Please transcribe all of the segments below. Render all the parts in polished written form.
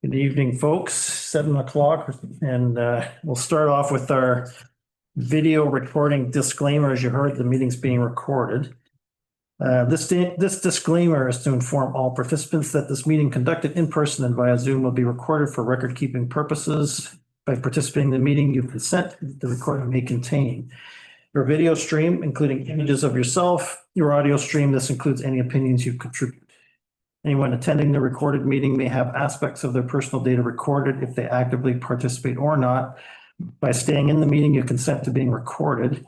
Good evening, folks. 7 o'clock, and we'll start off with our video recording disclaimer. As you heard, the meeting's being recorded. This disclaimer is to inform all participants that this meeting conducted in person and via Zoom will be recorded for record-keeping purposes. By participating in the meeting, you consent that the recording may contain your video stream, including images of yourself, your audio stream. This includes any opinions you contribute. Anyone attending the recorded meeting may have aspects of their personal data recorded if they actively participate or not. By staying in the meeting, you consent to being recorded.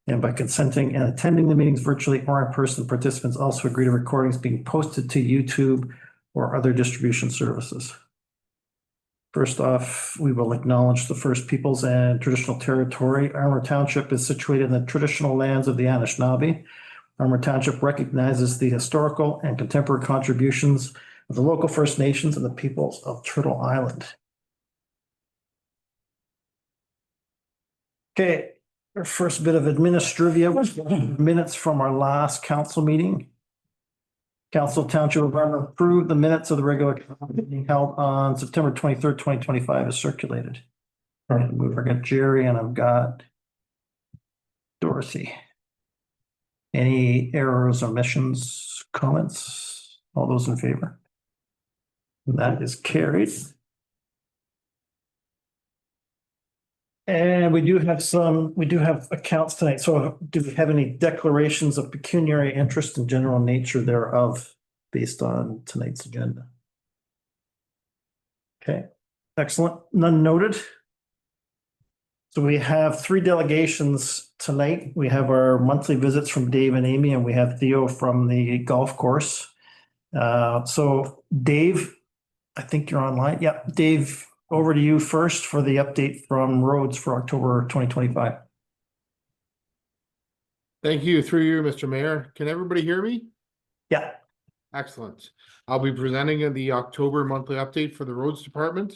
And by consenting and attending the meetings virtually or in person, participants also agree to recordings being posted to YouTube or other distribution services. First off, we will acknowledge the First Peoples and Traditional Territory. Armour Township is situated in the traditional lands of the Anishinaabe. Armour Township recognizes the historical and contemporary contributions of the local First Nations and the peoples of Turtle Island. Okay, our first bit of administrivia was minutes from our last council meeting. Council Township of Armour approved the minutes of the regular meeting held on September 23rd, 2025 as circulated. All right, I've got Jerry and I've got Dorothy. Any errors, omissions, comments? All those in favor? That is carried. And we do have accounts tonight. So do we have any declarations of pecuniary interest and general nature thereof based on tonight's agenda? Okay, excellent. None noted. So we have 3 delegations tonight. We have our monthly visits from Dave and Amy, and we have Theo from the golf course. So Dave, I think you're online. Yeah, Dave, over to you first for the update from roads for October 2025. Thank you. Through you, Mr. Mayor. Can everybody hear me? Yeah. Excellent. I'll be presenting the October monthly update for the roads department.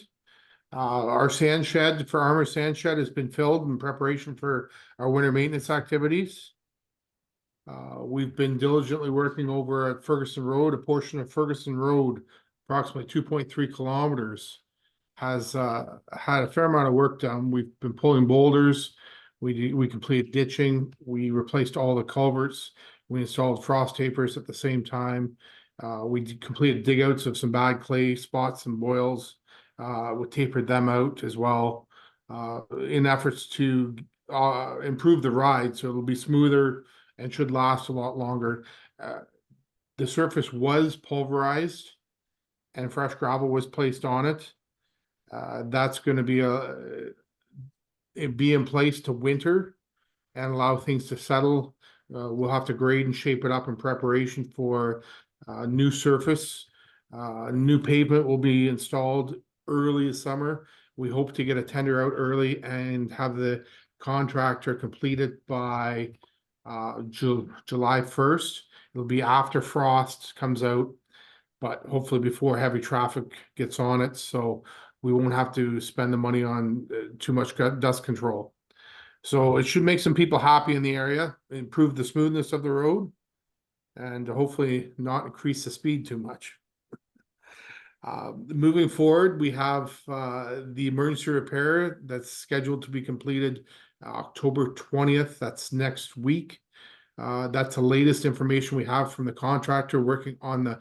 Our sand shed for Armour sand shed has been filled in preparation for our winter maintenance activities. We've been diligently working over at Ferguson Road. A portion of Ferguson Road, approximately 2.3 kilometers, has had a fair amount of work done. We've been pulling boulders. We completed ditching. We replaced all the culverts. We installed frost tapers at the same time. We completed dig-outs of some bad clay spots and boils. We tapered them out as well in efforts to improve the ride so it'll be smoother and should last a lot longer. The surface was pulverized and fresh gravel was placed on it. That's going to be in place to winter and allow things to settle. We'll have to grade and shape it up in preparation for new surface. New pavement will be installed early summer. We hope to get a tender out early and have the contractor completed by July 1st. It'll be after frost comes out, but hopefully before heavy traffic gets on it, so we won't have to spend the money on too much dust control. So it should make some people happy in the area, improve the smoothness of the road, and hopefully not increase the speed too much. Moving forward, we have the emergency repair that's scheduled to be completed October 20th. That's next week. That's the latest information we have from the contractor working on the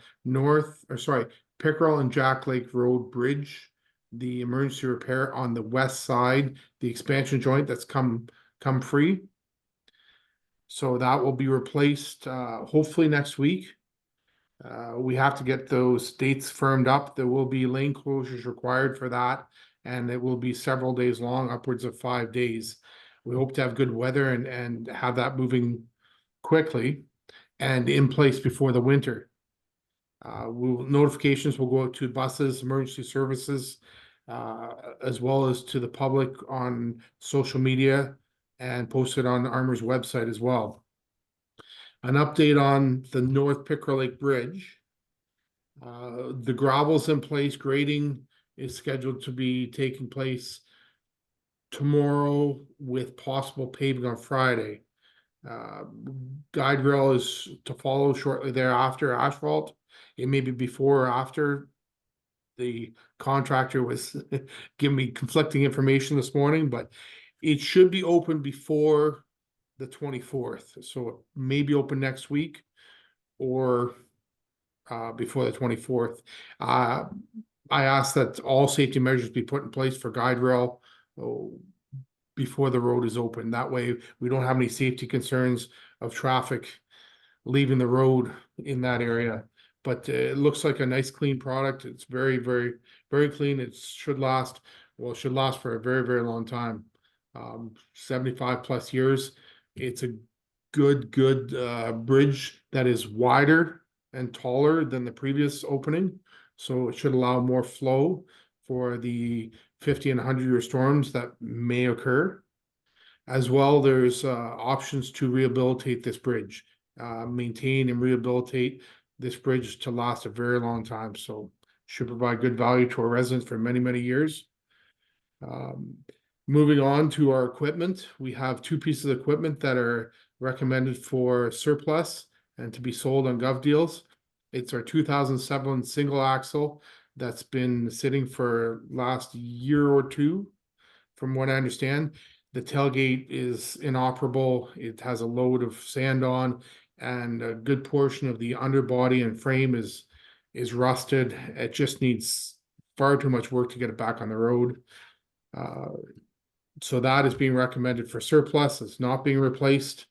Pickerel and Jack Lake Road Bridge. The emergency repair on the west side, the expansion joint that's come free. So that will be replaced hopefully next week. We have to get those dates firmed up. There will be lane closures required for that, and it will be several days long, upwards of 5 days. We hope to have good weather and have that moving quickly and in place before the winter. Notifications will go out to buses, emergency services, as well as to the public on social media and posted on Armour's website as well. An update on the North Pickerel Lake Bridge. The gravel's in place. Grading is scheduled to be taking place tomorrow with possible paving on Friday. Guide rail is to follow shortly thereafter. Asphalt, it may be before or after the contractor was giving me conflicting information this morning, but it should be open before the 24th. So it may be open next week or before the 24th. I asked that all safety measures be put in place for guide rail before the road is open. That way we don't have any safety concerns of traffic leaving the road in that area. But it looks like a nice clean product. It's very, very, very clean. It should last, well, it should last for a very, very long time. 75 plus years. It's a good bridge that is wider and taller than the previous opening. So it should allow more flow for the 50 and 100-year storms that may occur. As well, there's options to rehabilitate this bridge, maintain and rehabilitate this bridge to last a very long time. So should provide good value to our residents for many, many years. Moving on to our equipment, we have two pieces of equipment that are recommended for surplus and to be sold on Gov Deals. It's our 2007 single axle that's been sitting for last year or two, from what I understand. The tailgate is inoperable. It has a load of sand on, and a good portion of the underbody and frame is rusted. It just needs far too much work to get it back on the road. So that is being recommended for surplus. It's not being replaced.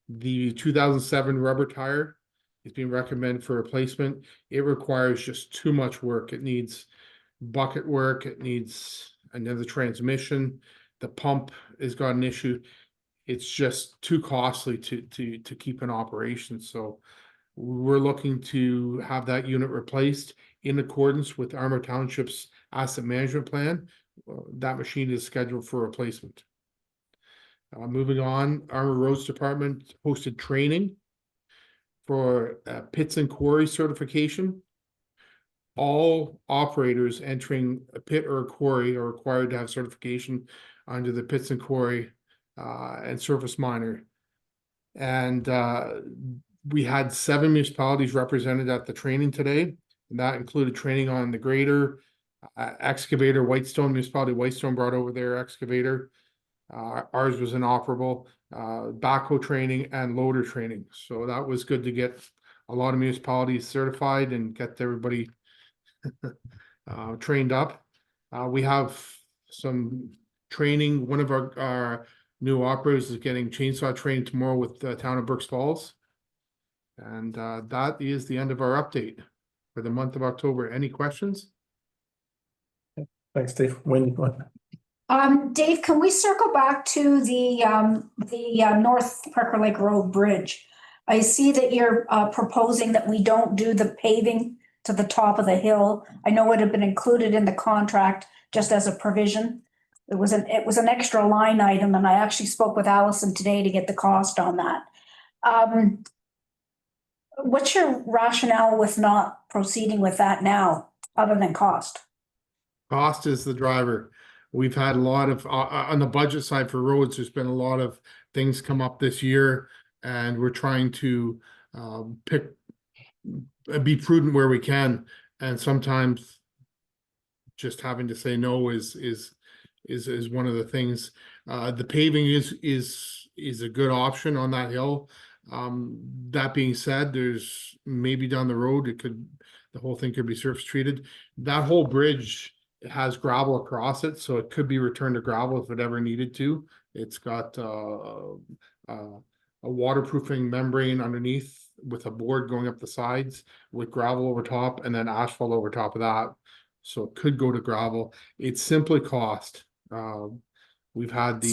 The 2007 rubber tire is being recommended for replacement. It requires just too much work. It needs bucket work. It needs another transmission. The pump has got an issue. It's just too costly to keep in operation. So we're looking to have that unit replaced in accordance with Armour Township's asset management plan. That machine is scheduled for replacement. Moving on, Armour Roads Department hosted training for pits and quarry certification. All operators entering a pit or a quarry are required to have certification under the pits and quarry and surface miner. And we had 7 municipalities represented at the training today. And that included training on the grader, excavator. Whitestone Municipality, Whitestone brought over their excavator. Ours was inoperable. Backhoe training and loader training. So that was good to get a lot of municipalities certified and get everybody trained up. We have some training. One of our new operators is getting chainsaw training tomorrow with the town of Brooks Falls. And that is the end of our update for the month of October. Any questions? Thanks, Dave. Wendy, go ahead. Dave, can we circle back to the North Parker Lake Road Bridge? I see that you're proposing that we don't do the paving to the top of the hill. I know it had been included in the contract just as a provision. It was an extra line item, and I actually spoke with Allison today to get the cost on that. What's your rationale with not proceeding with that now, other than cost? Cost is the driver. We've had a lot of on the budget side for roads. There's been a lot of things come up this year, and we're trying to be prudent where we can. And sometimes just having to say no is one of the things. The paving is a good option on that hill. That being said, there's maybe down the road the whole thing could be surface treated. That whole bridge has gravel across it, so it could be returned to gravel if it ever needed to. It's got a waterproofing membrane underneath with a board going up the sides with gravel over top and then asphalt over top of that. So it could go to gravel. It's simply cost. We've had the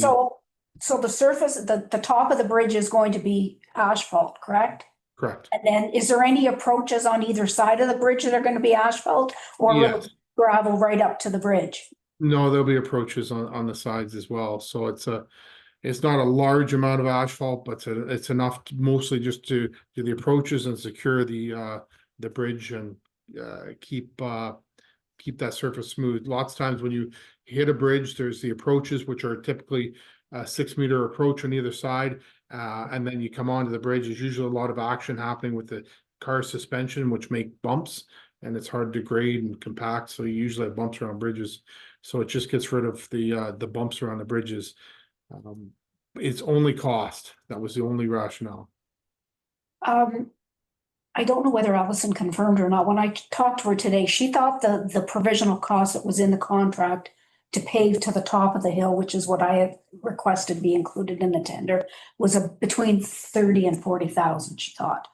So the surface, the top of the bridge is going to be asphalt, correct? Correct. And then is there any approaches on either side of the bridge that are going to be asphalt, or Yes. gravel right up to the bridge? No, there'll be approaches on the sides as well. So it's not a large amount of asphalt, but it's enough mostly just to do the approaches and secure the bridge and keep that surface smooth. Lots of times when you hit a bridge, there's the approaches, which are typically a 6-meter approach on either side, and then you come onto the bridge. There's usually a lot of action happening with the car suspension, which make bumps, and it's hard to grade and compact, so you usually have bumps around bridges. So it just gets rid of the bumps around the bridges. It's only cost. That was the only rationale. I don't know whether Allison confirmed or not. When I talked to her today, she thought the provisional cost that was in the contract to pave to the top of the hill, which is what I had requested be included in the tender, was between 30 and 40,000, she thought.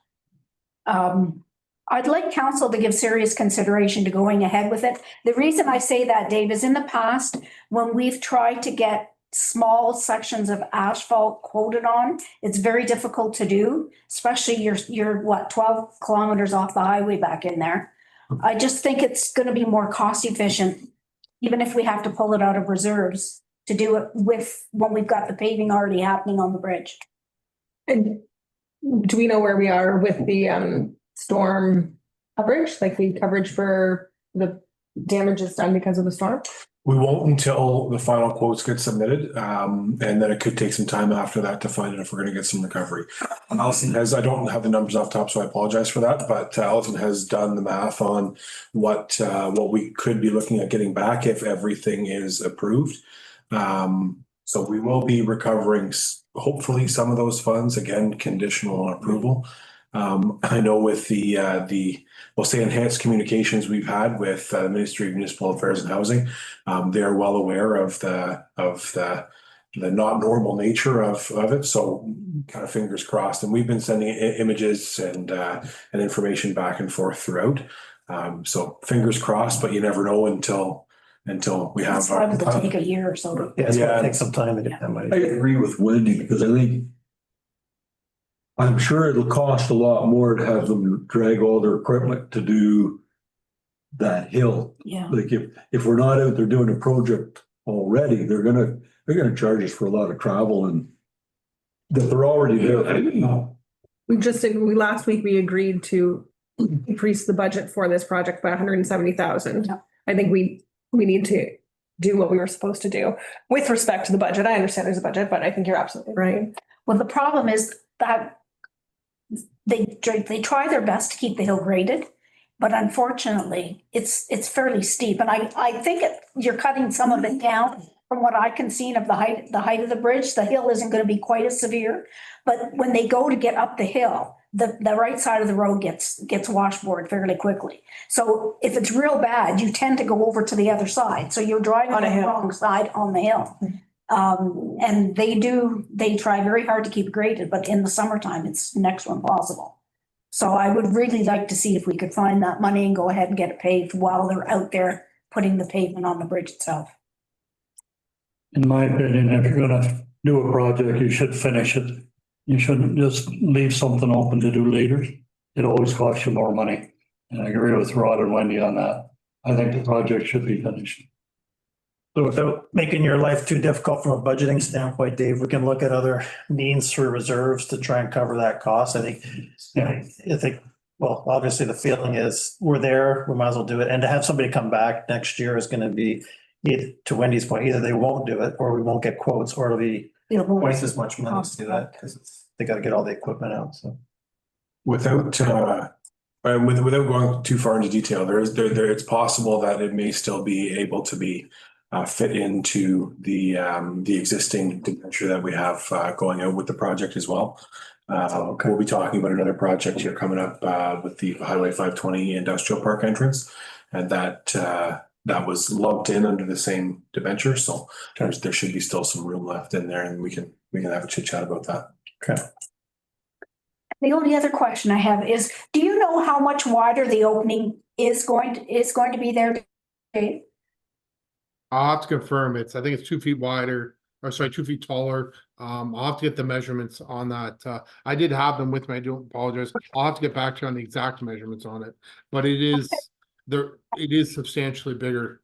I'd like council to give serious consideration to going ahead with it. The reason I say that, Dave, is in the past, when we've tried to get small sections of asphalt quoted on, it's very difficult to do, especially you're what, 12 kilometers off the highway back in there. I just think it's going to be more cost efficient, even if we have to pull it out of reserves, to do it with when we've got the paving already happening on the bridge. And do we know where we are with the storm coverage, like the coverage for the damages done because of the storm? We won't until the final quotes get submitted, and then it could take some time after that to find out if we're gonna get some recovery. Allison has, I don't have the numbers off top, so I apologize for that, but Allison has done the math on what we could be looking at getting back if everything is approved. So we will be recovering hopefully some of those funds, again, conditional on approval. I know with the we'll say enhanced communications we've had with the Ministry of Municipal Affairs and Housing, they're well aware of the not normal nature of it. So kind of fingers crossed. And we've been sending images and information back and forth throughout. So fingers crossed, but you never know until we have. It's liable to take a year or so. Yeah, it's gonna take some time to get that money. I agree with Wendy because I think I'm sure it'll cost a lot more to have them drag all their equipment to do that hill. Yeah. Like if we're not out there doing a project already, they're gonna charge us for a lot of travel and that they're already there. Last week we agreed to increase the budget for this project by 170,000. Yeah. I think we need to do what we were supposed to do with respect to the budget. I understand there's a budget, but I think you're absolutely right. Well, the problem is that they try their best to keep the hill graded, but unfortunately, it's fairly steep. And I think you're cutting some of it down from what I can see of the height of the bridge. The hill isn't going to be quite as severe, but when they go to get up the hill, the right side of the road gets washboard fairly quickly. So if it's real bad, you tend to go over to the other side. So you're driving on the wrong side on the hill. And they try very hard to keep it graded, but in the summertime, it's next to impossible. So I would really like to see if we could find that money and go ahead and get it paved while they're out there putting the pavement on the bridge itself. In my opinion, if you're gonna do a project, you should finish it. You shouldn't just leave something open to do later. It always costs you more money. And I agree with Rod and Wendy on that. I think the project should be finished. So without making your life too difficult from a budgeting standpoint, Dave, we can look at other means through reserves to try and cover that cost. I think, well, obviously the feeling is we're there, we might as well do it. And to have somebody come back next year is going to be, to Wendy's point, either they won't do it or we won't get quotes, or it'll be twice as much money to do that because they got to get all the equipment out. So Without going too far into detail, it's possible that it may still be able to be fit into the existing debenture that we have going out with the project as well. We'll be talking about another project here coming up with the Highway 520 Industrial Park entrance, and that was lumped in under the same debenture. So there should be still some room left in there, and we can have a chit chat about that. Okay. The only other question I have is, do you know how much wider the opening is going to be there? Dave? I'll have to confirm I think it's 2 feet wider, or sorry, 2 feet taller. I'll have to get the measurements on that. I did have them with me. I do apologize. I'll have to get back to you on the exact measurements on it, but it is substantially bigger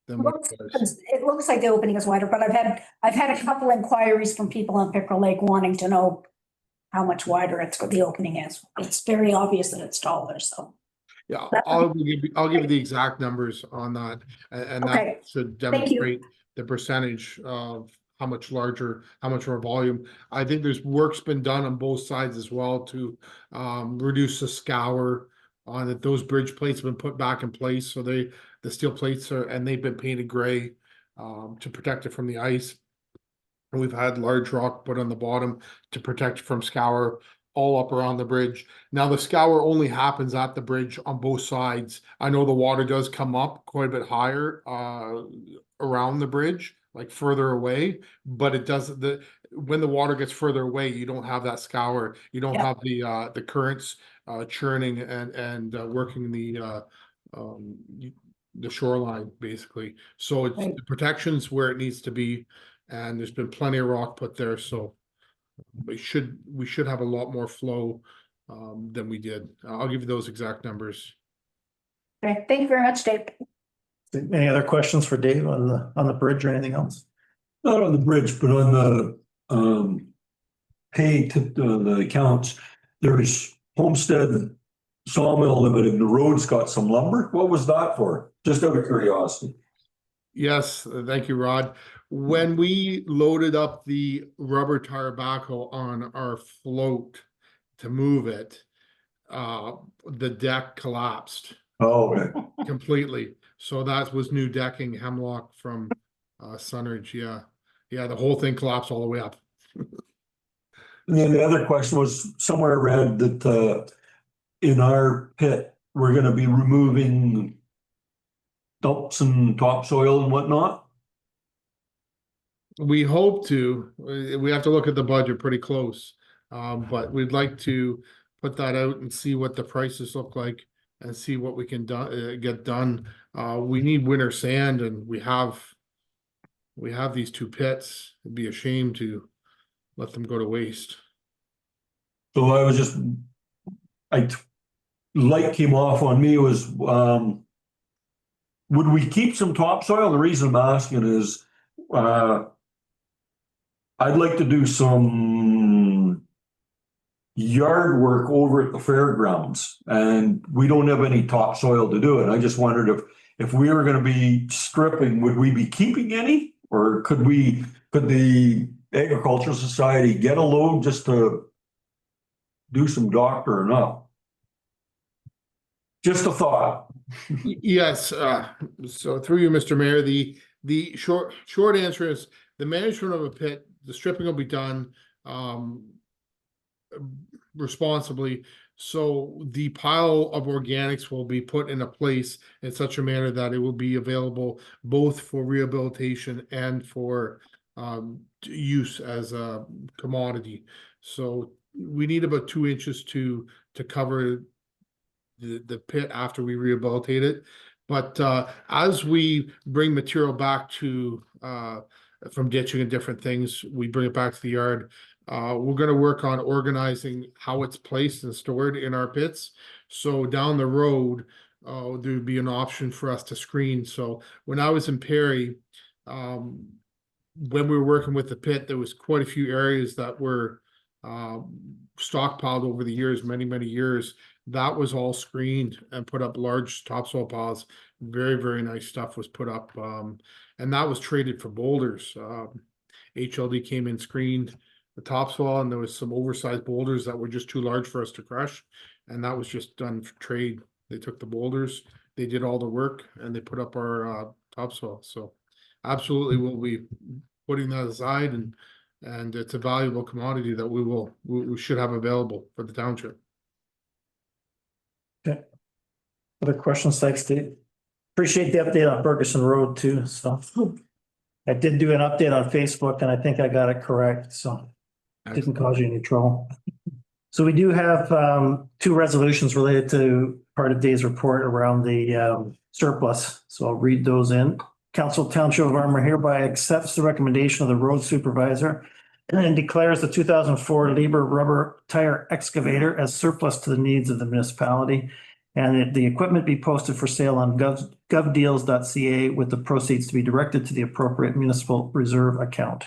than what it was. It looks like the opening is wider, but I've had a couple inquiries from people on Pickerel Lake wanting to know how much wider the opening is. It's very obvious that it's taller, so. Yeah, I'll give you the exact numbers on that, and Okay. that should demonstrate the percentage of how much larger, how much more volume. I think there's work's been done on both sides as well to reduce the scour that those bridge plates have been put back in place, so the steel plates and they've been painted gray to protect it from the ice. And we've had large rock put on the bottom to protect from scour all up around the bridge. Now the scour only happens at the bridge on both sides. I know the water does come up quite a bit higher around the bridge, like further away, but it doesn't. When the water gets further away, you don't have that scour. You don't have the currents churning and working the shoreline basically. So it's the protection's where it needs to be, and there's been plenty of rock put there, so we should have a lot more flow than we did. I'll give you those exact numbers. Okay, thank you very much, Dave. Any other questions for Dave on the bridge or anything else? Not on the bridge, but on the pay to the accounts, there's Homestead Sawmill Limited, the road's got some lumber. What was that for? Just out of curiosity. Yes, thank you, Rod. When we loaded up the rubber tire backhoe on our float to move it, the deck collapsed Oh, okay. completely. So that was new decking, Hemlock from Sunridge. Yeah, the whole thing collapsed all the way up. And then the other question was, somewhere I read that in our pit, we're gonna be removing dumps and topsoil and whatnot. We hope to. We have to look at the budget pretty close, but we'd like to put that out and see what the prices look like and see what we can get done. We need winter sand, and we have these two pits. It'd be a shame to let them go to waste. So I was just, light came off on me was, would we keep some topsoil? The reason I'm asking is, I'd like to do some yard work over at the fairgrounds, and we don't have any topsoil to do it. I just wondered if we were gonna be stripping, would we be keeping any? Or could the Agricultural Society get a load just to do some doctoring up? Just a thought. Yes, so through you, Mr. Mayor, the short answer is the management of a pit, the stripping will be done responsibly. So the pile of organics will be put in a place in such a manner that it will be available both for rehabilitation and for use as a commodity. So we need about 2 inches to cover the pit after we rehabilitate it. But as we bring material back to from ditching and different things, we bring it back to the yard. We're going to work on organizing how it's placed and stored in our pits. So down the road, there'd be an option for us to screen. So when I was in Perry, when we were working with the pit, there was quite a few areas that were stockpiled over the years, many years. That was all screened and put up large topsoil piles. Very nice stuff was put up, and that was traded for boulders. HLD came in, screened the topsoil, and there was some oversized boulders that were just too large for us to crush, and that was just done for trade. They took the boulders, they did all the work, and they put up our topsoil. So absolutely, we'll be putting that aside, and it's a valuable commodity that we should have available for the township. Okay. Other questions? Thanks, Steve. Appreciate the update on Ferguson Road too. So I did do an update on Facebook, and I think I got it correct. So it didn't cause you any trouble. So we do have 2 resolutions related to part of Dave's report around the surplus. So I'll read those in. Council Township of Armour hereby accepts the recommendation of the road supervisor and declares the 2004 Lieber rubber tire excavator as surplus to the needs of the municipality, and the equipment be posted for sale on govdeals.ca with the proceeds to be directed to the appropriate municipal reserve account.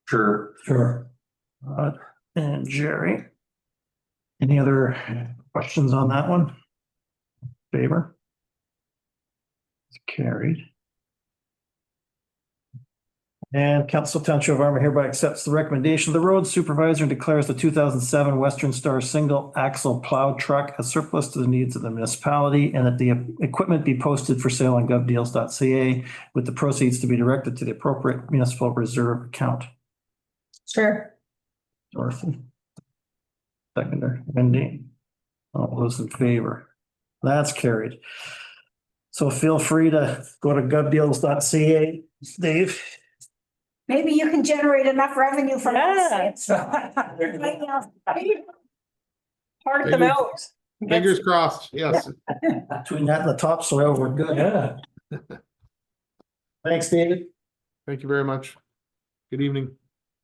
Sure. And Jerry, any other questions on that one? Favor? It's carried. And Council Township of Armour hereby accepts the recommendation of the road supervisor and declares the 2007 Western Star single axle plow truck as surplus to the needs of the municipality, and that the equipment be posted for sale on govdeals.ca with the proceeds to be directed to the appropriate municipal reserve account. Sure. Dorothy. Seconder, Wendy. All those in favor? That's carried. So feel free to go to govdeals.ca, Dave. Maybe you can generate enough revenue from this. Part them out. Fingers crossed, yes. Between that and the topsoil, we're good. Yeah. Thanks, David. Thank you very much. Good evening.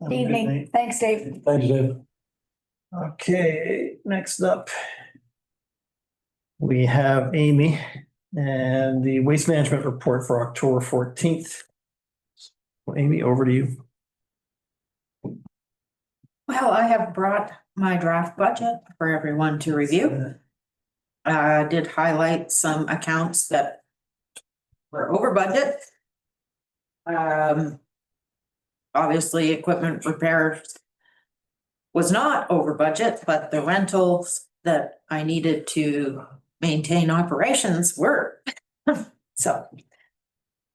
Have a good Evening. night. Thanks, Dave. Thanks, Dave. Okay, next up. We have Amy and the waste management report for October 14th. Amy, over to you. Well, I have brought my draft budget for everyone to review. I did highlight some accounts that were over budget. Obviously, equipment repairs was not over budget, but the rentals that I needed to maintain operations were. So.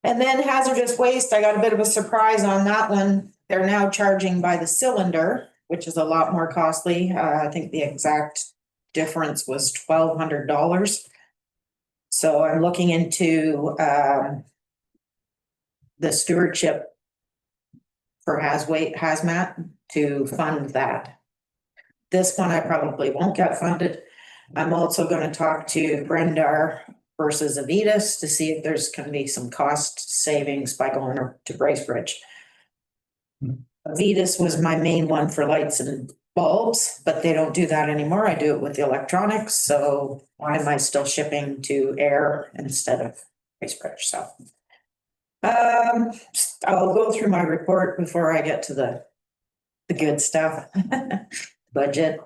And then hazardous waste, I got a bit of a surprise on that one. They're now charging by the cylinder, which is a lot more costly. I think the exact difference was $1,200. So I'm looking into the stewardship for hazmat to fund that. This one I probably won't get funded. I'm also going to talk to Brendar versus Avitas to see if there's going to be some cost savings by going to Bracebridge. Avitas was my main one for lights and bulbs, but they don't do that anymore. I do it with the electronics. So why am I still shipping to Air instead of Bracebridge? So I'll go through my report before I get to the good stuff. Budget.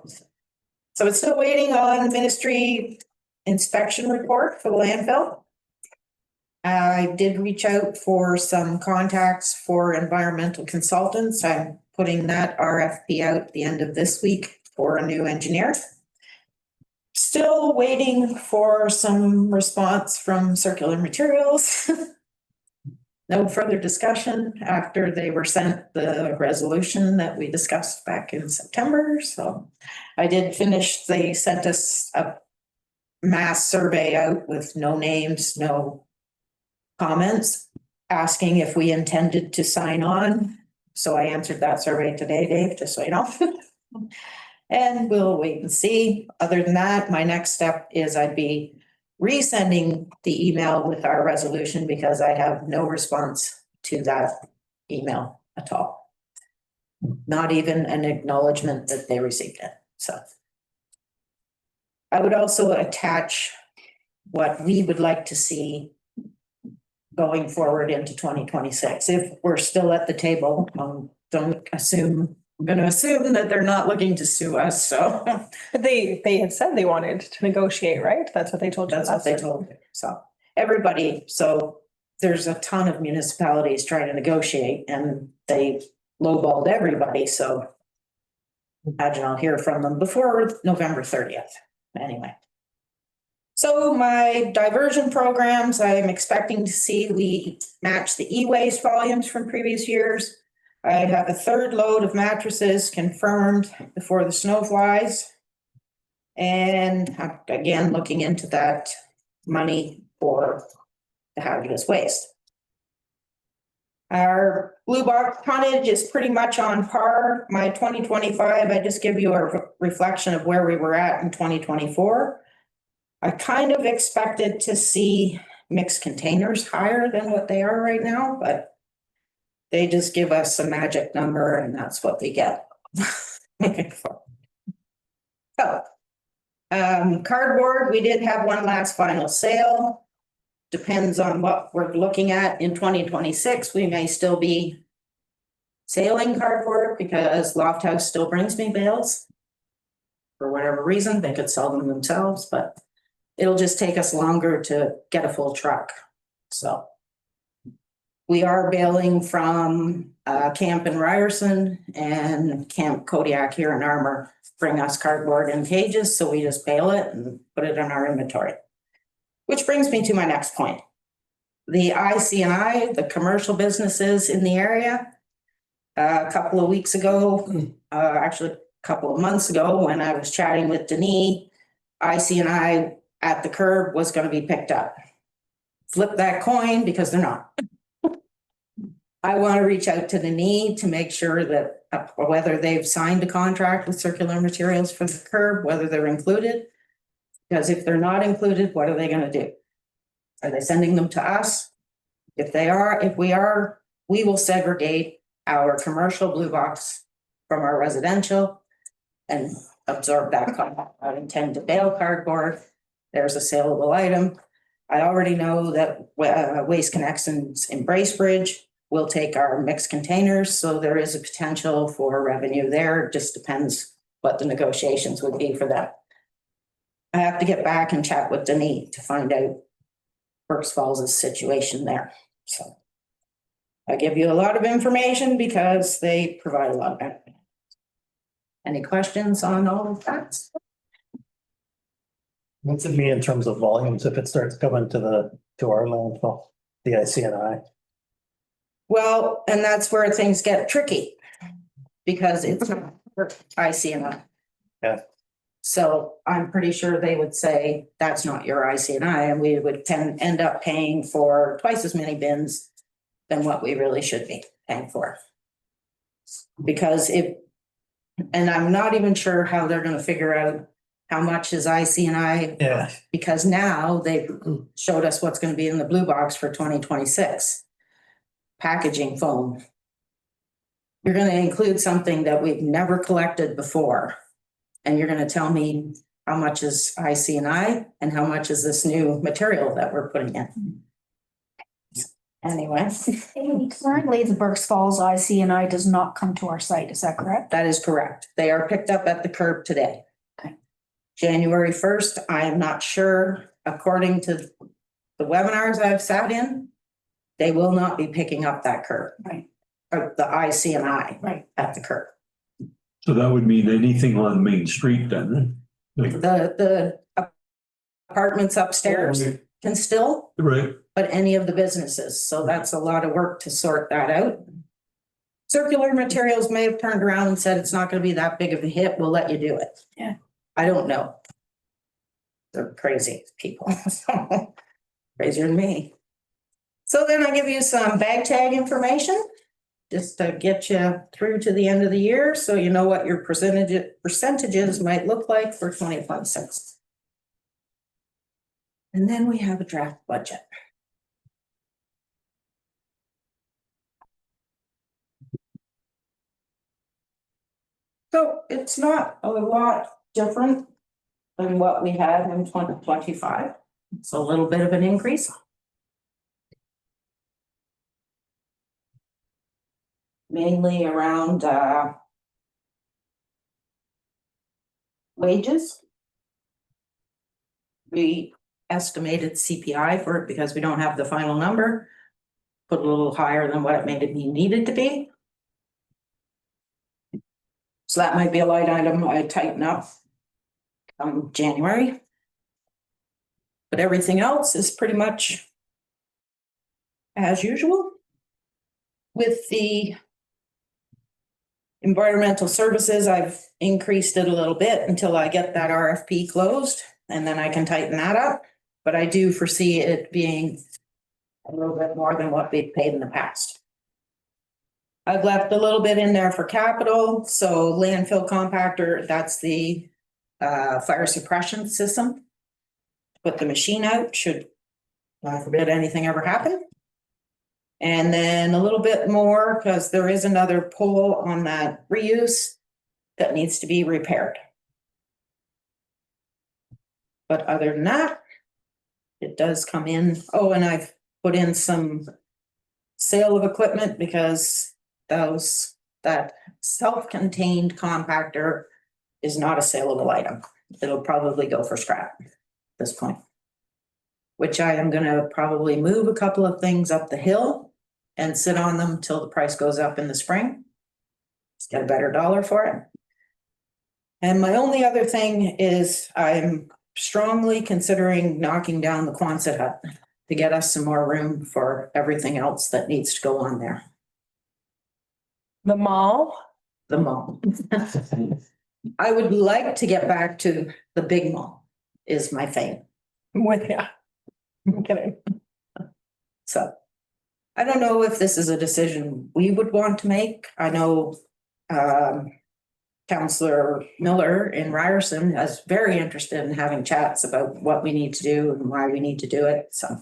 So it's still waiting on ministry inspection report for the landfill. I did reach out for some contacts for environmental consultants. I'm putting that RFP out at the end of this week for a new engineer. Still waiting for some response from Circular Materials. No further discussion after they were sent the resolution that we discussed back in September. So I did finish, they sent us a mass survey out with no names, no comments, asking if we intended to sign on. So I answered that survey today, Dave, just so you know. And we'll wait and see. Other than that, my next step is I'd be resending the email with our resolution because I have no response to that email at all. Not even an acknowledgement that they received it. So I would also attach what we would like to see going forward into 2026. If we're still at the table, don't assume, I'm going to assume that they're not looking to sue us, so. But they had said they wanted to negotiate, right? That's what they told you. That's what they told me. So everybody, so there's a ton of municipalities trying to negotiate and they lowballed everybody. So imagine I'll hear from them before November 30th. Anyway. So my diversion programs, I'm expecting to see we match the e-waste volumes from previous years. I have a third load of mattresses confirmed before the snow flies. And again, looking into that money for the hazardous waste. Our blue box tonnage is pretty much on par. My 2025, I just give you a reflection of where we were at in 2024. I kind of expected to see mixed containers higher than what they are right now, but they just give us a magic number and that's what we get. So, cardboard, we did have one last final sale. Depends on what we're looking at in 2026. We may still be selling cardboard because Loft House still brings me bales. For whatever reason, they could sell them themselves, but it'll just take us longer to get a full truck. So We are bailing from Camp in Ryerson and Camp Kodiak here in Armour, bring us cardboard in cages, so we just bail it and put it in our inventory. Which brings me to my next point. The IC&I, the commercial businesses in the area. A couple of weeks ago, actually a couple of months ago, when I was chatting with Denise, IC&I at the curb was going to be picked up. Flip that coin because they're not. I want to reach out to Denise to make sure that whether they've signed a contract with Circular Materials for the curb, whether they're included. Because if they're not included, what are they going to do? Are they sending them to us? If we are, we will segregate our commercial blue box from our residential and absorb that cost. I intend to bail cardboard. There's a saleable item. I already know that Waste Connections in Bracebridge will take our mixed containers, so there is a potential for revenue there. It just depends what the negotiations would be for that. I have to get back and chat with Denise to find out Burks Falls' situation there. So I give you a lot of information because they provide a lot of benefit. Any questions on all of that? What's it mean in terms of volumes if it starts coming to our landfill, the IC&I? Well, and that's where things get tricky because it's not IC&I. Yeah. So I'm pretty sure they would say that's not your IC&I, and we would end up paying for twice as many bins than what we really should be paying for. Because and I'm not even sure how they're going to figure out how much is IC&I. Yeah. Because now they've showed us what's going to be in the blue box for 2026. Packaging foam. You're going to include something that we've never collected before. And you're going to tell me how much is IC&I and how much is this new material that we're putting in. Anyway. Currently, the Burks Falls IC&I does not come to our site. Is that correct? That is correct. They are picked up at the curb today. Okay. January 1st, I am not sure. According to the webinars I've sat in, they will not be picking up that curb. Right. Or the IC&I Right. at the curb. So that would mean anything on Main Street then? Like, The apartments upstairs can still, right, but any of the businesses. So that's a lot of work to sort that out. Circular Materials may have turned around and said it's not going to be that big of a hit. We'll let you do it. Yeah. I don't know. They're crazy people. Crazier than me. So then I give you some bag tag information just to get you through to the end of the year. So you know what your percentages might look like for 2026. And then we have a draft budget. So it's not a lot different than what we had in 2025. It's a little bit of an increase. Mainly around wages. We estimated CPI for it because we don't have the final number. Put a little higher than what it made it needed to be. So that might be a light item I tighten up January. But everything else is pretty much as usual. With the environmental services, I've increased it a little bit until I get that RFP closed, and then I can tighten that up. But I do foresee it being a little bit more than what we've paid in the past. I've left a little bit in there for capital. So landfill compactor, that's the fire suppression system. Put the machine out should, God forbid, anything ever happen. And then a little bit more because there is another pole on that reuse that needs to be repaired. But other than that, it does come in. Oh, and I've put in some sale of equipment because that self-contained compactor is not a saleable item. It'll probably go for scrap at this point. Which I am gonna probably move a couple of things up the hill and sit on them till the price goes up in the spring. Get a better dollar for it. And my only other thing is I'm strongly considering knocking down the Quonset hut to get us some more room for everything else that needs to go on there. The mall. The mall. I would like to get back to the big mall is my thing. With, yeah. I'm kidding. So I don't know if this is a decision we would want to make. I know Councillor Miller in Ryerson is very interested in having chats about what we need to do and why we need to do it. So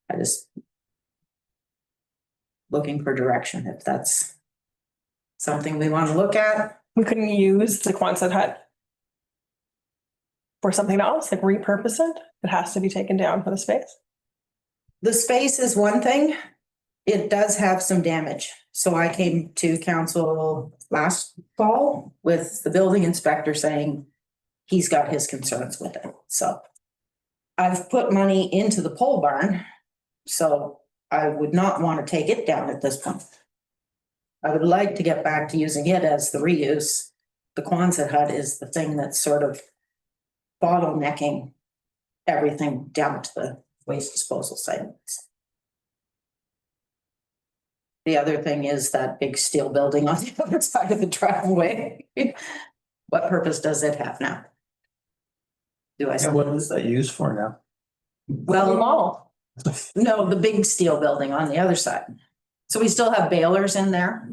I just looking for direction if that's something we want to look at. We couldn't use the Quonset hut for something else, like repurpose it. It has to be taken down for the space. The space is one thing. It does have some damage. So I came to council last fall with the building inspector saying he's got his concerns with it. So I've put money into the pole barn, so I would not want to take it down at this point. I would like to get back to using it as the reuse. The Quonset hut is the thing that's sort of bottlenecking everything down to the waste disposal sites. The other thing is that big steel building on the other side of the driveway. What purpose does it have now? Do I? And what is that used for now? The Well, mall. no, the big steel building on the other side. So we still have balers in there?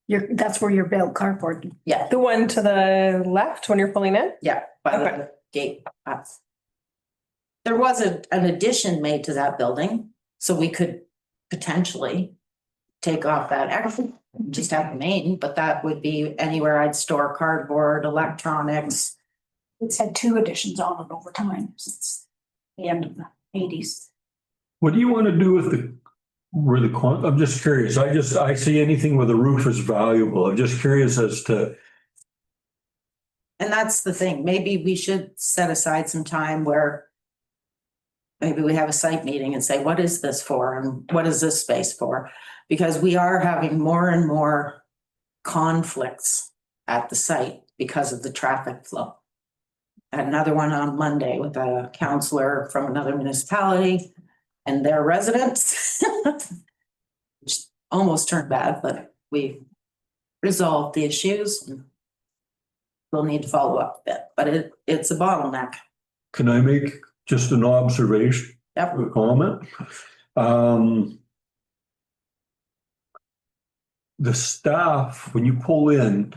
That's where your bale cardboard. Yeah, The one to the left when you're pulling in? yeah, by Okay. the gate. There was an addition made to that building, so we could potentially take off that extra, just have the main, but that would be anywhere I'd store cardboard, electronics. It's had 2 additions on it over time since the end of the 80s. What do you want to do with I'm just curious. I see anything with a roof is valuable. I'm just curious as to, And that's the thing, maybe we should set aside some time where maybe we have a site meeting and say, what is this for? And what is this space for? Because we are having more and more conflicts at the site because of the traffic flow. Another one on Monday with a counselor from another municipality and their residents. Which almost turned bad, but we resolved the issues. We'll need to follow up a bit, but it's a bottleneck. can I make just an observation? Yep. A comment? The staff, when you pull in,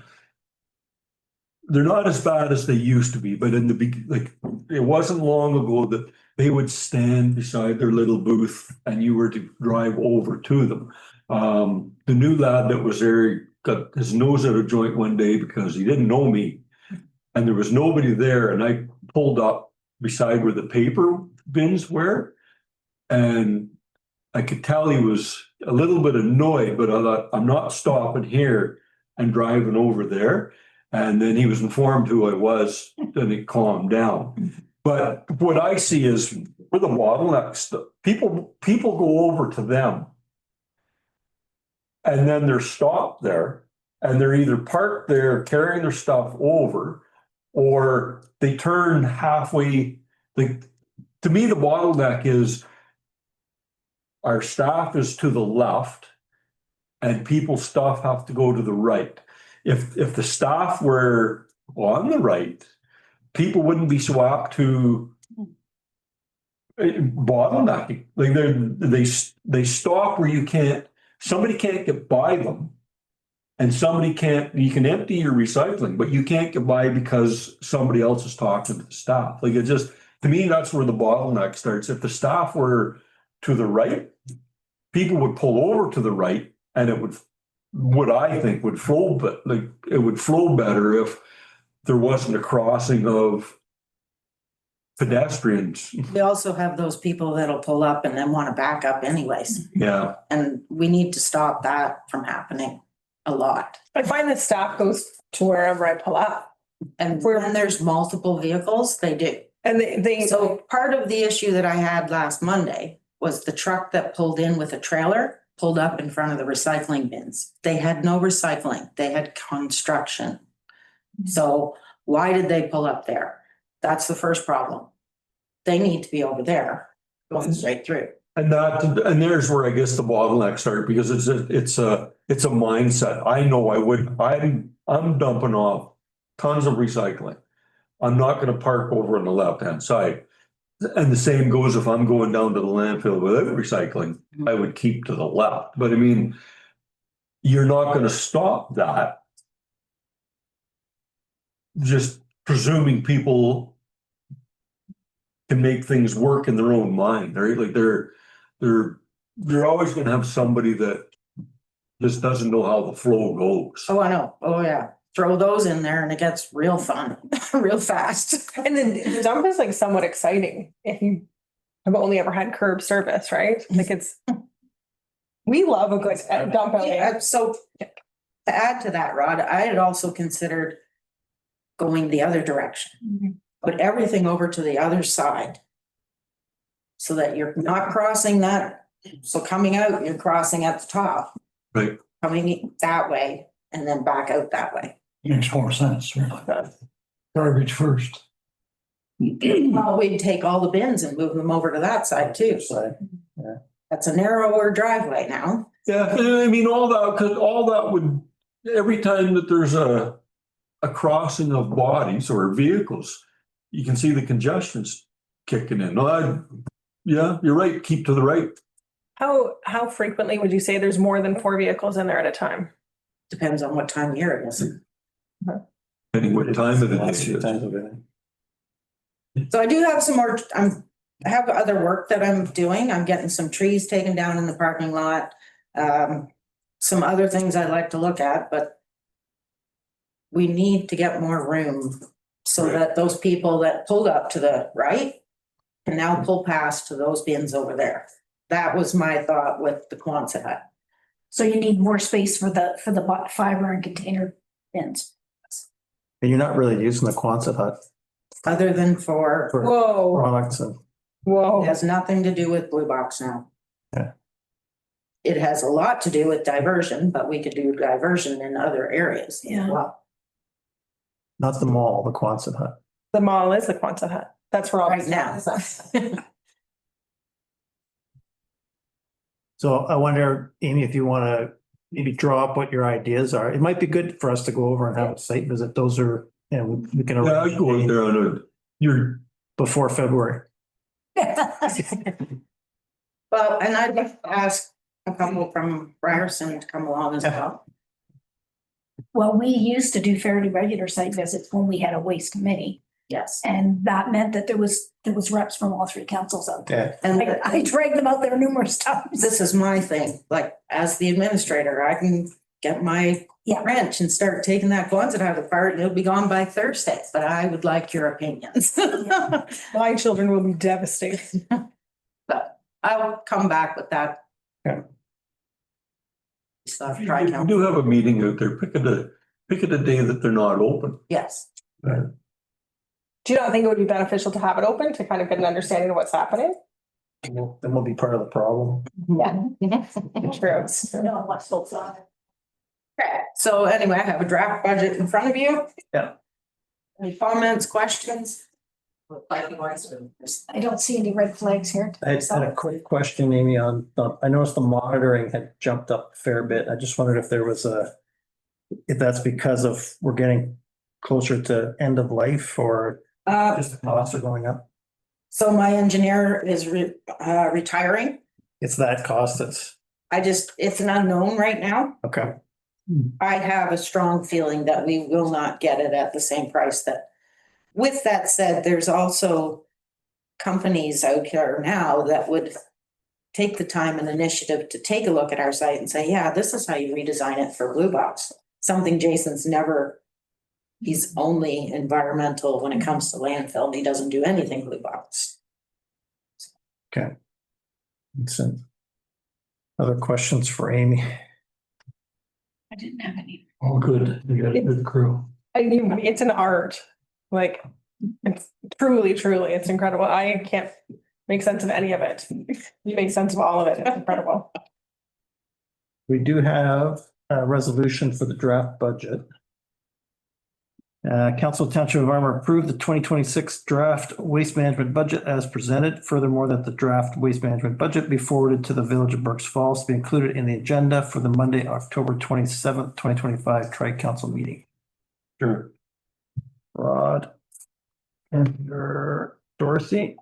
they're not as bad as they used to be, but in the like, it wasn't long ago that they would stand beside their little booth and you were to drive over to them. The new lad that was there got his nose out of joint one day because he didn't know me and there was nobody there, and I pulled up beside where the paper bins were, and I could tell he was a little bit annoyed, but I thought, I'm not stopping here and driving over there. And then he was informed who I was, and it calmed down. But what I see is for the bottlenecks, people go over to them. And then they're stopped there, and they're either parked there carrying their stuff over, or they turn halfway. Like, to me, the bottleneck is our staff is to the left and people's stuff have to go to the right. If the staff were on the right, people wouldn't be so apt to bottlenecking. Like they stop where somebody can't get by them, and somebody can't, you can empty your recycling, but you can't get by because somebody else is talking to the staff. Like, it just, to me, that's where the bottleneck starts. If the staff were to the right, people would pull over to the right, and it would, what I think would flow, but like, it would flow better if there wasn't a crossing of pedestrians. We also have those people that'll pull up and then want to back up anyways. Yeah. And we need to stop that from happening a lot. I find that staff goes to wherever I pull up. And when there's multiple vehicles, they do. And they So part of the issue that I had last Monday was the truck that pulled in with a trailer pulled up in front of the recycling bins. They had no recycling, they had construction. So why did they pull up there? That's the first problem. They need to be over there, going straight through. And and there's where I guess the bottlenecks start, because it's a mindset. I know I'm dumping off tons of recycling. I'm not gonna park over on the left-hand side. And the same goes if I'm going down to the landfill without recycling, I would keep to the left. But I mean, you're not gonna stop that. Just presuming people can make things work in their own mind, right? Like they're always gonna have somebody that just doesn't know how the flow goes. Oh, I know. Oh, yeah. Throw those in there and it gets real fun, real fast. And then the dump is like somewhat exciting if you have only ever had curb service, right? Like we love a good dump out. Yeah, so to add to that, Rod, I had also considered going the other direction. Put everything over to the other side. So that you're not crossing that. So coming out, you're crossing at the top. Right. Coming that way and then back out that way. Makes more sense, really. Garbage first. Well, we'd take all the bins and move them over to that side too. Side, yeah. That's a narrower driveway now. Yeah, I mean, all that would, every time that there's a crossing of bodies or vehicles, you can see the congestion's kicking in. Yeah, you're right, keep to the right. How frequently would you say there's more than 4 vehicles in there at a time? Depends on what time of year it is. Depending what time of the Last day few it times is. I've been in. So I do have some more, I have other work that I'm doing. I'm getting some trees taken down in the parking lot. Some other things I'd like to look at, but we need to get more room so that those people that pulled up to the right can now pull past to those bins over there. That was my thought with the Quonset hut. So you need more space for the fiber and container bins. And you're not really using the Quonset hut Other than for, for Whoa, products and, it whoa. has nothing to do with Blue Box now. Yeah. It has a lot to do with diversion, but we could do diversion in other areas as Yeah. well. not the mall, the Quonset hut. The mall is the Quonset hut. That's where all Right now. So I wonder, Amy, if you want to maybe draw up what your ideas are. It might be good for us to go over and have a site visit. Those are, and we can. Yeah, I'd go out there on you're before February. Well, and I'd like to ask a couple from Ryerson to come along as well. Well, we used to do fairly regular site visits when we had a waste committee, Yes. and that meant that there was reps from all 3 councils out there. Yeah. And I dragged them out there numerous times. this is my thing, like, as the administrator, I can get my Yeah. wrench and start taking that Quonset hut apart and it'll be gone by Thursday, but I would like your opinions. My children will be devastated. But I'll come back with that. Okay. Stuff, You try do have a meeting out there, pick a day that they're not open. Yes. Do you not think it would be beneficial to have it open to kind of get an understanding of what's happening? Then we'll be part of the problem. Yeah. True. No, what's both sides. Okay, so anyway, I have a draft budget in front of you. Yeah. Any comments, questions? I don't see any red flags here. I had a quick question, Amy, on, I noticed the monitoring had jumped up a fair bit. I just wondered if there was if that's because of, we're getting closer to end of life or just the costs are going up. So my engineer is retiring. It's that cost that's, It's an unknown right now. okay. I have a strong feeling that we will not get it at the same price that. With that said, there's also companies out here now that would take the time and initiative to take a look at our site and say, yeah, this is how you redesign it for Blue Box. Something Jason's never, he's only environmental when it comes to landfill. And he doesn't do anything Blue Box. Okay. Makes sense. Other questions for Amy? I didn't have any. All good. You got a good crew. It's an art. Like, it's truly, it's incredible. I can't make sense of any of it. You make sense of all of it. It's incredible. We do have a resolution for the draft budget. Council Township of Armour approved the 2026 draft waste management budget as presented. Furthermore, that the draft waste management budget be forwarded to the Village of Burkes Falls to be included in the agenda for the Monday, October 27th, 2025 Tri-Council meeting. Sure. Rod and Dorothy.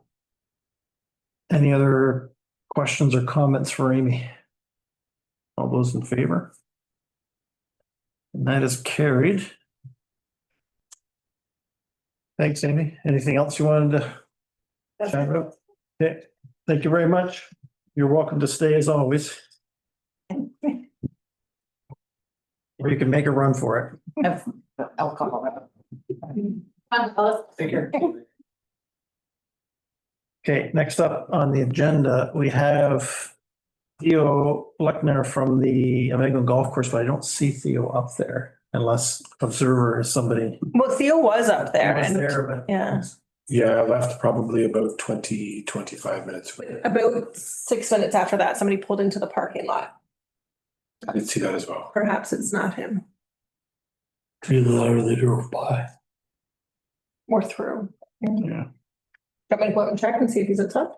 Any other questions or comments for Amy? All those in favor? And that is carried. Thanks, Amy. Anything else you wanted to chat about? Okay, thank you very much. You're welcome to stay as always. Or you can make a run for it. Alcohol. Take care. Okay, next up on the agenda, we have Theo Bleckner from the Omega Golf Course, but I don't see Theo up there unless Observer is somebody. Well, Theo was up there was and there, but- yeah, Yeah, I left probably about 20-25 minutes. about 6 minutes after that, somebody pulled into the parking lot. I did see that as well. Perhaps it's not him Either that or they drove by. or through. Yeah. Got me to go out and check and see if he's outside.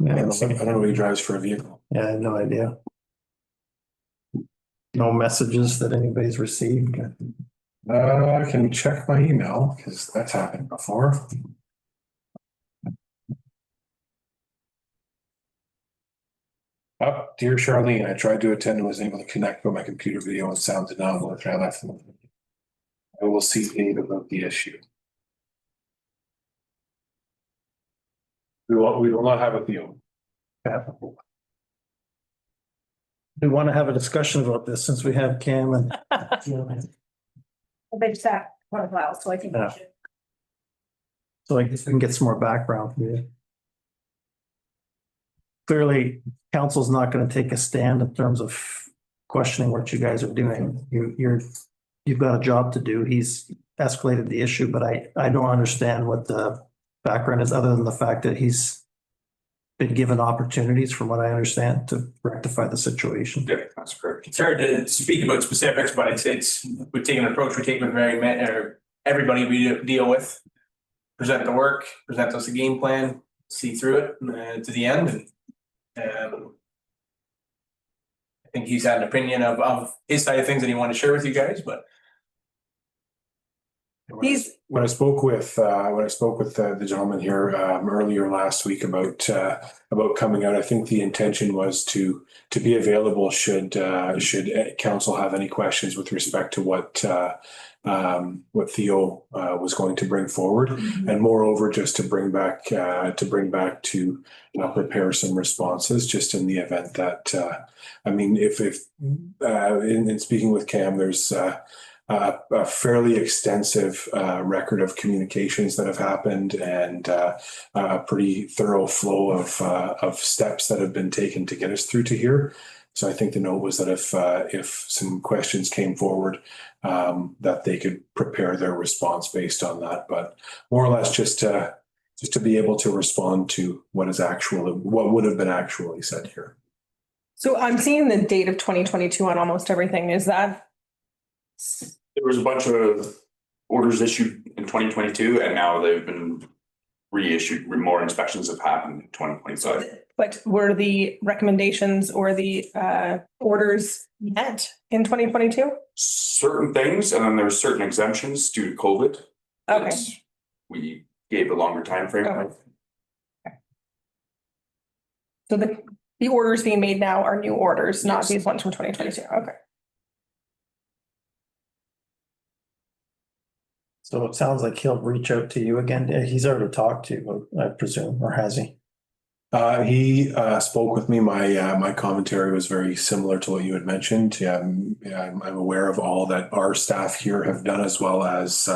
I don't know who he drives for a vehicle. Yeah, I have no idea. No messages that anybody's received. I can check my email because that's happened before. Dear Charlene, I tried to attend and was able to connect, but my computer video and sound did not work. I left them. I will see Dave about the issue. We will not have a deal. We want to have a discussion about this since we have Cam and. They just sat for a while, so I think we Yeah. should. So I guess we can get some more background from you. Clearly, council's not going to take a stand in terms of questioning what you guys are doing. You've got a job to do. He's escalated the issue, but I don't understand what the background is other than the fact that he's been given opportunities, from what I understand, to rectify the situation. Yeah, that's correct. It's hard to speak about specifics, but it's we take an approach we take with everybody we deal with. Present the work, present us a game plan, see through it to the end, and I think he's had an opinion of his side of things that he wanted to share with you guys, but When I spoke with the gentleman here earlier last week about coming out, I think the intention was to be available should council have any questions with respect to what Theo was going to bring forward, and moreover just to bring back to prepare some responses just in the event that I mean if in speaking with Cam, there's a fairly extensive record of communications that have happened, and a pretty thorough flow of steps that have been taken to get us through to here. So I think the note was that if some questions came forward, that they could prepare their response based on that, but more or less just to be able to respond to what would have been actually said here. So I'm seeing the date of 2022 on almost everything. Is that? there was a bunch of orders issued in 2022, and now they've been reissued. More inspections have happened in 2025. But were the recommendations or the orders met in 2022? Certain things, and then there's certain exemptions due to COVID. Okay. that We gave a longer time frame. Okay. So the orders being made now are new orders, not Yes. these ones from 2022. Okay. So it sounds like he'll reach out to you again. He's already talked to you, I presume, or has he? He spoke with me. My commentary was very similar to what you had mentioned. I'm aware of all that our staff here have done, as well as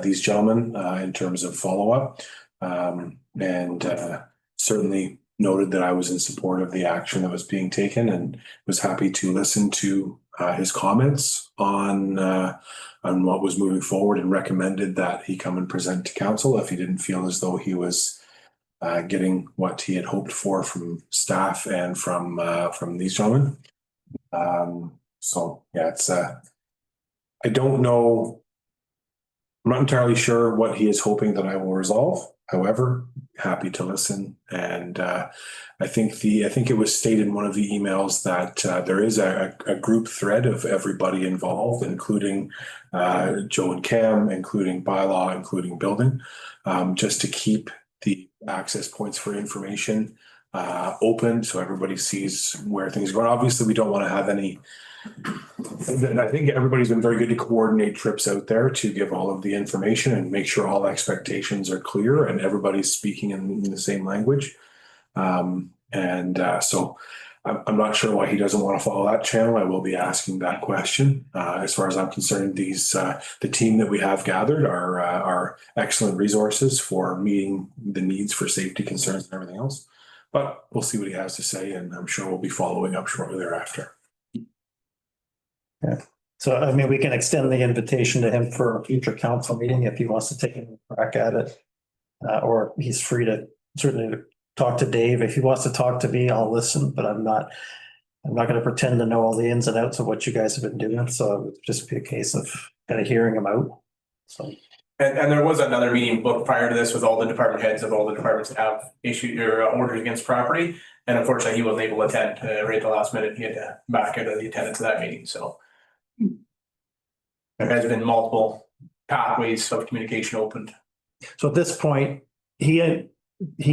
these gentlemen in terms of follow-up, and certainly noted that I was in support of the action that was being taken, and was happy to listen to his comments on what was moving forward, and recommended that he come and present to council if he didn't feel as though he was getting what he had hoped for from staff and from these gentlemen. So yeah, it's I don't know. I'm not entirely sure what he is hoping that I will resolve. However, happy to listen. And I think it was stated in one of the emails that there is a group thread of everybody involved, including Joe and Cam, including bylaw, including building, just to keep the access points for information open so everybody sees where things are going. Obviously, we don't want to have any. I think everybody's been very good to coordinate trips out there to give all of the information and make sure all expectations are clear and everybody's speaking in the same language. So I'm not sure why he doesn't want to follow that channel. I will be asking that question. As far as I'm concerned, the team that we have gathered are excellent resources for meeting the needs for safety concerns and everything else. But we'll see what he has to say, and I'm sure we'll be following up shortly thereafter. Yeah. So, I mean, we can extend the invitation to him for a future council meeting if he wants to take a crack at it. Or he's free to certainly talk to Dave. If he wants to talk to me, I'll listen, but I'm not going to pretend to know all the ins and outs of what you guys have been doing. So it would just be a case of kind of hearing him out. So. And there was another meeting booked prior to this with all the department heads of all the departments that have issued or orders against property. And unfortunately, he wasn't able to attend right at the last minute. He had to back out of the attendance of that meeting. So there has been multiple pathways of communication opened. So at this point, he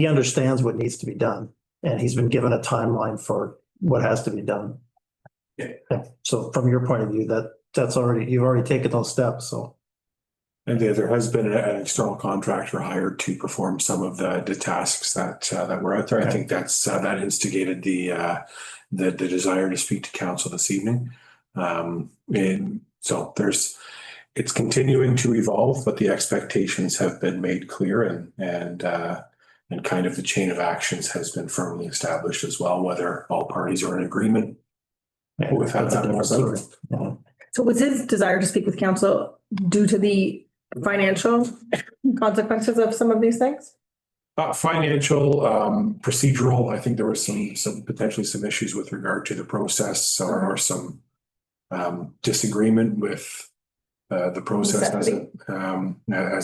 understands what needs to be done, and he's been given a timeline for what has to be done. Yeah. So from your point of view, you've already taken those steps. So. And there has been an external contractor hired to perform some of the tasks that were out there. I think that instigated the desire to speak to council this evening. And so it's continuing to evolve, but the expectations have been made clear, and kind of the chain of actions has been firmly established as well, whether all parties are in agreement. We've had that. So was his desire to speak with council due to the financial consequences of some of these things? Financial, procedural. I think there was some potentially some issues with regard to the process or some disagreement with the process as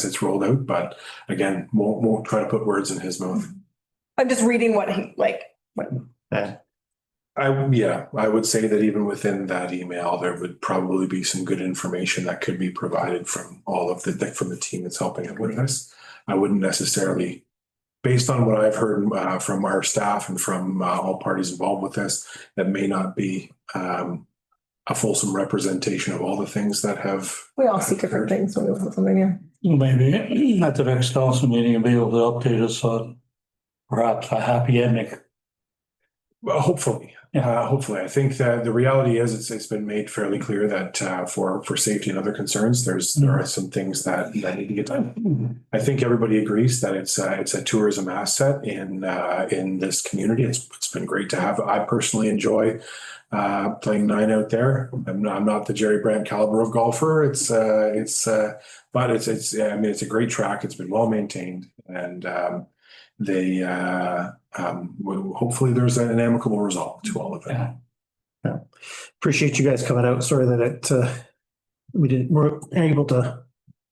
it's rolled out. But again, won't try to put words in his mouth. I'm just reading what he like. I would say that even within that email, there would probably be some good information that could be provided from from the team that's helping him with this. I wouldn't necessarily, based on what I've heard from our staff and from all parties involved with this, that may not be a fulsome representation of all the things that have. We all see different things when we look at something. Yeah. Well, maybe at the next council meeting, you'll be able to update us on perhaps a happy ending. Well, hopefully. Hopefully, I think that the reality is it's been made fairly clear that for safety and other concerns, there are some things that need to get done. I think everybody agrees that it's a tourism asset in this community. It's been great to have. I personally enjoy playing 9 out there. I'm not the Jerry Brandt caliber of golfer. But it's a great track. It's been well maintained, and hopefully there's an amicable resolve to all of it. Yeah. Appreciate you guys coming out. Sorry that we weren't able to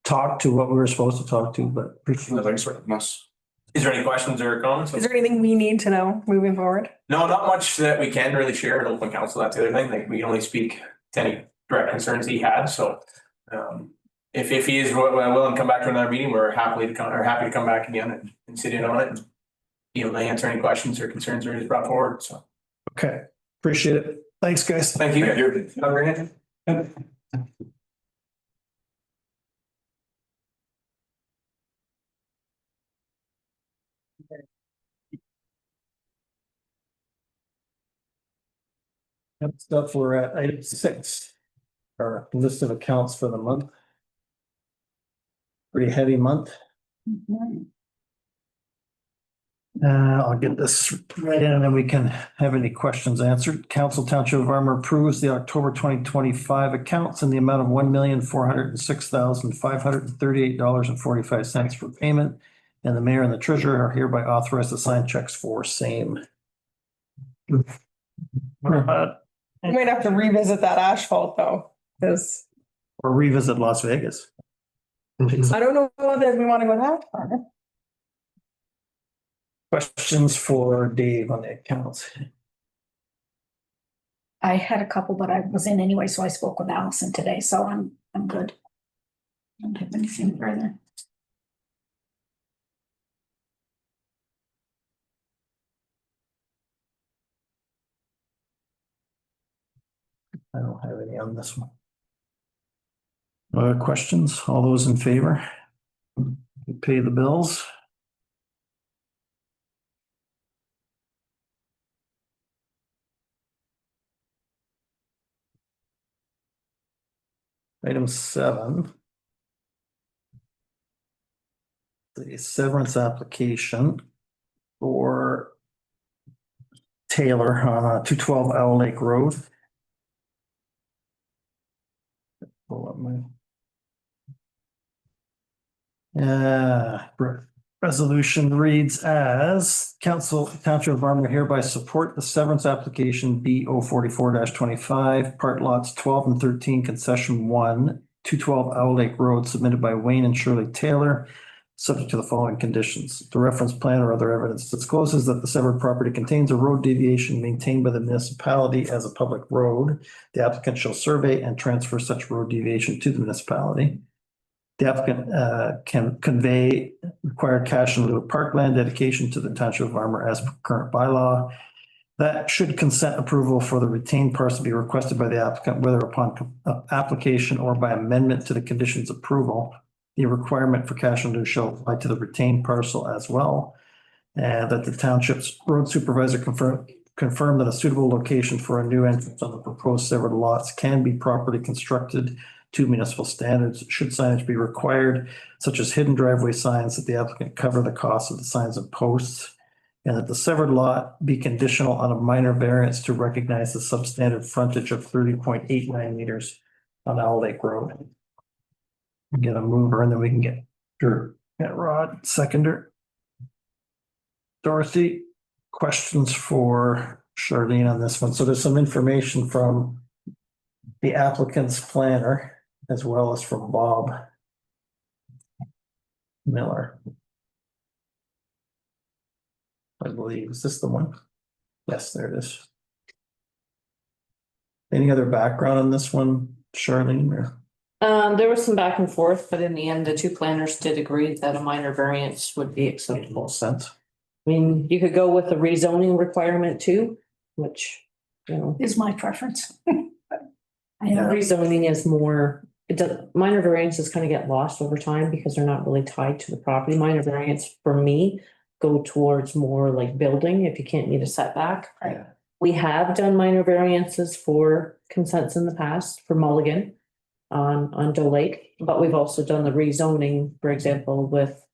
talk to what we were supposed to talk to, but appreciate it. Thanks for us. Is there any questions or comments? Is there anything we need to know moving forward? No, not much that we can really share at open council. That's the other thing. Like, we can only speak to any direct concerns he had. So if he is willing to come back to another meeting, we're happy to come back again and sit in on it and be able to answer any questions or concerns that he's brought forward. So okay. Appreciate it. Thanks, guys. Thank you. Have a great night. Next up, we're at item 6, our list of accounts for the month. Pretty heavy month. I'll get this right in and then we can have any questions answered. Council Township of Armour approves the October 2025 accounts in the amount of $1,406,538.45 for payment And the mayor and the treasurer are hereby authorized to sign checks for same. We might have to revisit that asphalt though, because Or revisit Las Vegas. I don't know that we want to go that far. Questions for Dave on the accounts? I had a couple, but I was in anyway, so I spoke with Allison today, so I'm good. Don't have anything further. I don't have any on this one. Other questions? All those in favor? Pay the bills. Item 7. The severance application for Taylor on 212 Owl Lake Road. Pull up my. Resolution reads as Township of Armour hereby support the severance application BO 44-25, part lots 12 and 13, concession 1, 212 Owl Lake Road, submitted by Wayne and Shirley Taylor, subject to the following conditions. The reference plan or other evidence discloses that the severed property contains a road deviation maintained by the municipality as a public road. The applicant shall survey and transfer such road deviation to the municipality. The applicant can convey required cash in lieu of parkland dedication to the Township of Armour as per current bylaw. That should consent approval for the retained parcel be requested by the applicant, whether upon application or by amendment to the conditions approval. The requirement for cash in lieu shall apply to the retained parcel as well. And that the township's road supervisor confirm that a suitable location for a new entrance on the proposed severed lots can be properly constructed to municipal standards. Should signage be required, such as hidden driveway signs, that the applicant cover the cost of the signs and posts, and that the severed lot be conditional on a minor variance to recognize the substandard frontage of 30.89 meters on Owl Lake Road. Get a mover and then we can get Rod, seconder. Dorothy, questions for Charlene on this one? So there's some information from the applicant's planner as well as from Bob Miller. I believe, is this the one? Yes, there it is. Any other background on this one, Charlene? Or? There was some back and forth, but in the end, the two planners did agree that a minor variance would be acceptable. Sense. I mean, you could go with the rezoning requirement too, which, you know. Is my preference. Rezoning is more, minor variances kind of get lost over time because they're not really tied to the property. Minor variance for me go towards more like building if you can't meet a setback. Right. We have done minor variances for consents in the past for Mulligan on Doe Lake, but we've also done the rezoning, for example, with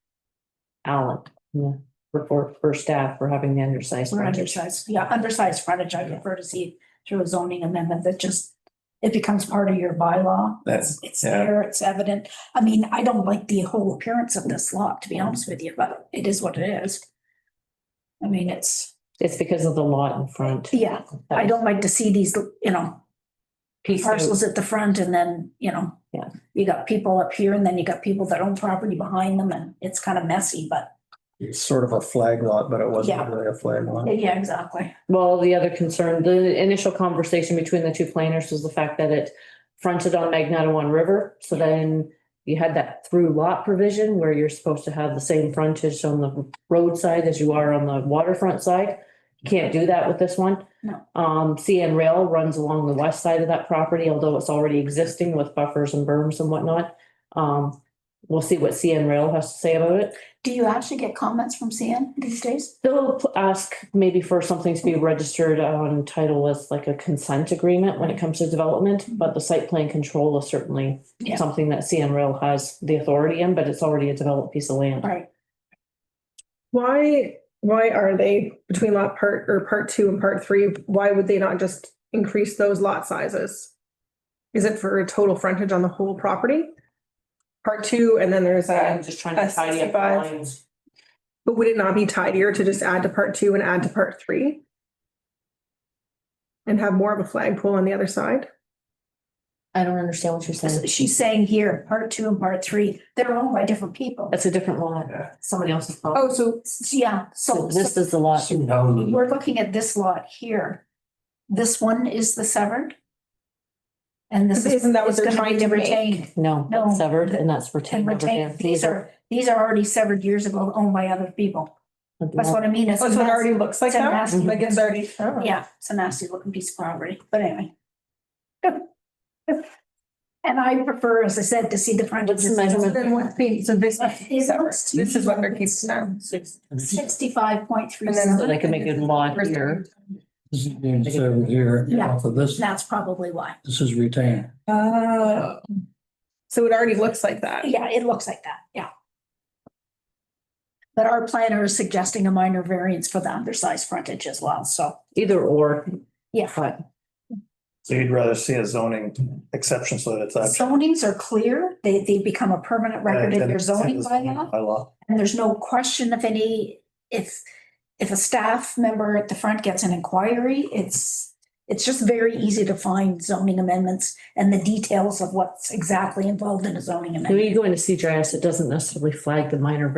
Allen. Yeah, for staff for having the undersized frontage. Undersized frontage, I prefer to see through a zoning amendment that just, it becomes part of your bylaw. It's there, it's evident. I mean, I don't like the whole appearance of this lot, to be honest with you, but it is what it is. I mean, it's because of the lot in front. Yeah, I don't like to see these, parcels at the front and then, Yeah. You got people up here and then you got people that own property behind them and it's kind of messy, but. It's sort of a flag lot, but it wasn't Yeah. really a flag lot. Yeah, exactly. Well, the other concern, the initial conversation between the two planners was the fact that it fronted on Magnetawan River. So then you had that through lot provision where you're supposed to have the same frontage on the roadside as you are on the waterfront side. You can't do that with this one. No. CN Rail runs along the west side of that property, although it's already existing with buffers and berms and whatnot. We'll see what CN Rail has to say about it. Do you actually get comments from CN these days? They'll ask maybe for something to be registered on title as like a consent agreement when it comes to development, but the site plan control is certainly something that CN Rail has the authority in, but it's already a developed piece of land. Right. Why are they between part 2 and part 3? Why would they not just increase those lot sizes? Is it for a total frontage on the whole property? Part 2, and then there's I'm just trying to tidy up the lines. But would it not be tidier to just add to part 2 and add to part 3? And have more of a flagpole on the other side? I don't understand what you're saying. She's saying here, part 2 and part 3, they're owned by different people. That's a different lot. Somebody else's property. Oh, so Yeah, So so this is the lot. we're looking at this lot here. This one is the severed. And this is. Isn't that what is they're gonna trying be to make? retained. No, No. that's severed and that's And retained. retained, these are already severed years ago, owned by other people. That's what I mean. It's oh, a so it nasty- already looks like it's a that? nasty- Like it's already. Oh. Yeah, it's a nasty looking piece of property, but anyway. And I prefer, as I said, to see the front. What's the measurement? Then what piece of this? This is what they're keeping now. 65.37. And then So they can make a lot here. This is being severed here. Yeah. Off of this, That's probably why. this is retained. So it already looks like that. Yeah, it looks like that, yeah. But our planner is suggesting a minor variance for the undersized frontage as well, so, Either or, yeah. but So you'd rather see a zoning exception so that it's actually. Zonings are clear, they become a permanent record in your zoning bylaw. Bylaw. And there's no question if a staff member at the front gets an inquiry, it's just very easy to find zoning amendments and the details of what's exactly involved in a zoning when amendment. you go into CGIS, it doesn't necessarily flag the minor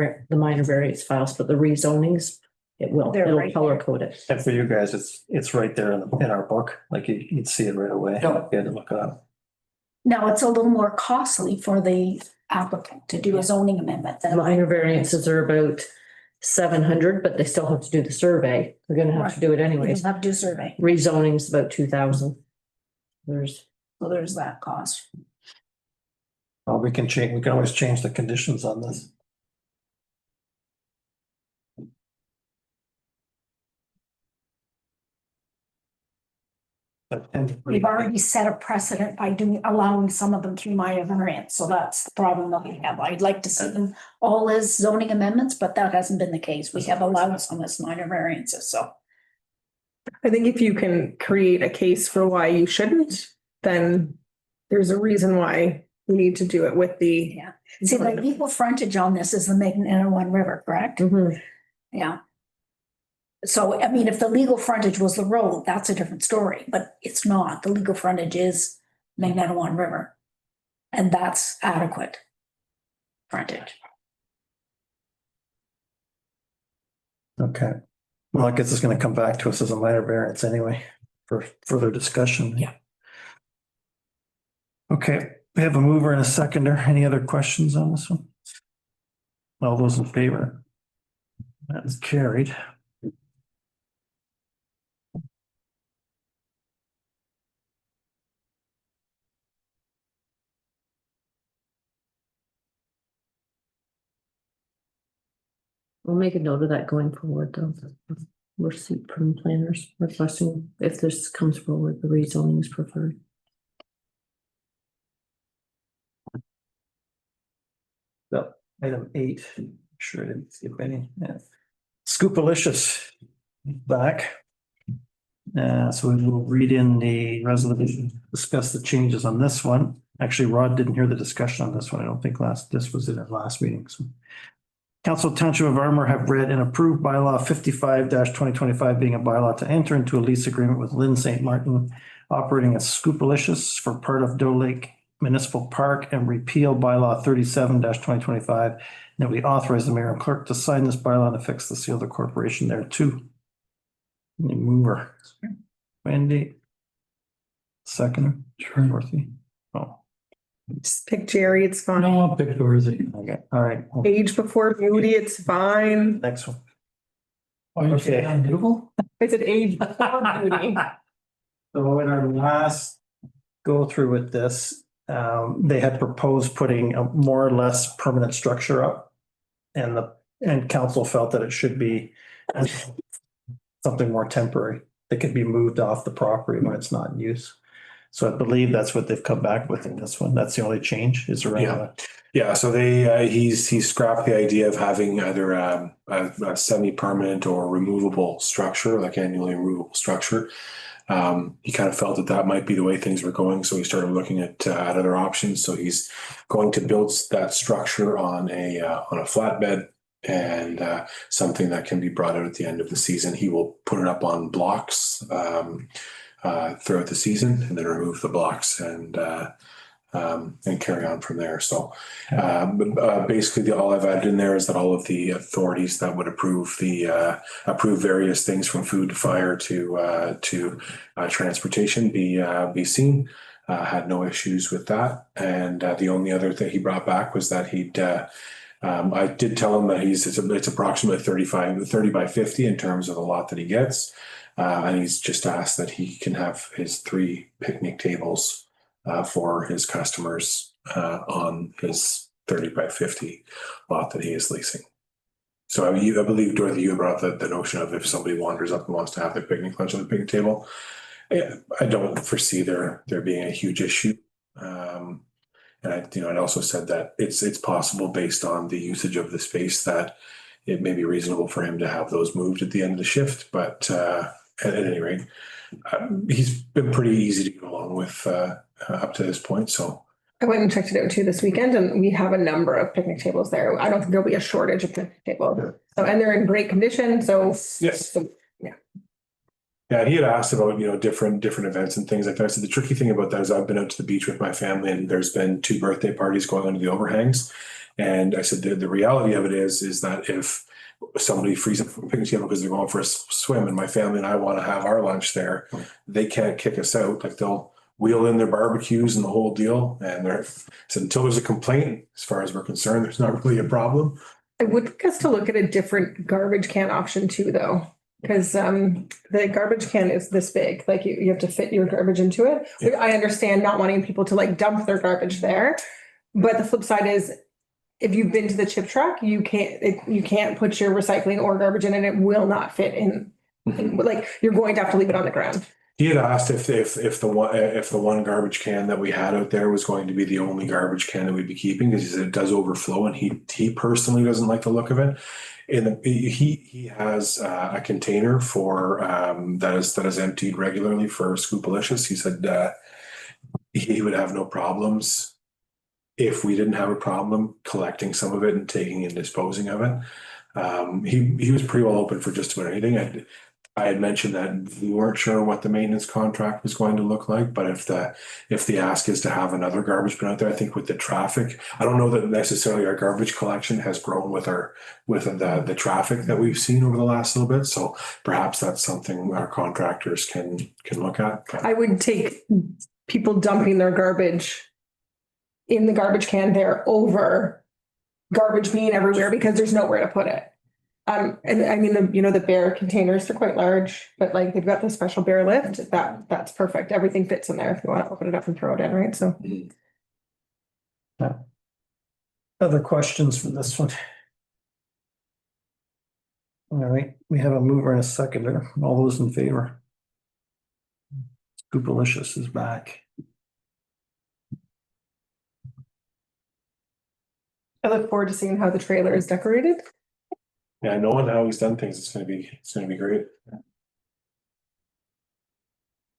variance files, but the rezonings, it will. They're It'll right color there. code it. And for you guys, it's right there in our book, like you'd see it right away. Yeah. You had to look it up. Now, it's a little more costly for the applicant to do a zoning amendment than. Minor variances are about 700, but they still have to do the survey. They're gonna have to do it We anyways. have to do a survey, Rezoning is about 2,000. There's, so there's that cost. We can always change the conditions on this. We've already set a precedent by allowing some of them through minor variance, so that's the problem that we have. I'd like to see them all as zoning amendments, but that hasn't been the case. We have allowed some as minor variances, so. I think if you can create a case for why you shouldn't, then there's a reason why we need to do it with the. Yeah, see, the legal frontage on this is the Magnettawan River, correct? mhm. Yeah. So, I mean, if the legal frontage was the road, that's a different story, but it's not. The legal frontage is Magnettawan River. And that's adequate frontage. Okay. Well, I guess it's gonna come back to us as a minor variance anyway, for further discussion. Yeah. Okay, we have a mover and a seconder. Any other questions on this one? All those in favor? That's carried. We'll make a note of that going forward, though. Receipt from planners requesting if this comes forward, the rezoning is preferred. So, item 8, sure I didn't skip any. Yeah. Scoopalicious back. So we will read in the resolution, discuss the changes on this one. Actually, Rod didn't hear the discussion on this one. I don't think this was in our last meeting, so. Council Township of Armour have read and approved bylaw 55-2025 being a bylaw to enter into a lease agreement with Lynn St. Martin operating as Scoopalicious for part of Doe Lake Municipal Park and repeal bylaw 37-2025. That we authorize the mayor and clerk to sign this bylaw and affix the seal of the corporation there too. Any mover? Wendy. Seconder, Dorothy. Oh, Just pick Jerry, it's fine. No, I'll pick Dorothy. okay, all right. Age before beauty, it's fine. Next one. Okay. I said age before beauty. So in our last go through with this, they had proposed putting a more or less permanent structure up. And council felt that it should be something more temporary that could be moved off the property when it's not in use. So I believe that's what they've come back with in this one. That's the only change is around Yeah. that. Yeah, so he's scrapped the idea of having either a semi-permanent or removable structure, like annually removable structure. He kind of felt that might be the way things were going, so he started looking at other options. So he's going to build that structure on a flatbed and something that can be brought out at the end of the season. He will put it up on blocks throughout the season, and then remove the blocks and carry on from there. So basically, all I've added in there is that all of the authorities that would approve various things from food to fire to transportation be seen. Had no issues with that, and the only other thing he brought back was that he'd. I did tell him that it's approximately 30 by 50 in terms of the lot that he gets. And he's just asked that he can have his 3 picnic tables for his customers on his 30 by 50 lot that he is leasing. So I believe, Dorothy, you brought up the notion of if somebody wanders up and wants to have their picnic lunch on the picnic table. I don't foresee there being a huge issue. And I'd also said that it's possible based on the usage of the space that it may be reasonable for him to have those moved at the end of the shift. But at any rate, he's been pretty easy to get along with up to this point. So I went and checked it out too this weekend, and we have a number of picnic tables there. I don't think there'll be a shortage of picnic tables. So, and they're in great condition. So yes. So, yeah. Yeah, he had asked about, different events and things like that. So the tricky thing about that is I've been out to the beach with my family, and there's been 2 birthday parties going on to the overhangs. And I said the reality of it is that if somebody frees up from a picnic table because they're going for a swim, and my family and I want to have our lunch there, they can't kick us out. Like, they'll wheel in their barbecues and the whole deal. And so until there's a complaint, as far as we're concerned, there's not really a problem. I would like us to look at a different garbage can option too, though. Because the garbage can is this big, like you have to fit your garbage into it. Yeah. I understand not wanting people to like dump their garbage there. But the flip side is, if you've been to the chip truck, you can't put your recycling or garbage in, and it will not fit in. Like, you're going to have to leave it on the ground. He had asked if the one garbage can that we had out there was going to be the only garbage can that we'd be keeping, because he said it does overflow, and he personally doesn't like the look of it. And he has a container for that is emptied regularly for Scoopalicious. He said he would have no problems if we didn't have a problem collecting some of it and taking and disposing of it. He was pretty well open for just about anything. I had mentioned that we weren't sure what the maintenance contract was going to look like, but if the ask is to have another garbage bin out there, I think with the traffic, I don't know that necessarily our garbage collection has grown with the traffic that we've seen over the last little bit. So perhaps that's something our contractors can look at. I would take people dumping their garbage in the garbage can there over garbage being everywhere, because there's nowhere to put it. And I mean, the bear containers are quite large, but like, they've got the special bear lift, that's perfect. Everything fits in there if you want to open it up and throw it in, right? So. Other questions for this one? All right, we have a mover and a seconder. All those in favor? Scoopalicious is back. I look forward to seeing how the trailer is decorated. Yeah, knowing how he's done things, it's gonna be great. I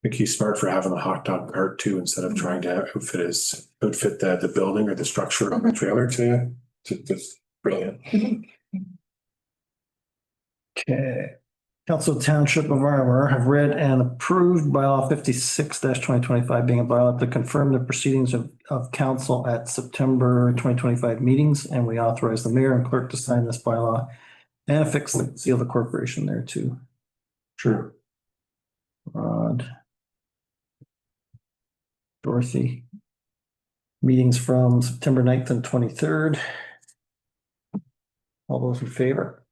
think he's smart for having a hot dog cart too, instead of trying to outfit the building or the structure of the trailer to just brilliant. Okay. Council Township of Armour have read and approved bylaw 56-2025, being a bylaw to confirm the proceedings of council at September 2025 meetings, and we authorize the mayor and clerk to sign this bylaw and affix the seal of the corporation there too. Sure. Rod. Dorothy. Meetings from September 9th and 23rd. All those in favor?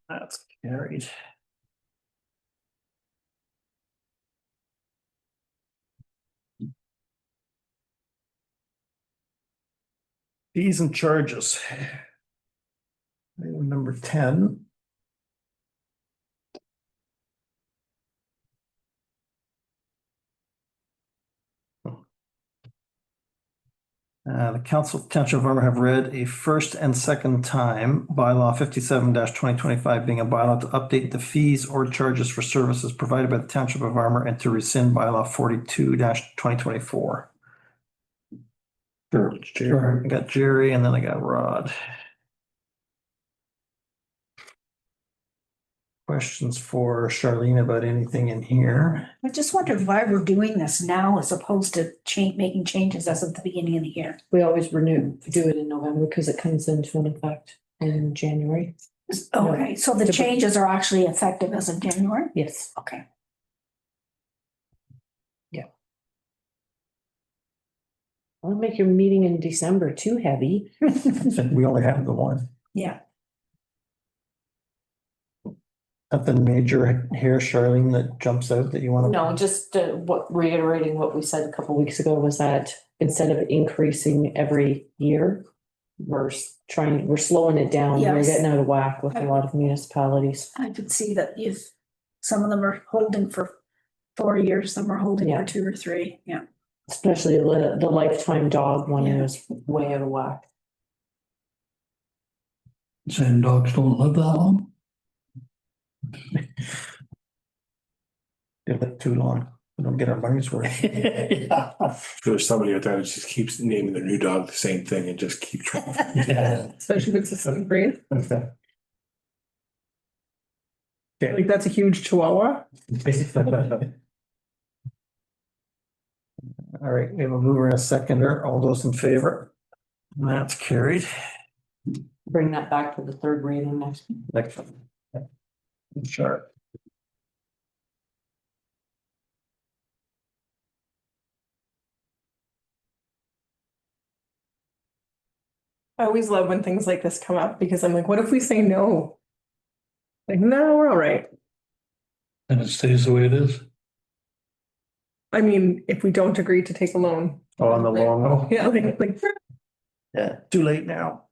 That's carried. Fees and charges. Item number 10. The Council of Township of Armour have read a first and second time bylaw 57-2025, being a bylaw to update the fees or charges for services provided by the Township of Armour and to rescind bylaw 42-2024. Sure. I got Jerry and then I got Rod. questions for Charlene about anything in here? I just wondered why we're doing this now as opposed to making changes as of the beginning of the year. We always do it in November because it comes into an effect in January. Okay, so the changes are actually effective as of January? Yes. Okay. Don't make your meeting in December too heavy. We only have the one. Yeah. Nothing major here, Charlene, that jumps out that you want to? No, just reiterating what we said a couple weeks ago was that instead of increasing every year, we're slowing it down. We're Yes. getting out of whack with a lot of municipalities. I could see that some of them are holding for 4 years, some are holding Yeah. for 2 or 3, yeah. Especially the lifetime dog one Yeah. is way out of whack. Saying dogs don't live that long. They live too long. We don't get our money's worth. Yeah. There's somebody out there that just keeps naming their new dog the same thing and just keep trying. Yeah. Especially if it's the same breed. Okay. Like that's a huge chihuahua. All right, we have a mover and a seconder. All those in favor? That's carried. Bring that back to the third reading next. Next one. Sure. I always love when things like this come up because I'm like, what if we say no? Like, no, we're all right. And it stays the way it is. I mean, if we don't agree to take a loan. Oh, on the long. Yeah, like Yeah, too late now.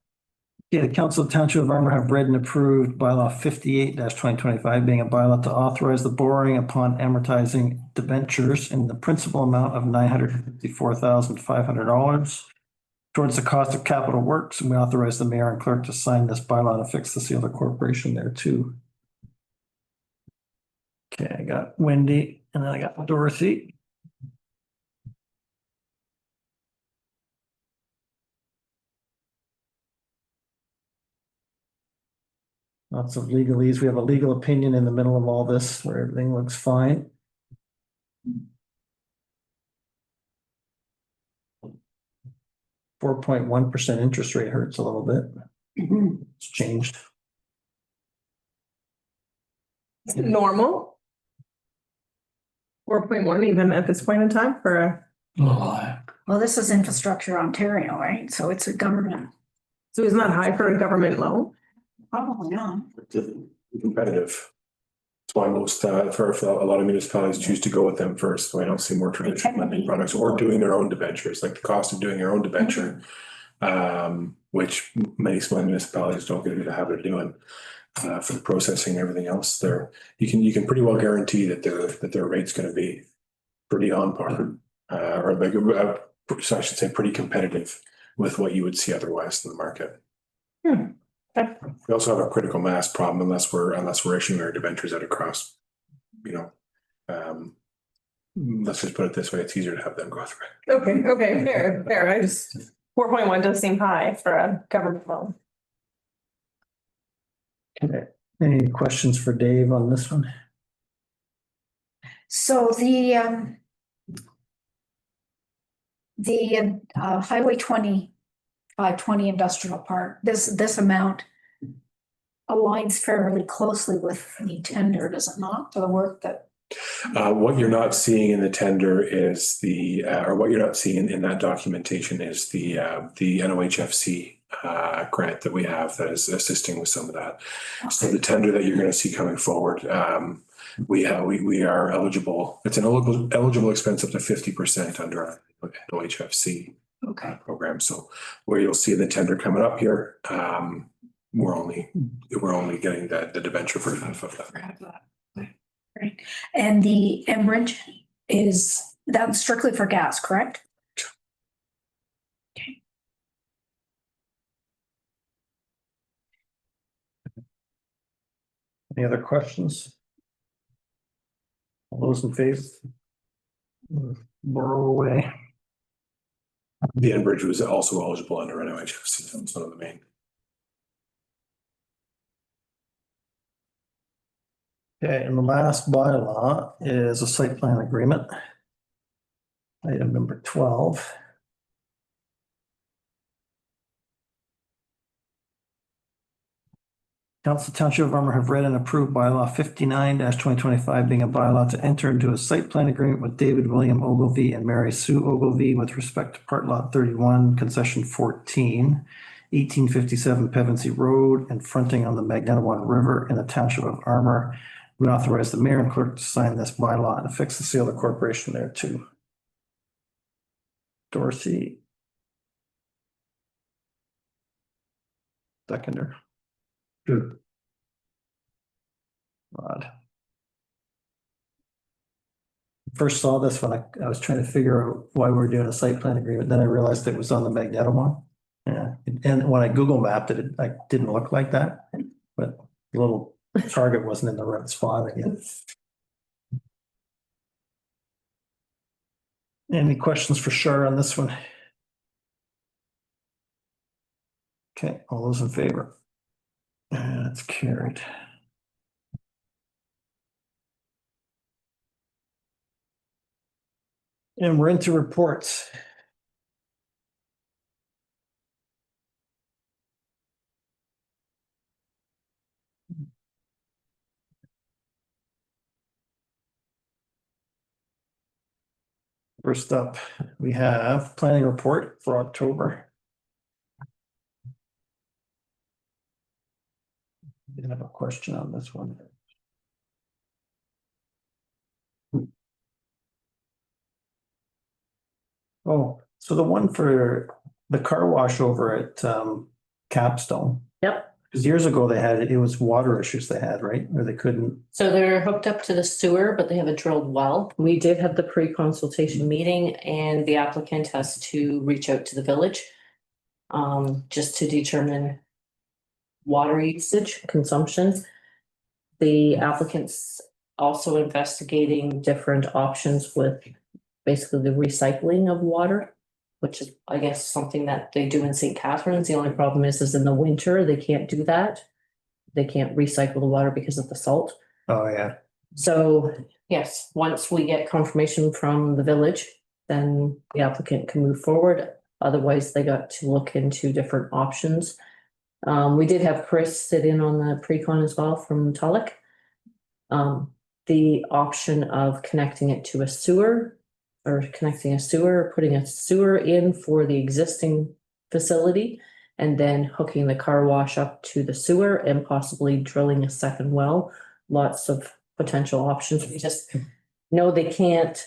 Okay, the Council of Township of Armour have read and approved bylaw 58-2025, being a bylaw to authorize the borrowing upon amortizing debentures in the principal amount of $954,500 towards the cost of capital works, and we authorize the mayor and clerk to sign this bylaw to fix the seal of the corporation there too. Okay, I got Wendy and then I got Dorothy. Lots of legalese. We have a legal opinion in the middle of all this where everything looks fine. 4.1% interest rate hurts a little bit. It's changed. normal. 4.1 even at this point in time for a, Oh, Well, this is Infrastructure Ontario, right? So it's a government, so it's not high for a government loan. probably not. Competitive. That's why most, for a lot of municipalities choose to go with them first, so I don't see more traditional lending products or doing their own debentures, like the cost of doing your own debenture. Which many small municipalities don't get into the habit of doing. For the processing and everything else, you can pretty well guarantee that their rate's gonna be pretty on par. Or like, I should say, pretty competitive with what you would see otherwise in the market. We also have a critical mass problem unless we're issuing our debentures out across, let's just put it this way, it's easier to have them go through. Okay, fair. I just, 4.1 does seem high for a government loan. Okay, any questions for Dave on this one? So the Highway 520 Industrial Park, this amount aligns fairly closely with the tender, does it not, for the work that? What you're not seeing in the tender is or what you're not seeing in that documentation is the NOHFC grant that we have that is assisting with some of that. So the tender that you're going to see coming forward, we are eligible. It's an eligible expense up to 50% under our NOHFC program. So where you'll see the tender coming up here, we're only getting the debenture for half of that. Right, and the Enbridge that's strictly for gas, correct? Okay. Any other questions? All those in favor? Borrow away. The Enbridge was also eligible under NOHFC. That's one of the main. Okay, and the last bylaw is a site plan agreement. Item number 12. Council Township of Armour have read and approved bylaw 59-2025 being a bylaw to enter into a site plan agreement with David William Ogilvy and Mary Sue Ogilvy with respect to part lot 31, concession 14, 1857 Pevensey Road and fronting on the Magnetawan River in the Township of Armour. We authorize the mayor and clerk to sign this bylaw and affix the seal of the corporation there too. Dorsey. Seconder. Good. Rod. First saw this when I was trying to figure out why we were doing a site plan agreement, then I realized it was on the Magnetawan. Yeah, and when I Google mapped it, it like didn't look like that, but the little target wasn't in the right spot again. Any questions for Shar on this one? Okay, all those in favor? And it's carried. And we're into reports. First up, we have planning report for October. I have a question on this one. Oh, so the one for the car wash over at Capstone. Yep. Because years ago they had, it was water issues they had, right? Or they couldn't. So they're hooked up to the sewer, but they have a drilled well. We did have the pre-consultation meeting and the applicant has to reach out to the village. Just to determine water usage, consumption. The applicant's also investigating different options with basically the recycling of water, which is, I guess, something that they do in St. Catharines. The only problem is in the winter, they can't do that. They can't recycle the water because of the salt. Oh, yeah. So, yes, once we get confirmation from the village, then the applicant can move forward. Otherwise, they got to look into different options. We did have Chris sit in on the pre-con as well from Tulloch. The option of connecting it to a sewer or connecting a sewer, putting a sewer in for the existing facility and then hooking the car wash up to the sewer and possibly drilling a second well. Lots of potential options. We just know they can't.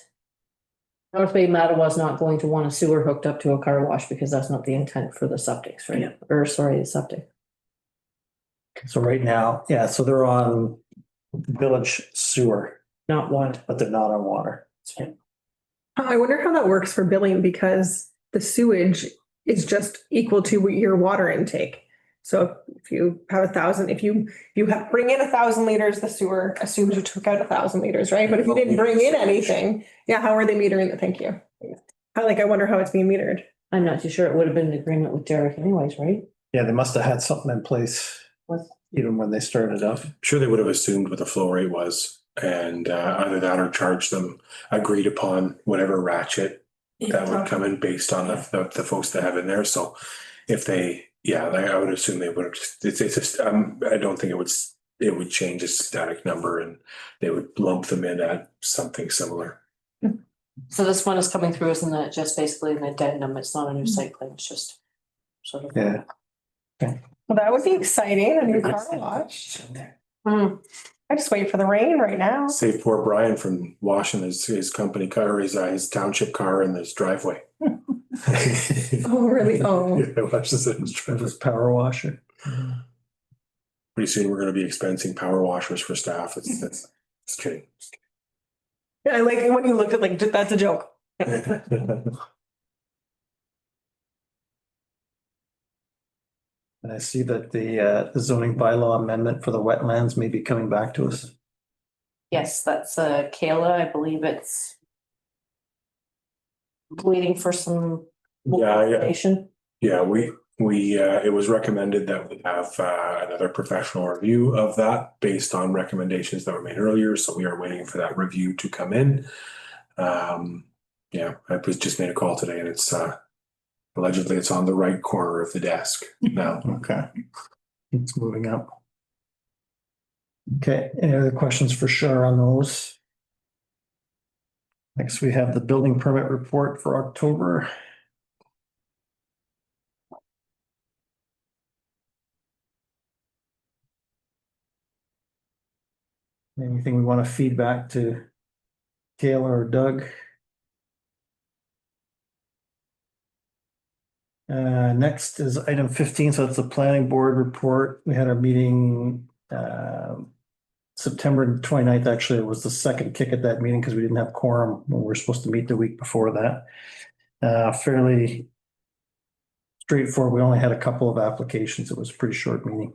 North Bay Mattawa's not going to want a sewer hooked up to a car wash because that's not the intent for the septics, right? Yeah. Or sorry, the septic. So right now, yeah, so they're on village sewer, Not water. but they're not on water. I wonder how that works for billing because the sewage is just equal to your water intake. So if you have 1,000, if you bring in 1,000 liters, the sewer assumes you took out 1,000 liters, right? But if you didn't bring in anything, yeah, how are they metering it? Thank you. I wonder how it's being metered. I'm not too sure. It would have been an agreement with Derek anyways, right? Yeah, they must have had something in place even when they started up. Sure, they would have assumed what the flow rate was and either that or charge them agreed upon whatever ratchet that would come in based on the folks that have in there. So if they, yeah, I would assume they would have just, it's just, I don't think it would change a static number and they would lump them in at something similar. So this one is coming through as just basically an addendum. It's not a new site plan. It's just sort of. Yeah. Well, that would be exciting, a new car wash. I just wait for the rain right now. Save poor Brian from washing his company car, his township car in his driveway. Oh, really? Oh. Yeah, washes it in his driveway. His power washer. Pretty soon we're going to be expensing power washers for staff. It's kidding. Yeah, I like it when you looked at like, that's a joke. And I see that the zoning bylaw amendment for the wetlands may be coming back to us. Yes, that's Kayla. I believe it's waiting for some Yeah. information. Yeah, it was recommended that we have another professional review of that based on recommendations that were made earlier. So we are waiting for that review to come in. Yeah, I just made a call today and it's allegedly it's on the right corner of the desk now. Okay. It's moving up. Okay, any other questions for sure on those? Next, we have the building permit report for October. Anything we want to feed back to Taylor or Doug? Next is item 15, so it's the planning board report. We had our meeting September 29th. Actually, it was the second kick at that meeting because we didn't have quorum when we were supposed to meet the week before that. Fairly straightforward. We only had a couple of applications. It was a pretty short meeting.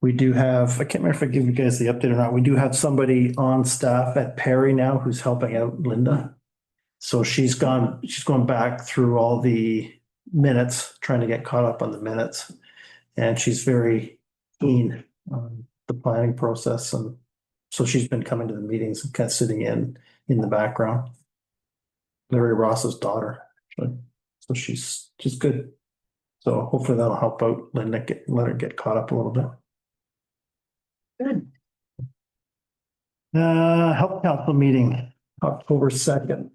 We do have, I can't remember if I give you guys the update or not. We do have somebody on staff at Perry now who's helping out Linda. So she's going back through all the minutes, trying to get caught up on the minutes. And she's very keen on the planning process. And so she's been coming to the meetings and kind of sitting in the background. Larry Ross's daughter, actually. So she's good. So hopefully that'll help out Linda, let her get caught up a little bit. Good. Health council meeting, October 2nd.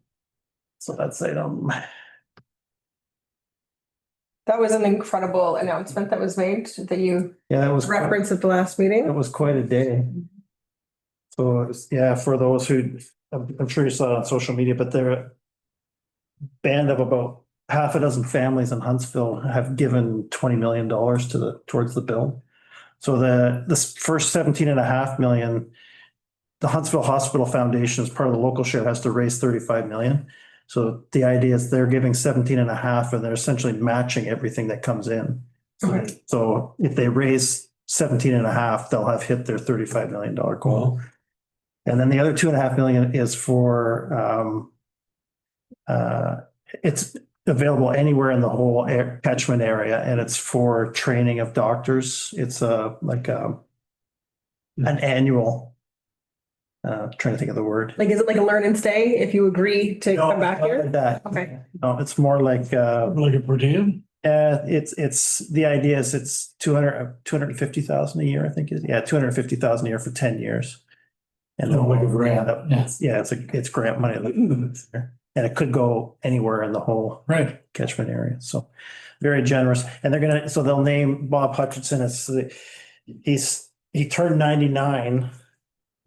So that's item. That was an incredible announcement that was made that you That was referenced at the last meeting. It was quite a day. So it was, yeah, for those who, I'm sure you saw it on social media, but they're a band of about half a dozen families in Huntsville have given $20 million towards the bill. So this first 17.5 million, the Huntsville Hospital Foundation, as part of the local share, has to raise 35 million. So the idea is they're giving 17.5 and they're essentially matching everything that comes in. Okay. So if they raise 17.5, they'll have hit their $35 million goal. And then the other 2.5 million is for, it's available anywhere in the whole catchment area, and it's for training of doctors. It's like an annual, trying to think of the word. Like, is it like a learn and stay if you agree to No, come back not here? like that. Okay. No, it's more like, Like a per diem? it's the idea is it's 250,000 a year, I think. Yeah, 250,000 a year for 10 years. And Oh, like a grant, yeah. it's grant money. And it could go anywhere in the whole Right. catchment area. So very generous. And they'll name Bob Hutchinson as he turned 99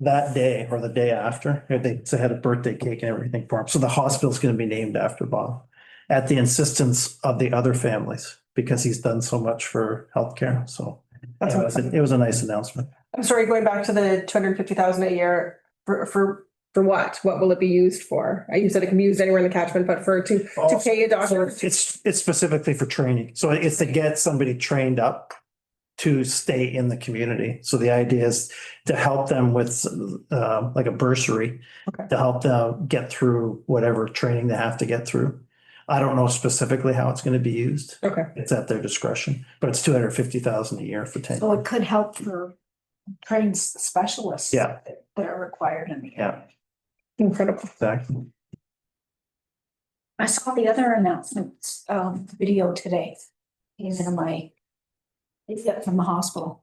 that day or the day after. They had a birthday cake and everything for him. So the hospital's going to be named after Bob at the insistence of the other families because he's done so much for healthcare. So it was a nice announcement. I'm sorry, going back to the 250,000 a year for what? What will it be used for? You said it can be used anywhere in the catchment, but to pay a doctor. It's specifically for training. So it's to get somebody trained up to stay in the community. So the idea is to help them with like a bursary, Okay. to help them get through whatever training they have to get through. I don't know specifically how it's going to be used. Okay. It's at their discretion, but it's 250,000 a year for 10 So years. it could help for trained specialists. Yeah. That are required in the area. Incredible. Exactly. I saw the other announcements, video today. Came into my, from the hospital.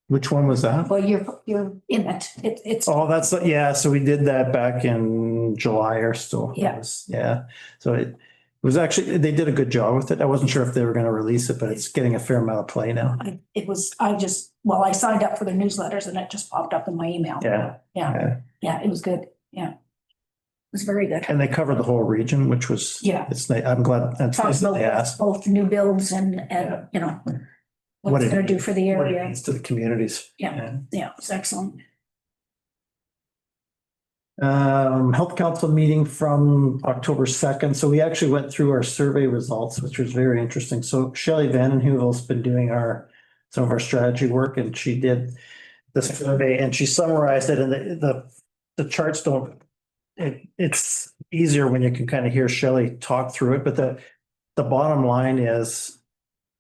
Which one was that? Well, you're in it. It's. Oh, yeah. So we did that back in July or so. Yeah. Yeah. So it was actually, they did a good job with it. I wasn't sure if they were going to release it, but it's getting a fair amount of play now. I signed up for the newsletters and it just popped up in my email. Yeah. Yeah, it was good. Yeah. It was very good. And they covered the whole region, which was, Yeah. it's nice. I'm glad that's Talks nice that they about asked both new builds and, you know, what What it's it- gonna do for the what it area. means to the communities. Yeah. Yeah, it's excellent. Health Council meeting from October 2nd. So we actually went through our survey results, which was very interesting. So Shelley Vandenhuvel's been doing some of our strategy work, and she did the survey and she summarized it, and the charts don't, it's easier when you can kind of hear Shelley talk through it, but the bottom line is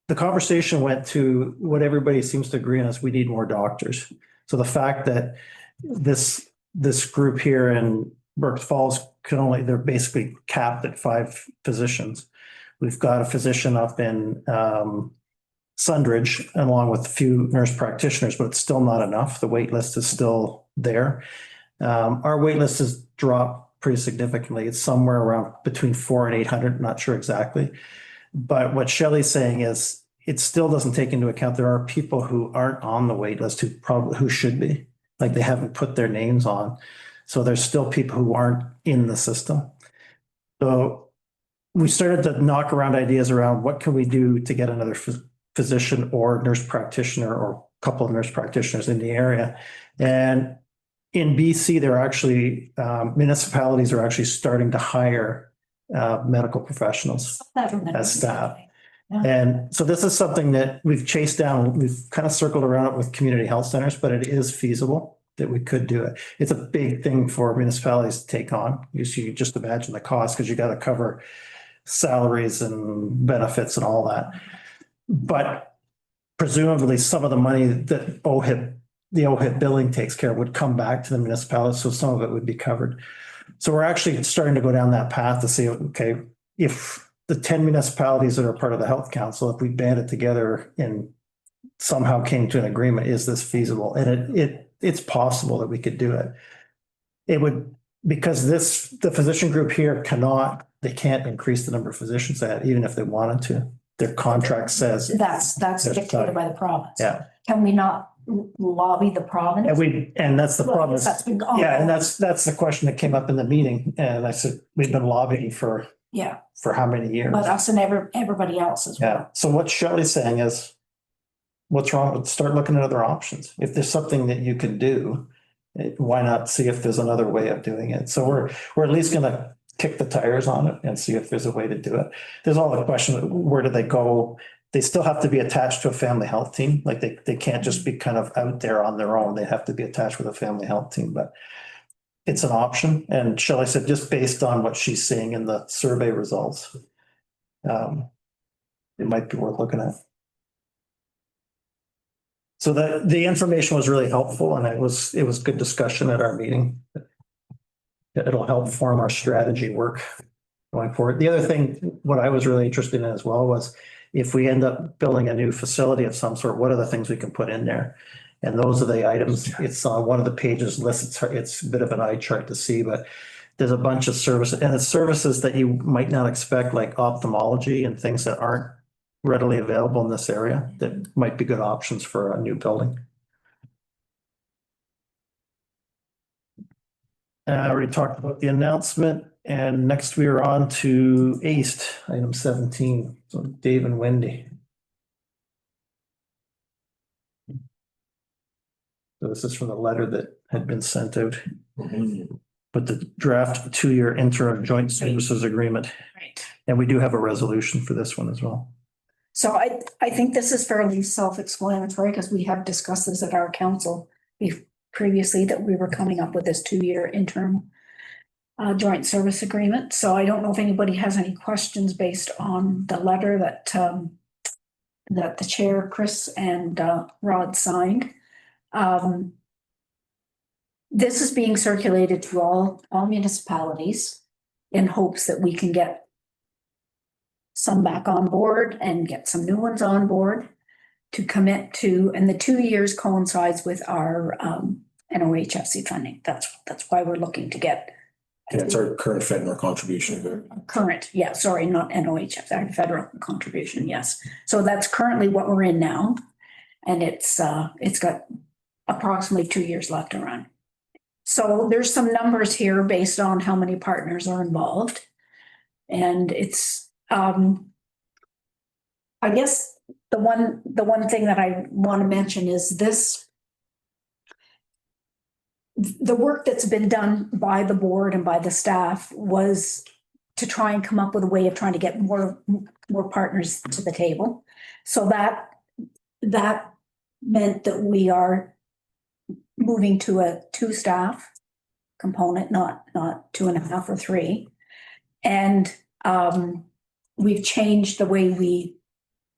the conversation went to what everybody seems to agree on is we need more doctors. So the fact that this group here in Burke Falls they're basically capped at 5 physicians. We've got a physician up in Sundridge along with a few nurse practitioners, but it's still not enough. The wait list is still there. Our wait list has dropped pretty significantly. It's somewhere around between 400 and 800, not sure exactly. But what Shelley's saying is it still doesn't take into account there are people who aren't on the wait list who should be, like they haven't put their names on. So there's still people who aren't in the system. So we started to knock around ideas around what can we do to get another physician or nurse practitioner or a couple of nurse practitioners in the area. And in BC, they're actually, municipalities are actually starting to hire medical professionals as staff. Yeah. And so this is something that we've chased down. We've kind of circled around it with community health centers, but it is feasible that we could do it. It's a big thing for municipalities to take on. You just imagine the cost because you got to cover salaries and benefits and all that. But presumably some of the money that the OHIP billing takes care of would come back to the municipalities. So some of it would be covered. So we're actually starting to go down that path to see, okay, if the 10 municipalities that are part of the Health Council, if we banded together and somehow came to an agreement, is this feasible? And it's possible that we could do it. It would, because the physician group here they can't increase the number of physicians they have, even if they wanted to. Their contract says. That's dictated by the province. Yeah. Can we not lobby the province? And that's the problem. That's been gone. Yeah, and that's the question that came up in the meeting. And I said, we've been lobbying for how many years? But us and everybody else as well. Yeah. So what Shelley's saying is, what's wrong? Start looking at other options. If there's something that you can do, why not see if there's another way of doing it? So we're at least going to kick the tires on it and see if there's a way to do it. There's all the question, where do they go? They still have to be attached to a family health team. Like they can't just be kind of out there on their own. They have to be attached with a family health team, but it's an option. And Shelley said, just based on what she's seeing in the survey results, it might be worth looking at. So the information was really helpful and it was good discussion at our meeting. It'll help form our strategy work going forward. The other thing, what I was really interested in as well was if we end up building a new facility of some sort, what are the things we can put in there? And those are the items. It's on one of the pages lists. It's a bit of an eye chart to see, but there's a bunch of services and it's services that you might not expect, like ophthalmology and things that aren't readily available in this area that might be good options for a new building. I already talked about the announcement and next we are on to ACE, item 17. So Dave and Wendy. So this is from the letter that had been sent out. But the draft 2-year interim joint services agreement. Right. And we do have a resolution for this one as well. So I think this is fairly self-explanatory because we have discussed this at our council previously that we were coming up with this 2-year interim joint service agreement. So I don't know if anybody has any questions based on the letter that the chair, Chris, and Rod signed. This is being circulated to all municipalities in hopes that we can get some back on board and get some new ones on board to commit to, and the 2 years coincides with our NOHFC funding. That's why we're looking to get. Yeah, it's our current federal contribution. Current, yeah, sorry, not NOHFC, our federal contribution, yes. So that's currently what we're in now. And it's got approximately 2 years left to run. So there's some numbers here based on how many partners are involved. And it's, I guess the one thing that I want to mention is the work that's been done by the board and by the staff was to try and come up with a way of trying to get more partners to the table. So that meant that we are moving to a 2-staff component, not 2.5 or 3. And we've changed the way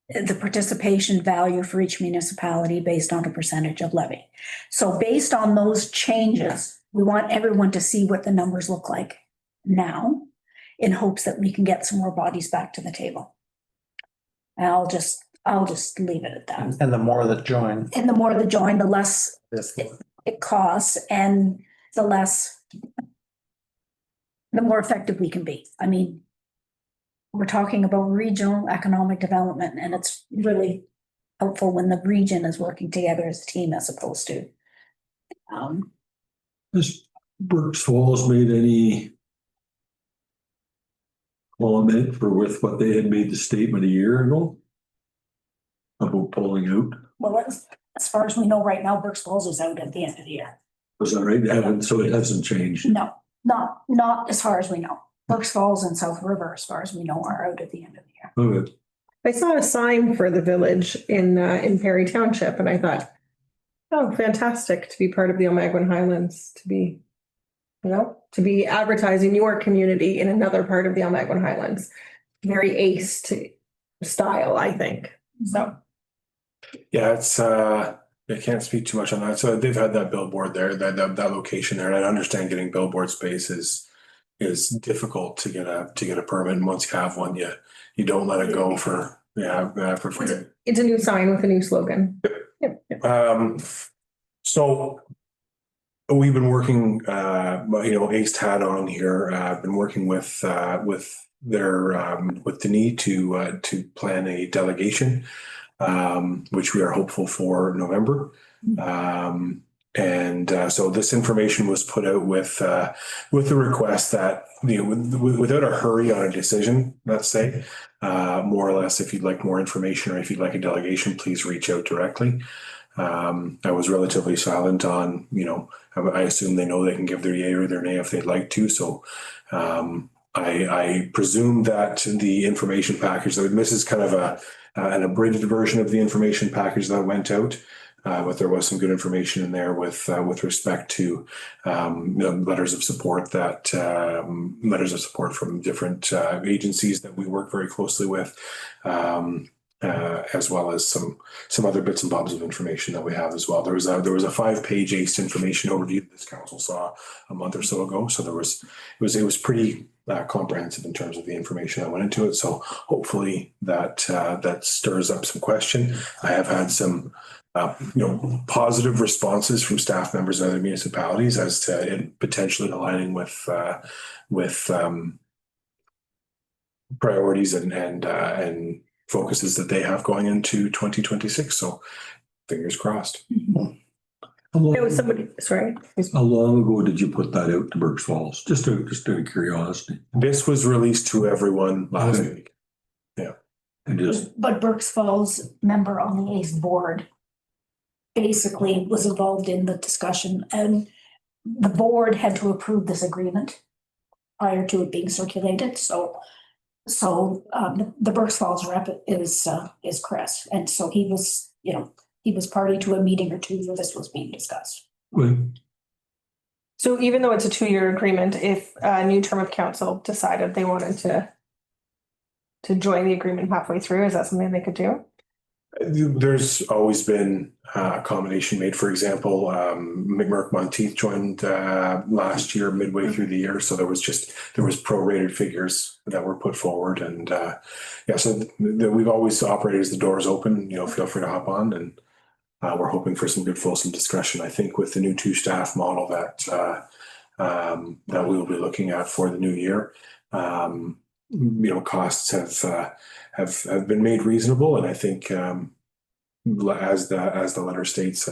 the participation value for each municipality based on a percentage of levy. So based on those changes, we want everyone to see what the numbers look like now in hopes that we can get some more bodies back to the table. And I'll just leave it at that. And the more that join. And the more the join, the less This. it costs and the more effective we can be. I mean, we're talking about regional economic development, and it's really helpful when the region is working together as a team as opposed to. Has Burke's Falls made any comment with what they had made the statement a year ago about pulling out? Well, as far as we know right now, Burke's Falls is out at the end of the year. Was that right? They haven't, so it hasn't changed. No, not as far as we know. Burke's Falls and South River, as far as we know, are out at the end of the year. Okay. I saw a sign for the village in Perry Township, and I thought, oh, fantastic to be part of the Almaguin Highlands, to be advertising your community in another part of the Almaguin Highlands. Very ace style, I think. So. Yeah, it's, I can't speak too much on that. So they've had that billboard there, that location there. And I understand getting billboard space is difficult to get a permit. And once you have one, you don't let it go for free. It's a new sign with a new slogan. Yep. So we've been working, Ace had on here, been working with Denis to plan a delegation, which we are hopeful for November. So this information was put out with the request that, without a hurry on a decision, let's say, more or less, if you'd like more information or if you'd like a delegation, please reach out directly. I was relatively silent on, I assume they know they can give their yay or their nay if they'd like to. So I presume that the information package, this is kind of an abridged version of the information package that went out. But there was some good information in there with respect to letters of support from different agencies that we work very closely with, as well as some other bits and bobs of information that we have as well. There was a 5-page ACE information overview that this council saw a month or so ago. So it was pretty comprehensive in terms of the information that went into it. So hopefully that stirs up some question. I have had some positive responses from staff members in other municipalities as to it potentially aligning with priorities and focuses that they have going into 2026. So fingers crossed. There was somebody, sorry. How long ago did you put that out to Burke's Falls? Just out of curiosity. This was released to everyone last week. Yeah. But Burke's Falls member on the ACE board basically was involved in the discussion, and the board had to approve this agreement prior to it being circulated. So the Burke's Falls rep is Chris, and so he was party to a meeting or two where this was being discussed. Right. So even though it's a 2-year agreement, if a new term of council decided they wanted to join the agreement halfway through, is that something they could do? There's always been accommodation made. For example, McMurk Monteith joined last year midway through the year, so there was prorated figures that were put forward, and so we've always operated as the doors open. Feel free to hop on, and we're hoping for some good fulsome discussion. I think with the new 2-staff model that we will be looking at for the new year, costs have been made reasonable, and I think as the letter states,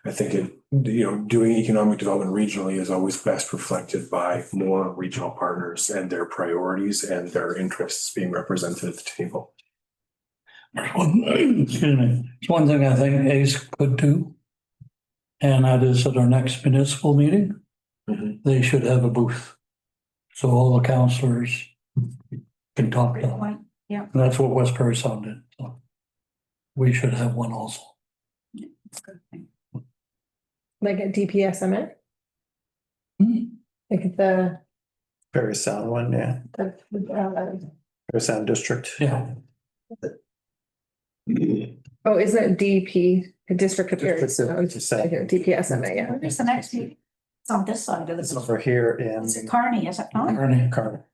I think doing economic development regionally is always best reflected by more regional partners and their priorities and their interests being represented at the table. Excuse me. It's one thing I think ACE could do, and that is at our next municipal meeting, they should have a booth. So all the councillors can talk to them. Yeah. And that's what West Perry Sound did. So we should have one also. Like at DPSMA? Like at the Very sound one, yeah. Sound District. Yeah. Oh, isn't it DP, District Affairs? District Affairs. DPSMA, yeah. Where's the next meeting? It's on this side of It's the, over here in it's at Kearney, is it not? Carter.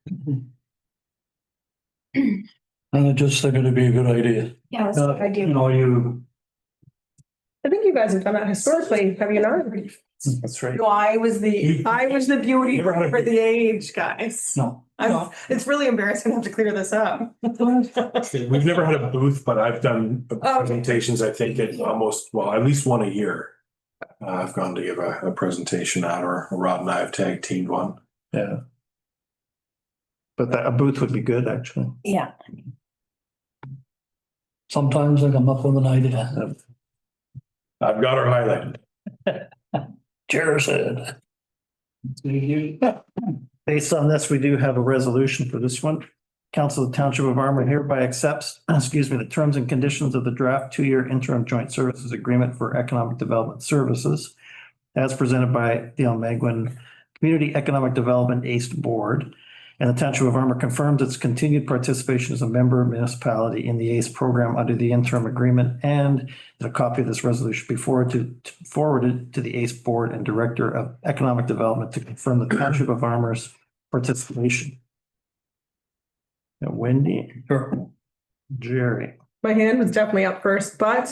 And I just think it'd be a good idea. Yeah, that's a good You idea. know, you, I think you guys have done that historically, have you not? That's right. No, I was the beauty Never had a for the age, guys. no. It's really embarrassing to have to clear this up. We've never had a booth, but I've done Oh. presentations, I think at almost, well, at least one a year. I've gone to give a presentation at, or Rod and I have tag teamed one. Yeah. But a booth would be good, actually. Yeah. Sometimes I come up with an idea. I've got her highlighted. Chair said. Based on this, we do have a resolution for this one. Council of the Township of Armour hereby accepts, the terms and conditions of the draft 2-year interim joint services agreement for economic development services as presented by the Almaguin Community Economic Development ACE Board. And the Township of Armour confirms its continued participation as a member municipality in the ACE program under the interim agreement, and a copy of this resolution be forwarded to the ACE Board and Director of Economic Development to confirm the Township of Armour's participation. Now, Wendy, Sure. Jerry. My hand was definitely up first, but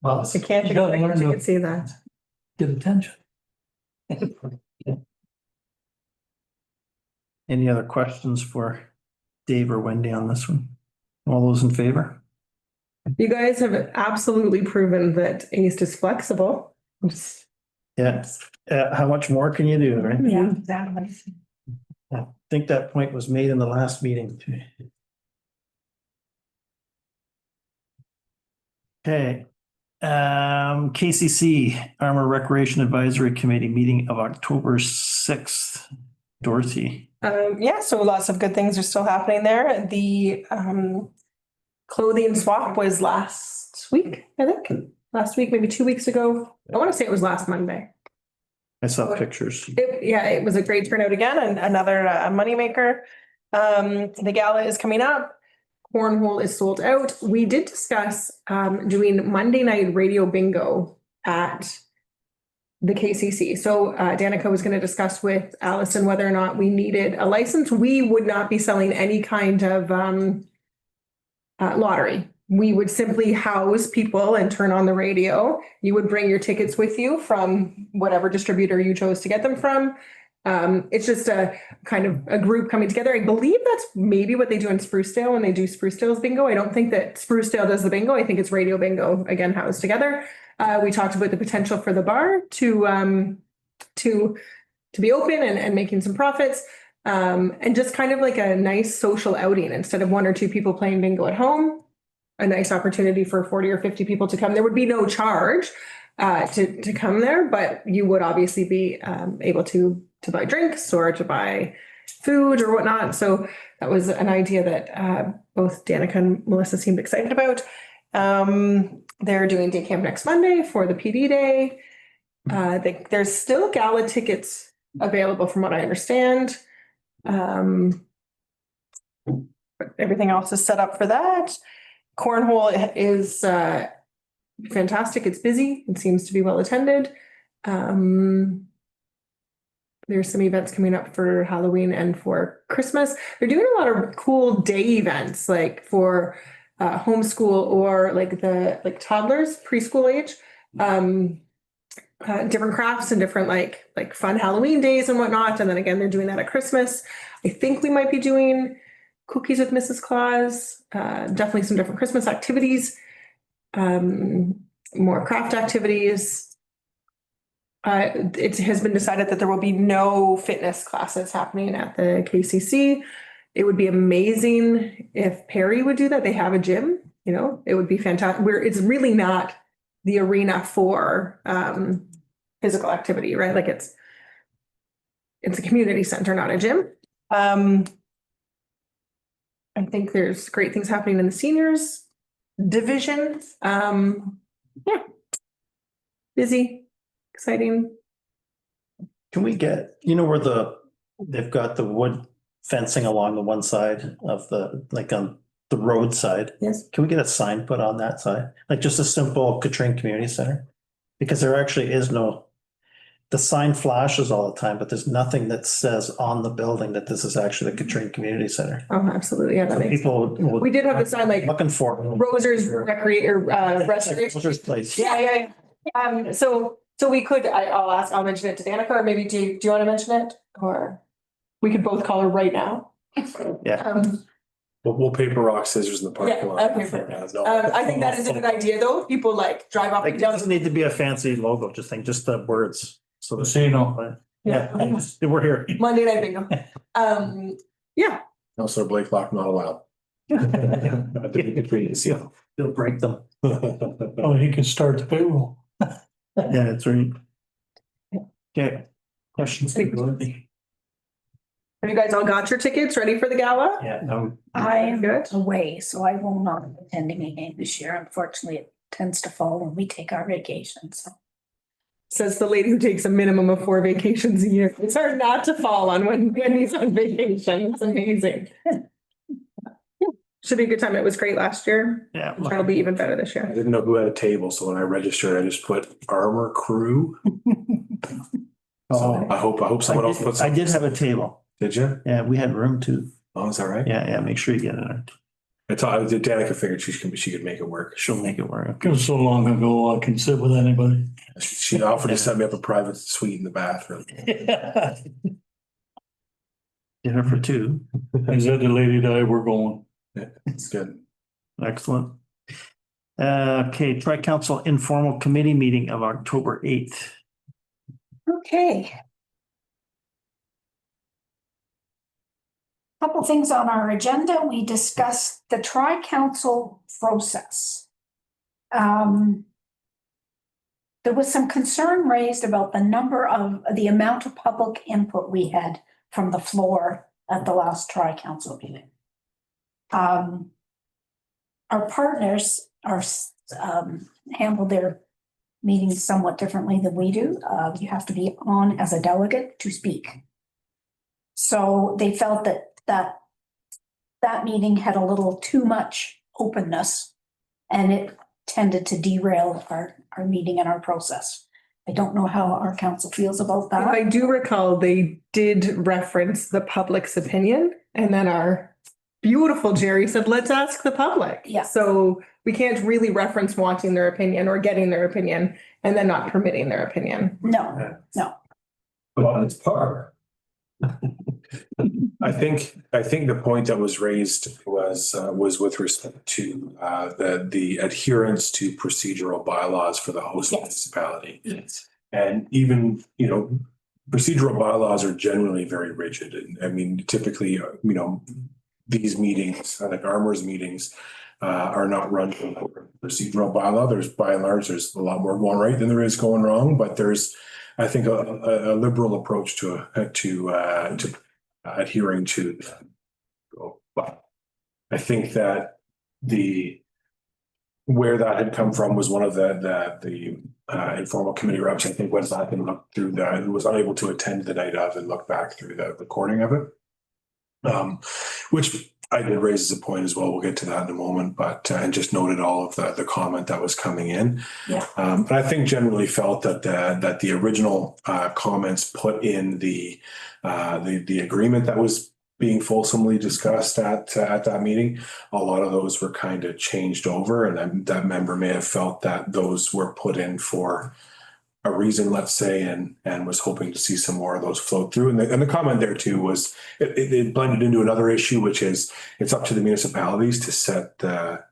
Well, I can't you think of gotta it, learn you to can see that. get attention. Any other questions for Dave or Wendy on this one? All those in favor? You guys have absolutely proven that ACE is flexible. Yeah. How much more can you do, right? Yeah, exactly. I think that point was made in the last meeting. Okay. KCC, Armour Recreation Advisory Committee meeting of October 6th. Dorothy. Yeah, so lots of good things are still happening there. The clothing swap was last week, I think. Last week, maybe 2 weeks ago. I want to say it was last Monday. I saw pictures. It was a great turnout again, and another moneymaker. The gala is coming up. Cornhole is sold out. We did discuss doing Monday night radio bingo at the KCC. So Danica was going to discuss with Allison whether or not we needed a license. We would not be selling any kind of lottery. We would simply house people and turn on the radio. You would bring your tickets with you from whatever distributor you chose to get them from. It's just a kind of a group coming together. I believe that's maybe what they do in Sprucedale when they do Sprucedale's bingo. I don't think that Sprucedale does the bingo. I think it's radio bingo, again, housed together. We talked about the potential for the bar to be open and making some profits. And just kind of like a nice social outing instead of 1 or 2 people playing bingo at home. A nice opportunity for 40 or 50 people to come. There would be no charge to come there, but you would obviously be able to buy drinks or to buy food or whatnot. So that was an idea that both Danica and Melissa seemed excited about. They're doing day camp next Monday for the PD day. There's still gala tickets available from what I understand. But everything else is set up for that. Cornhole is fantastic. It's busy. It seems to be well attended. There's some events coming up for Halloween and for Christmas. They're doing a lot of cool day events, like for homeschool or like toddlers, preschool age. Different crafts and different like fun Halloween days and whatnot. And then again, they're doing that at Christmas. I think we might be doing cookies with Mrs. Claus, definitely some different Christmas activities, more craft activities. It has been decided that there will be no fitness classes happening at the KCC. It would be amazing if Perry would do that. They have a gym, it would be fantastic. It's really not the arena for physical activity, right? Like it's a community center, not a gym. I think there's great things happening in the seniors division. Yeah. Busy, exciting. Can we get, where they've got the wood fencing along the one side of the, like on the road side. Yes. Can we get a sign put on that side? Like just a simple Katrina Community Center? Because there actually is no, the sign flashes all the time, but there's nothing that says on the building that this is actually the Katrina Community Center. Oh, absolutely. Yeah, that makes. People. We did have the sign like Looking for. Roser's restoration. Roser's place. Yeah. So we could, I'll mention it to Danica, or maybe do you want to mention it? Or we could both call her right now. Yeah. We'll paper, rock, scissors in the parking lot. okay, perfect. I think that is a good idea, though. People like drive up Like, and it down. doesn't need to be a fancy logo, just the words. So that, Casino. yeah, we're here. Monday night bingo. Yeah, Also, Blake Lock not allowed. They'll break them. Oh, he can start the payroll. Yeah, that's right. Okay. Questions? have you guys all got your tickets ready for the gala? Yeah, no. I am Good. away, so I will not be attending again this year. Unfortunately, it tends to fall when we take our vacations. Says the lady who takes a minimum of 4 vacations a year. It's hard not to fall on when he's on vacation. It's amazing. Should be a good time. It was great last year. Yeah. It'll be even better this I year. didn't know who had a table, so when I registered, I just put Armour Crew. So I hope someone else puts. I did have a table. Did you? Yeah, we had room too. Oh, is that right? Yeah, make sure you get it. I thought Danica figured she could make it work. She'll make it work. It was so long ago, I can sit with anybody. She offered to set me up a private suite in the bathroom. Dinner for two. Is that the lady that I were going? Yeah, it's good. Excellent. Okay, Tri-Council informal committee meeting of October 8th. Okay. Couple things on our agenda. We discussed the tri-council process. There was some concern raised about the amount of public input we had from the floor at the last tri-council meeting. Our partners handle their meetings somewhat differently than we do. You have to be on as a delegate to speak. So they felt that meeting had a little too much openness, and it tended to derail our meeting and our process. I don't know how our council feels about that. I do recall they did reference the public's opinion, and then our beautiful Jerry said, let's ask the public. Yeah. So we can't really reference wanting their opinion or getting their opinion and then not permitting their opinion. No. Well, it's par. I think the point that was raised was with respect to the adherence to procedural bylaws for the host municipality. Yes. And even, procedural bylaws are generally very rigid. And I mean, typically, these meetings, like Armour's meetings, are not run from procedural bylaw. By and large, there's a lot more going right than there is going wrong, but there's, I think, a liberal approach to adhering to. But I think that where that had come from was one of the informal committee reps, I think, went back and looked through that, who was unable to attend the night of and look back through the recording of it. Which I did raise as a point as well. We'll get to that in a moment, but and just noted all of the comment that was coming in. Yeah. But I think generally felt that the original comments put in the agreement that was being fulsomely discussed at that meeting, a lot of those were kind of changed over, and that member may have felt that those were put in for a reason, let's say, and was hoping to see some more of those float through. And the comment there too was it blended into another issue, which is it's up to the municipalities to set the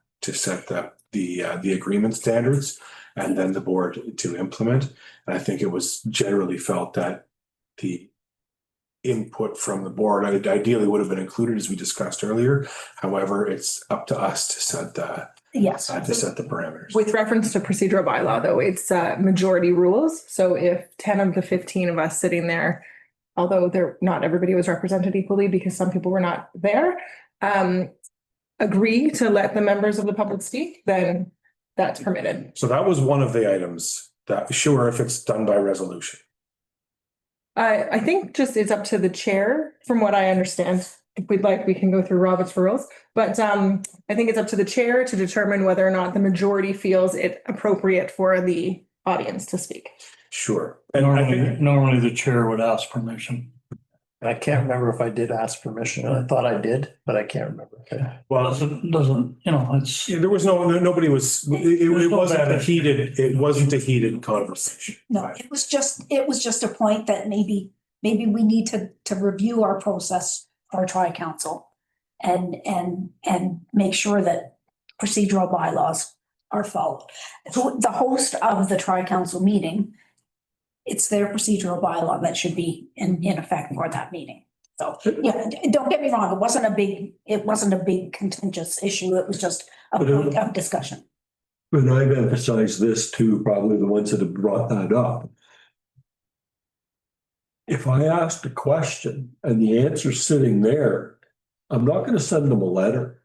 agreement standards and then the board to implement. And I think it was generally felt that the input from the board ideally would have been included, as we discussed earlier. However, it's up to us to set the parameters. With reference to procedural bylaw, though, it's majority rules. So if 10 of the 15 of us sitting there, although not everybody was represented equally because some people were not there, agree to let the members of the public speak, then that's permitted. So that was one of the items that, sure, if it's done by resolution. I think just it's up to the chair, from what I understand. if we'd like, we can go through Robert's rules. But I think it's up to the chair to determine whether or not the majority feels it appropriate for the audience to speak. Sure. And I think, Normally the chair would ask permission. I can't remember if I did ask permission. I thought I did, but I can't remember. Okay. well, Doesn't, it's, yeah, there was nobody was, it There's no wasn't bad a heated, it wasn't a heated conversation. No, it was just a point that maybe we need to review our process for tri-council and make sure that procedural bylaws are followed. The host of the tri-council meeting, it's their procedural bylaw that should be in effect for that meeting. So, yeah, don't get me wrong, it wasn't a big contentious issue. It was just a point of discussion. But I've emphasized this to probably the ones that have brought that up. If I asked a question and the answer's sitting there, I'm not gonna send them a letter.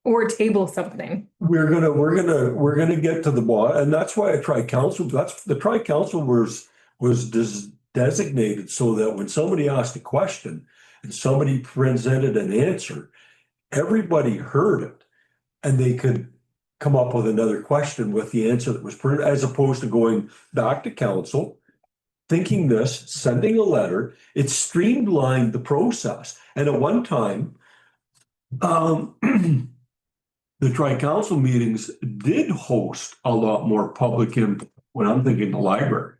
Or table something. We're gonna get to the bottom, and that's why I tri-council, the tri-council was designated so that when somebody asked a question and somebody presented an answer, everybody heard it and they could come up with another question with the answer that was printed, as opposed to going back to council, thinking this, sending a letter. It streamlined the process. And at one time, the tri-council meetings did host a lot more public input when I'm thinking the library.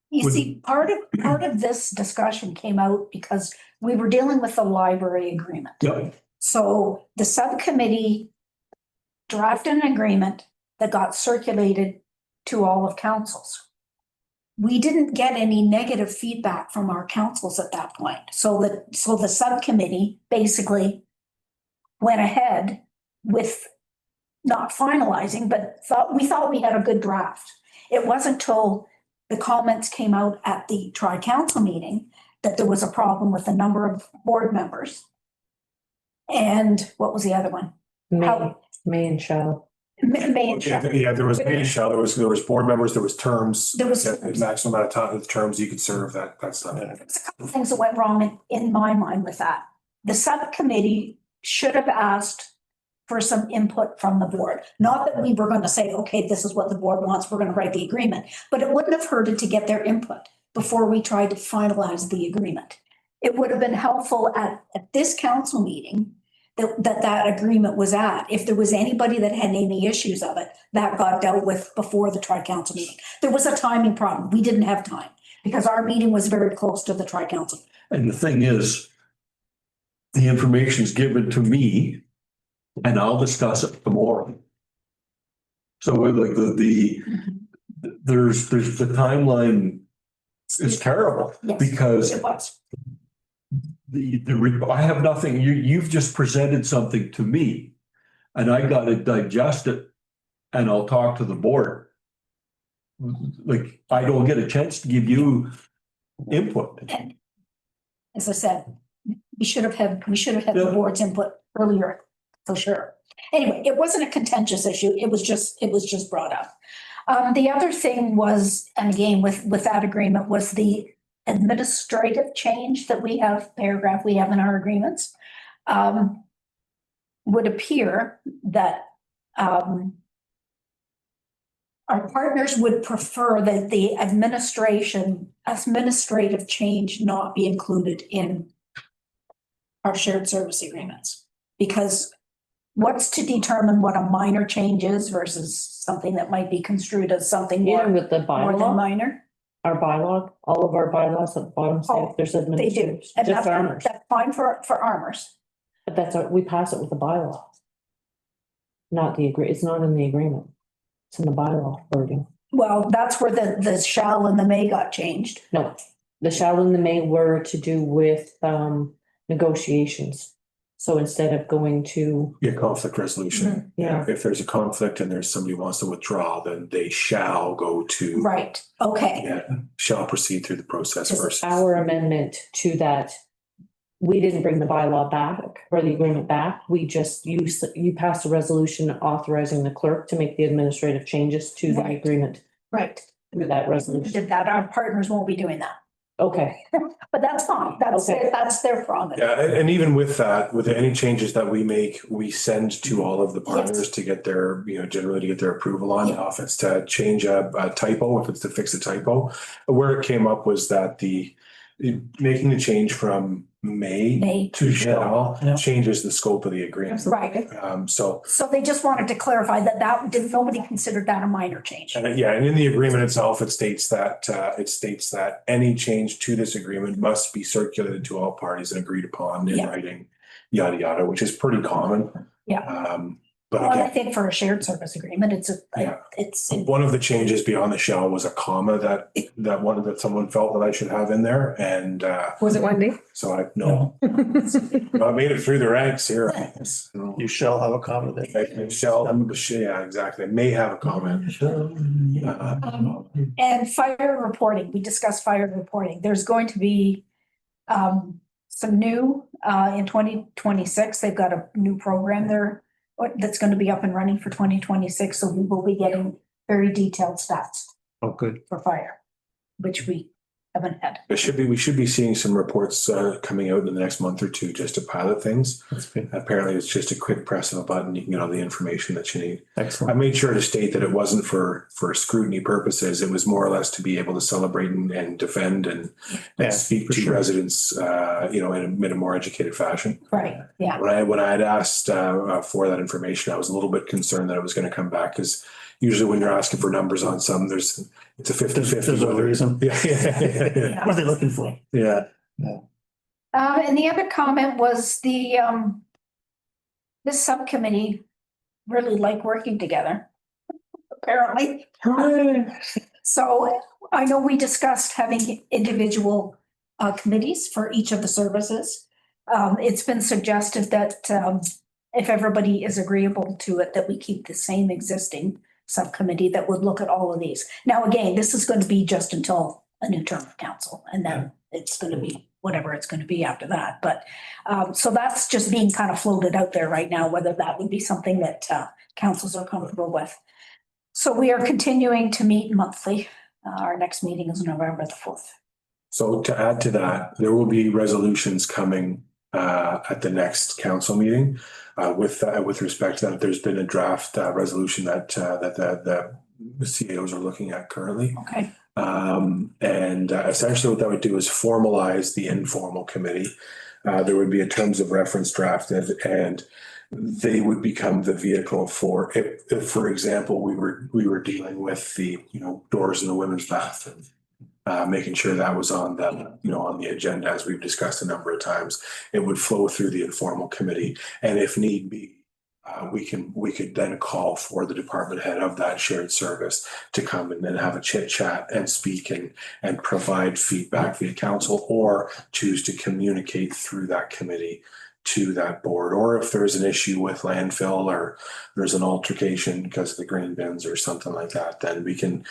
You see, part of this discussion came out because we were dealing with the library agreement. Yeah. So the subcommittee drafted an agreement that got circulated to all of councils. We didn't get any negative feedback from our councils at that point. So the subcommittee basically went ahead with not finalizing, but we thought we had a good draft. It wasn't till the comments came out at the tri-council meeting that there was a problem with the number of board members. And what was the other one? May and shall. May and shall. Yeah, there was may and shall, there was board members, there was terms. There was the maximum amount of time, the terms you could serve, that's not. There's a couple things that went wrong in my mind with that. The subcommittee should have asked for some input from the board. Not that we were going to say, okay, this is what the board wants, we're going to write the agreement, but it wouldn't have hurted to get their input before we tried to finalize the agreement. It would have been helpful at this council meeting that agreement was at. If there was anybody that had any issues of it, that got dealt with before the tri-council meeting. There was a timing problem. We didn't have time because our meeting was very close to the tri-council. And the thing is, the information's given to me and I'll discuss it tomorrow. So like there's the timeline is terrible. Yes, because it was. I have nothing, you've just presented something to me and I got to digest it and I'll talk to the board. Like, I don't get a chance to give you input. And as I said, we should have had the board's input earlier, for sure. Anyway, it wasn't a contentious issue. It was just brought up. The other thing was, and again, with that agreement, was the administrative change that paragraph we have in our agreements. Would appear that our partners would prefer that the administrative change not be included in our shared service agreements. Because what's to determine what a minor change is versus something that might be construed as something Even with the more than bylaw, minor? our bylaw, all of our bylaws at the bottom say Oh, there's They do. administrators, And just Armours. that's fine for Armours. But we pass it with the bylaw. Not it's not in the agreement. It's in the bylaw wording. Well, that's where the shall and the may got changed. No, the shall and the may were to do with negotiations. So instead of going to, Yeah, conflict resolution. yeah, If there's a conflict and there's somebody who wants to withdraw, then they shall go to. Right, okay. Yeah, shall proceed through the process first. our amendment to that, we didn't bring the bylaw back or the agreement back. We just, you passed a resolution authorizing the clerk to make the administrative changes to the Right. agreement Right. through that resolution. Did that, our partners won't be doing that. Okay, But that's fine. Okay. That's their promise. Yeah, and even with that, with any changes that we make, we send to all of the partners to get their, generally to get their approval on. Yeah. If it's to change a typo, if it's to fix a typo. Where it came up was that making the change from may May. to shall Yeah. changes the scope of the agreement. Right. So, So they just wanted to clarify that nobody considered that a minor change. and in the agreement itself, it states that any change to this agreement must be circulated to all parties and agreed upon in Yeah. writing, yada, yada, which is pretty common. Yeah. But Well, I again, think for a shared service agreement, Yeah. it's, one of the changes beyond the shall was a comma that someone felt that I should have in there. And Was it Wendy? so I made it through the ranks here. You shall have a comment. Yeah, exactly. I may have a comment. and fire reporting, we discussed fire reporting. There's going to be some new in 2026. They've got a new program there that's going to be up and running for 2026. So we will be getting very detailed stats Oh, good. for fire, which we haven't had. We should be seeing some reports coming out in the next month or two just to pilot things. That's good. Apparently, it's just a quick press of a button. You can get all the information that you need. I Excellent. made sure to state that it wasn't for scrutiny purposes. It was more or less to be able to celebrate and defend and Yeah, speak for to sure. residents, in a more educated fashion. Right, yeah. When I had asked for that information, I was a little bit concerned that it was going to come back because usually when you're asking for numbers on some, it's a 50-50. There's a reason. Yeah. What are they looking for? Yeah. And the other comment was this subcommittee really like working together, apparently. So I know we discussed having individual committees for each of the services. It's been suggested that if everybody is agreeable to it, that we keep the same existing subcommittee that would look at all of these. Now, again, this is going to be just until a new term of council, and then it's going to be whatever it's going to be after that. But so that's just being kind of floated out there right now, whether that would be something that councils are comfortable with. So we are continuing to meet monthly. Our next meeting is November the 4th. So to add to that, there will be resolutions coming at the next council meeting with respect to that. There's been a draft resolution that the CAOs are looking at currently. Okay. And essentially what that would do is formalize the informal committee. There would be a terms of reference drafted and they would become the vehicle for, if for example, we were dealing with the, doors in the women's bathroom. Making sure that was on the agenda, as we've discussed a number of times. It would flow through the informal committee, and if need be, we could then call for the department head of that shared service to come and then have a chit chat and speak and provide feedback via council, or choose to communicate through that committee to that board. Or if there's an issue with landfill or there's an altercation because of the grain bins or something like that, then we can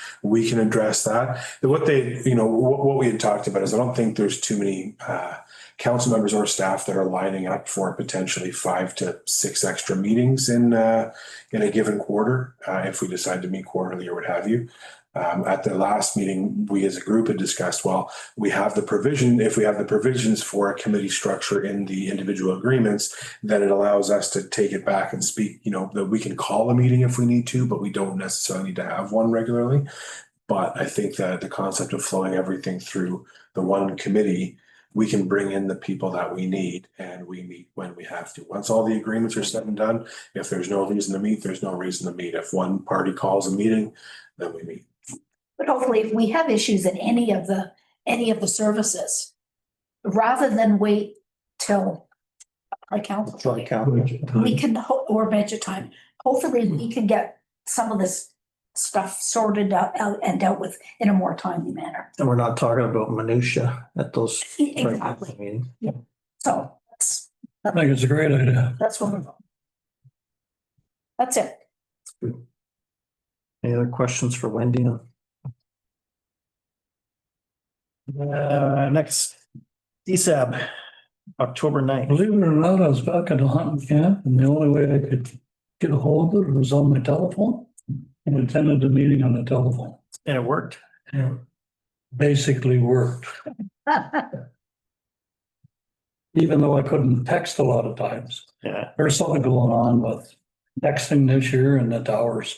address that. What we had talked about is I don't think there's too many council members or staff that are lining up for potentially 5 to 6 extra meetings in a given quarter, if we decide to meet quarterly or what have you. At the last meeting, we as a group had discussed, well, if we have the provisions for a committee structure in the individual agreements, then it allows us to take it back and speak, that we can call a meeting if we need to, but we don't necessarily need to have one regularly. But I think that the concept of flowing everything through the one committee, we can bring in the people that we need and we meet when we have to. Once all the agreements are said and done, if there's no reason to meet, there's no reason to meet. If one party calls a meeting, then we meet. But hopefully if we have issues in any of the services, rather than wait till our council, we can, or budget time, hopefully we can get some of this stuff sorted out and dealt with in a more timely manner. And we're not talking about minutia at those. Exactly. So I think it's a great idea. that's what we're. That's it. Any other questions for Wendy? Next, DSAB, October 9th. Believe it or not, I was back at the hunting camp and the only way I could get a hold of it was on my telephone. And attended the meeting on the telephone. And it worked. Yeah. basically worked. Even though I couldn't text a lot of times. Yeah. There's something going on with texting this year and the towers.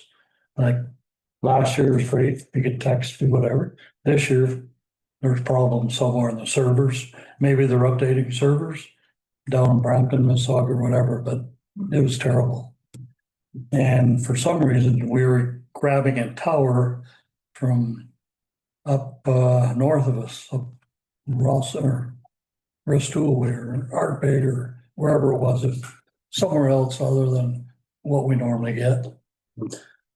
Like last year was great, you could text, do whatever. This year, there's problems somewhere in the servers. Maybe they're updating servers down in Brampton, Mississauga, or whatever, but it was terrible. And for some reason, we were grabbing a tower from up north of us, up Ross or Bristol or Ardbeg or wherever it was, somewhere else other than what we normally get.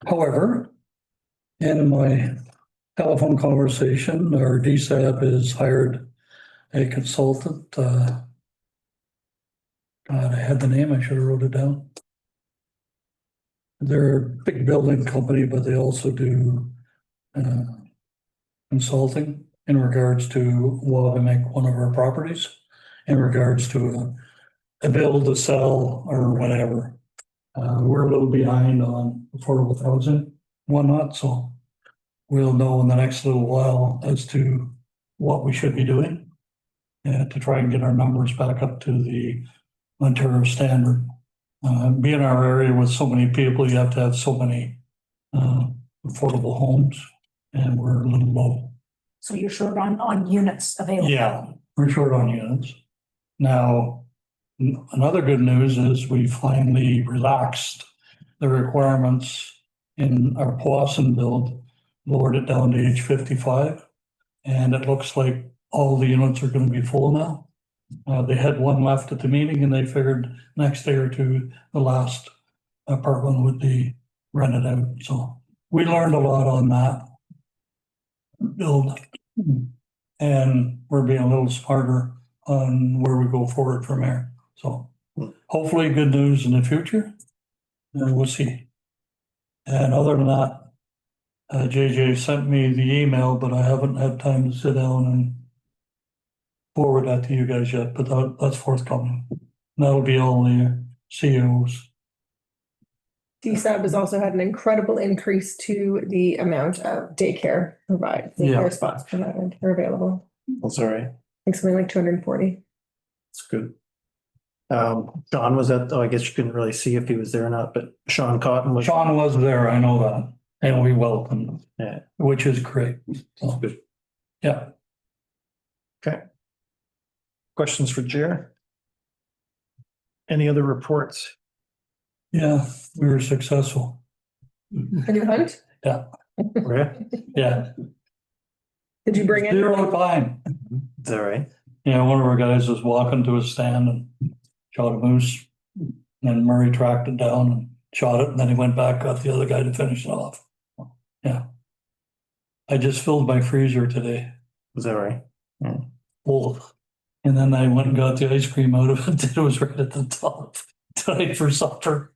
However, in my telephone conversation, our DSAP has hired a consultant. God, I had the name, I should have wrote it down. They're a big building company, but they also do consulting in regards to what to make one of our properties, in regards to a bill to sell or whatever. We're a little behind on affordable housing and whatnot, so we'll know in the next little while as to what we should be doing to try and get our numbers back up to the Ontario standard. Being our area with so many people, you have to have so many affordable homes, and we're a little low. So you're short on units available? Yeah, we're short on units. Now, another good news is we finally relaxed the requirements in our Powassan build, lowered it down to age 55. And it looks like all the units are going to be full now. They had one left at the meeting and they figured next day or two, the last apartment would be rented out. So we learned a lot on that build. And we're being a little smarter on where we go forward from there. So hopefully good news in the future. And we'll see. And other than that, JJ sent me the email, but I haven't had time to sit down and forward that to you guys yet, but that's forthcoming. That'll be all the CEOs. DSAB has also had an incredible increase to the amount of daycare provided, daycare spots provided or available. That's all right. I think something like 240. That's good. Sean was at, I guess you couldn't really see if he was there or not, but Sean Cotton was. Sean was there, I know that, and we welcomed him. Yeah. Which is great. So, Good. yeah. Okay. Questions for Jer? Any other reports? Yeah, we were successful. A new hunt? Yeah. Yeah. Yeah. Did you bring in? Zero time. Is that right? Yeah, one of our guys was walking to a stand and shot a moose. And then Murray tracked it down and shot it, and then he went back, got the other guy to finish it off. Yeah. I just filled my freezer today. Is that right? Yeah. Full. And then I went and got the ice cream out of it. It was right at the top tonight for supper.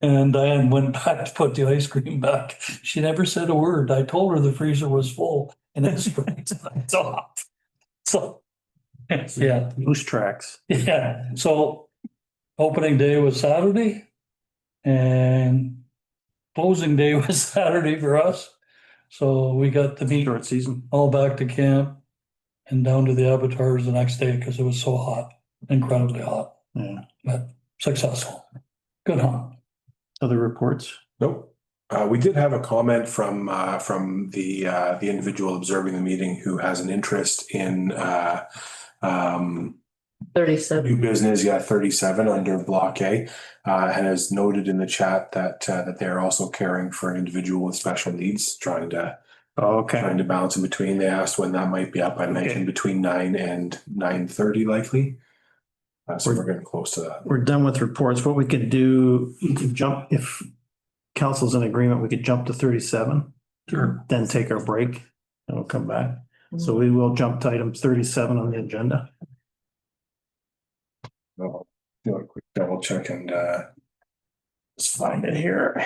And Diane went back to put the ice cream back. She never said a word. I told her the freezer was full and it's right to the top. So, yeah. Moose tracks. Yeah. So opening day was Saturday and closing day was Saturday for us. So we got to meet Short season. all back to camp and down to the abattoirs the next day because it was so hot, incredibly hot. Yeah. But successful. Good hunt. Other reports? Nope. We did have a comment from the individual observing the meeting who has an interest in 37. new business, 37 under Block A, and has noted in the chat that they're also caring for an individual with special needs, trying to balance in between. They asked when that might be up. I mentioned between 9 and 9:30 likely. So we're getting close to that. We're done with reports. What we could do, you could jump, if council's in agreement, we could jump to 37. Sure. Then take our break and we'll come back. So we will jump to item 37 on the agenda. I'll do a quick double check and Let's find it here.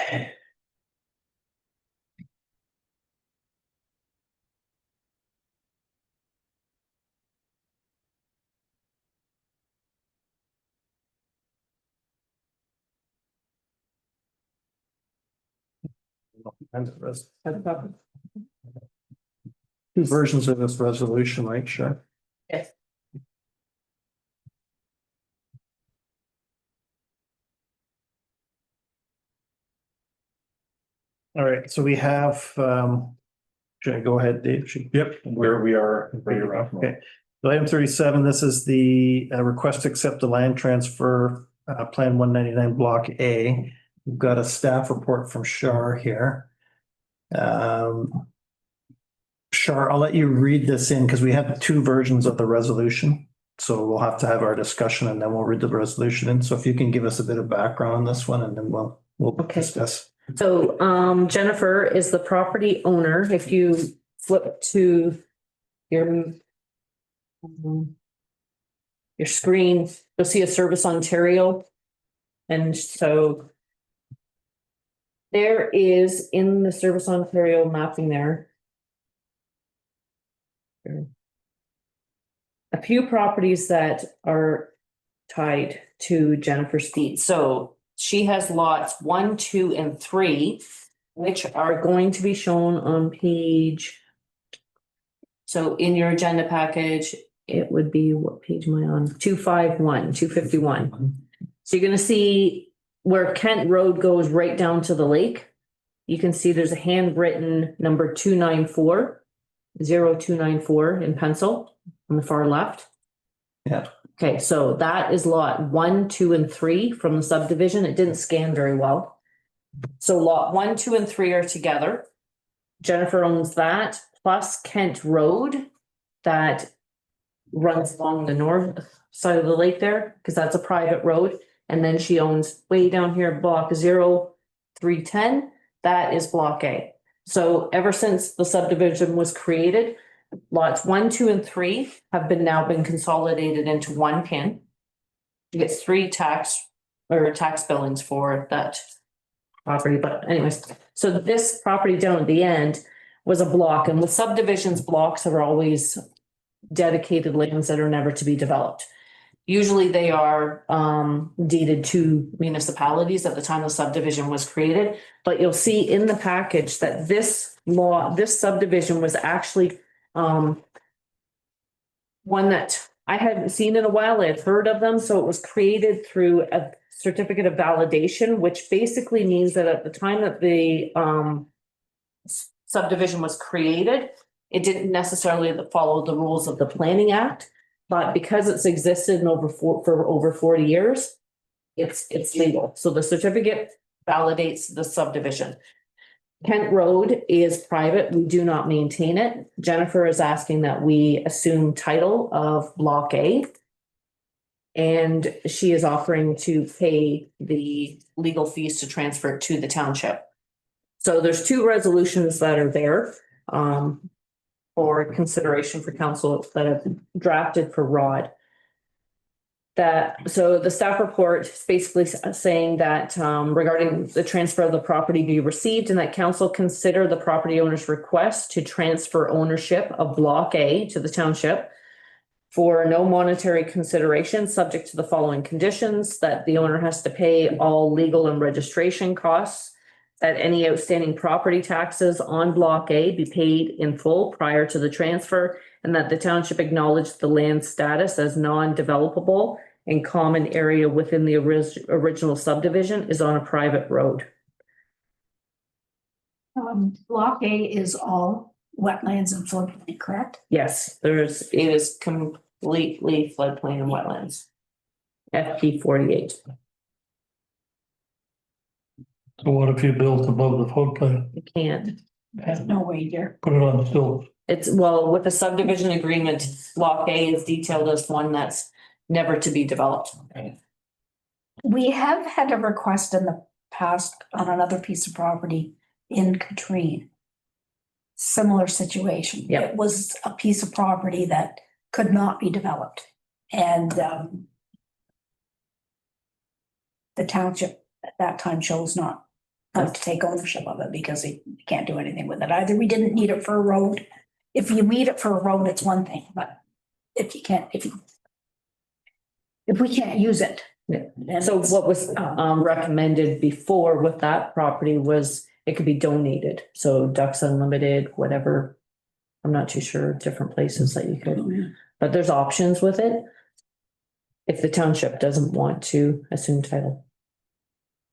two versions of this resolution, right? Sure. Yes. All right, so we have, should I go ahead, Dave? Yep, where we are ready to wrap. Okay. So item 37, this is the request to accept the land transfer, Plan 199 Block A. We've got a staff report from Shar here. Shar, I'll let you read this in because we have two versions of the resolution. So we'll have to have our discussion and then we'll read the resolution in. So if you can give us a bit of background on this one and then we'll Okay. discuss. So Jennifer is the property owner. If you flip to your screen, you'll see a Service Ontario. And so there is in the Service Ontario mapping there a few properties that are tied to Jennifer's deed. So she has lots 1, 2, and 3, which are going to be shown on page. So in your agenda package, it would be, what page am I on? 251. So you're gonna see where Kent Road goes right down to the lake. You can see there's a handwritten number 294, 0294 in pencil on the far left. Yeah. Okay, so that is lot 1, 2, and 3 from the subdivision. It didn't scan very well. So lot 1, 2, and 3 are together. Jennifer owns that, plus Kent Road that runs along the north side of the lake there, because that's a private road. And then she owns way down here, block 0310, that is block A. So ever since the subdivision was created, lots 1, 2, and 3 have now been consolidated into one pin. You get 3 tax billings for that property, but anyways, so this property down at the end was a block, and with subdivisions, blocks are always dedicated lands that are never to be developed. Usually they are deeded to municipalities at the time the subdivision was created, but you'll see in the package that this subdivision was actually one that I hadn't seen in a while. I had heard of them. So it was created through a certificate of validation, which basically means that at the time that the subdivision was created, it didn't necessarily follow the rules of the Planning Act, but because it's existed for over 40 years, it's legal. So the certificate validates the subdivision. Kent Road is private. We do not maintain it. Jennifer is asking that we assume title of Block A. And she is offering to pay the legal fees to transfer it to the township. So there's 2 resolutions that are there for consideration for council that have drafted for Rod. So the staff report is basically saying that regarding the transfer of the property be received and that council consider the property owner's request to transfer ownership of Block A to the township for no monetary consideration, subject to the following conditions: that the owner has to pay all legal and registration costs, that any outstanding property taxes on Block A be paid in full prior to the transfer, and that the township acknowledge the land status as non-developable and common area within the original subdivision is on a private road. Block A is all wetlands and floodplain, correct? Yes, it is completely floodplain and wetlands. FP 48. So what if you built above the floodplain? You can't. There's no way here. Put it on still. It's, well, with the subdivision agreement, Block A is detailed as one that's never to be developed. We have had a request in the past on another piece of property in Katrine. Similar situation. Yep. It was a piece of property that could not be developed. And the township at that time chose not to take ownership of it because he can't do anything with it either. We didn't need it for a road. If you need it for a road, it's one thing, but if we can't use it. then So it's, what was recommended before with that property was it could be donated. So Ducks Unlimited, whatever I'm not too sure, different places that you could, but there's options with it. If the township doesn't want to assume title.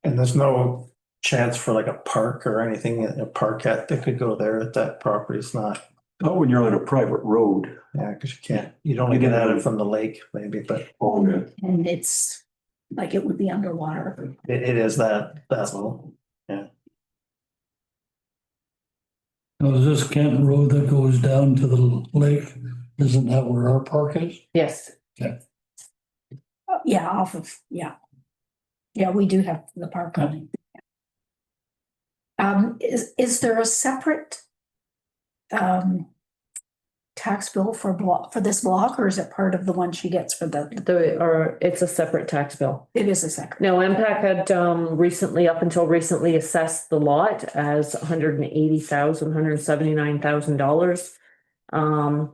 And there's no chance for like a park or anything, a parkette that could go there at that property. It's not, Not when you're on a private road. yeah, because you can't, you'd only get at it from the lake maybe, but Oh, yeah. And it's like it would be underwater. it is that level. Now, is this Canton Road that goes down to the lake? Isn't that where our park is? Yes. Yeah, off of, yeah. Yeah, we do have the park on it. Is there a separate tax bill for this block, or is it part of the one she gets for the? It's a separate tax bill. It is a separate. No, MPAC had recently, up until recently, assessed the lot as $179,000.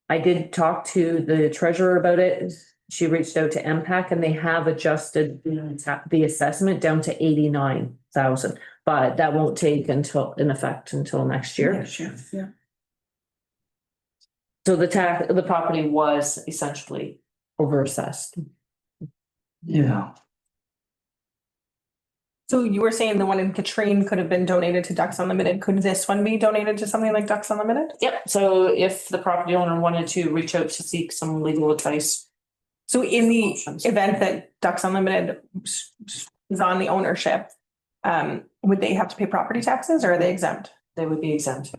I did talk to the treasurer about it. She reached out to MPAC and they have adjusted the assessment down to 89,000, but that won't take in effect until next year. Yeah. So the property was essentially overassessed. Yeah. So you were saying the one in Katrine could have been donated to Ducks Unlimited. Could this one be donated to something like Ducks Unlimited? Yep, so if the property owner wanted to reach out to seek some legal advice. So in the event that Ducks Unlimited is on the ownership, would they have to pay property taxes or are they exempt? They would be exempt.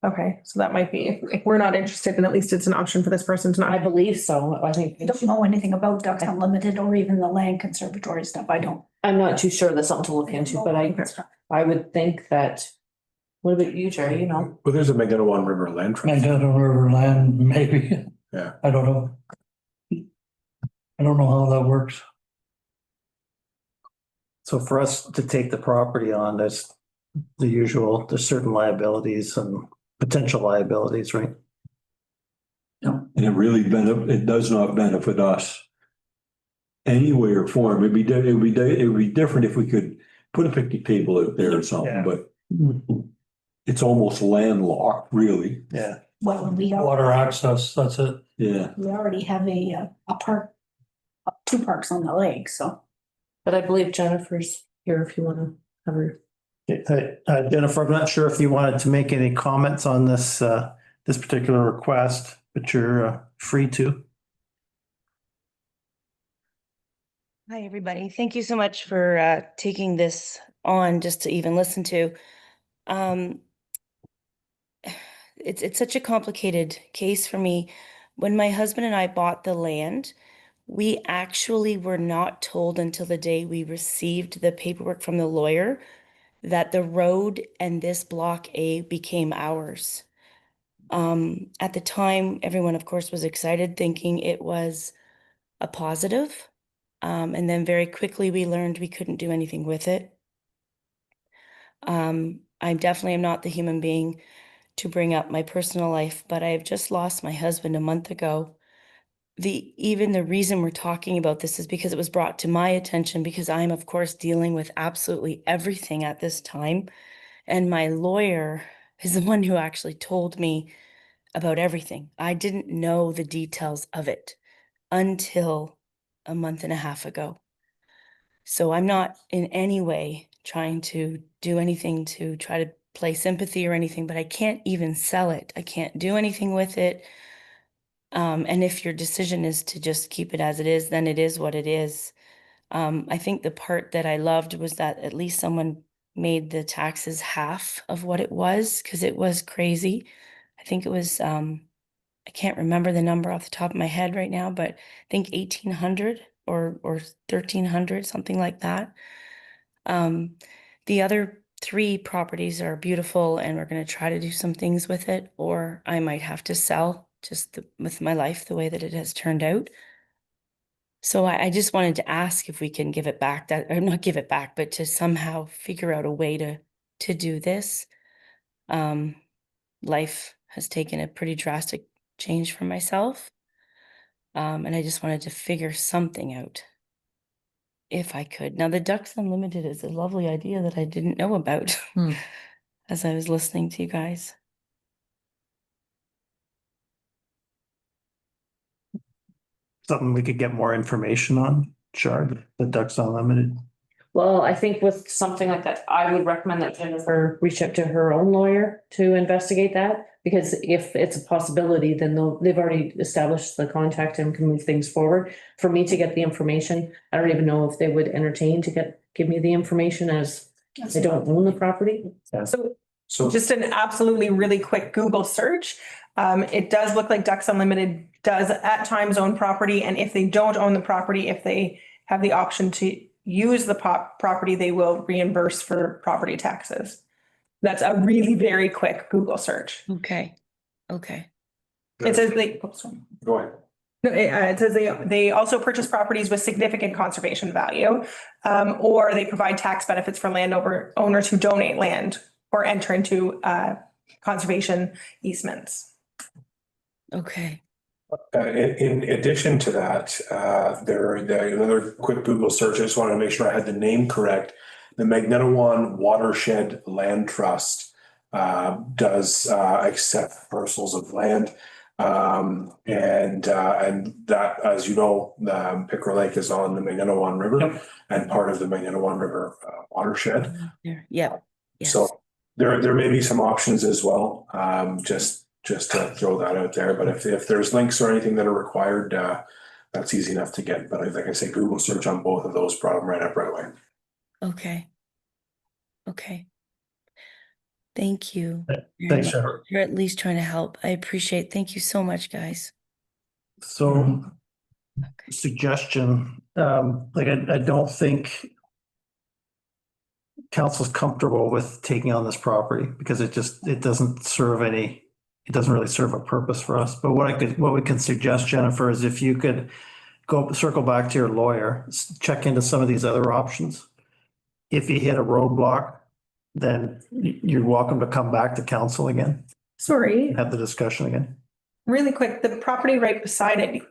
Okay, so that might be, if we're not interested, then at least it's an option for this person to I not. believe so, I think. I don't know anything about Ducks Unlimited or even the land conservatory stuff. I don't. I'm not too sure, that's something to look into, but I would think that, what about you, Jerry, you know? Well, there's a Meganawon River land trust. Magneto River land, maybe. Yeah. I don't know. I don't know how that works. So for us to take the property on, there's the usual, there's certain liabilities and potential liabilities, right? And it really it does not benefit us any way or form. It'd be different if we could put a picnic table out there or something, Yeah. but it's almost landlocked, really. Yeah. Well, we Water access, that's it. Yeah. already have a park, two parks on the lake, so. But I believe Jennifer's here if you want to have her. Hey, Jennifer, I'm not sure if you wanted to make any comments on this, this particular request, but you're free to. Hi, everybody. Thank you so much for taking this on just to even listen to. It's such a complicated case for me. When my husband and I bought the land, we actually were not told until the day we received the paperwork from the lawyer that the road and this block A became ours. At the time, everyone, of course, was excited, thinking it was a positive. And then very quickly we learned we couldn't do anything with it. I definitely am not the human being to bring up my personal life, but I've just lost my husband a month ago. Even the reason we're talking about this is because it was brought to my attention because I'm, of course, dealing with absolutely everything at this time. And my lawyer is the one who actually told me about everything. I didn't know the details of it until a month and a half ago. So I'm not in any way trying to do anything to try to play sympathy or anything, but I can't even sell it. I can't do anything with it. And if your decision is to just keep it as it is, then it is what it is. I think the part that I loved was that at least someone made the taxes half of what it was, because it was crazy. I think it was, I can't remember the number off the top of my head right now, but I think 1,800 or 1,300, something like that. The other 3 properties are beautiful and we're going to try to do some things with it, or I might have to sell just with my life the way that it has turned out. So I just wanted to ask if we can give it back, or not give it back, but to somehow figure out a way to do this. Life has taken a pretty drastic change for myself. And I just wanted to figure something out if I could. Now, the Ducks Unlimited is a lovely idea that I didn't know about as I was listening to you guys. something we could get more information on, Shard, the Ducks Unlimited? Well, I think with something like that, I would recommend that Jennifer reach out to her own lawyer to investigate that. Because if it's a possibility, then they've already established the contact and can move things forward. For me to get the information, I don't even know if they would entertain to give me the information, as they don't own the property. So just an absolutely really quick Google search. It does look like Ducks Unlimited does at times own property, and if they don't own the property, if they have the option to use the property, they will reimburse for property taxes. That's a really very quick Google search. Okay. Okay. It says they, oh, sorry. Go ahead. No, it says they also purchase properties with significant conservation value, or they provide tax benefits for owners who donate land or enter into conservation easements. Okay. In addition to that, another quick Google search, I just wanted to make sure I had the name correct. The Magnetawan Watershed Land Trust does accept parcels of land. And that, as you know, Pickerel Lake is on the Magnetawan River and part of the Magnetawan River watershed. Yeah. Yes. So there may be some options as well, just to throw that out there. But if there's links or anything that are required, that's easy enough to get. But like I say, Google search on both of those brought them right up right away. Okay. Okay. Thank you. Thanks, Shard. You're at least trying to help. I appreciate. Thank you so much, guys. So suggestion, like I don't think council's comfortable with taking on this property because it doesn't really serve a purpose for us. But what we can suggest, Jennifer, is if you could circle back to your lawyer, check into some of these other options. If you hit a roadblock, then you're welcome to come back to council again. Sorry, Have the discussion again. really quick, the property right beside it,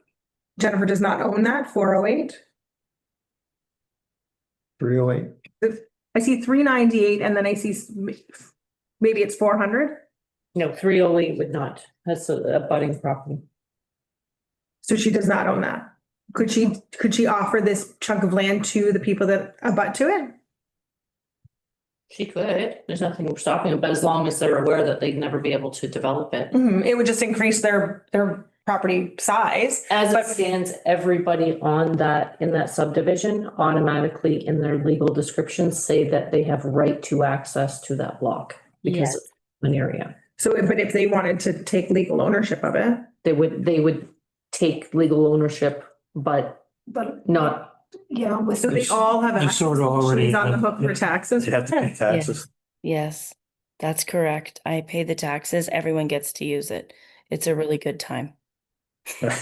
Jennifer does not own that, 408. 308. I see 398 and then I see maybe it's 400. No, 308 would not. That's a budding property. So she does not own that. Could she offer this chunk of land to the people that abut to it? She could. There's nothing stopping it, but as long as they're aware that they'd never be able to develop it. It would just increase their property size. As it stands, everybody in that subdivision automatically in their legal descriptions say that they have right to access to that block because it's an area. So, but if they wanted to take legal ownership of it, They would take legal ownership, but not. yeah, so they all have. They sort of already She's on the have- hook for taxes. They have to pay taxes. Yes, that's correct. I pay the taxes. Everyone gets to use it. It's a really good time. Yeah.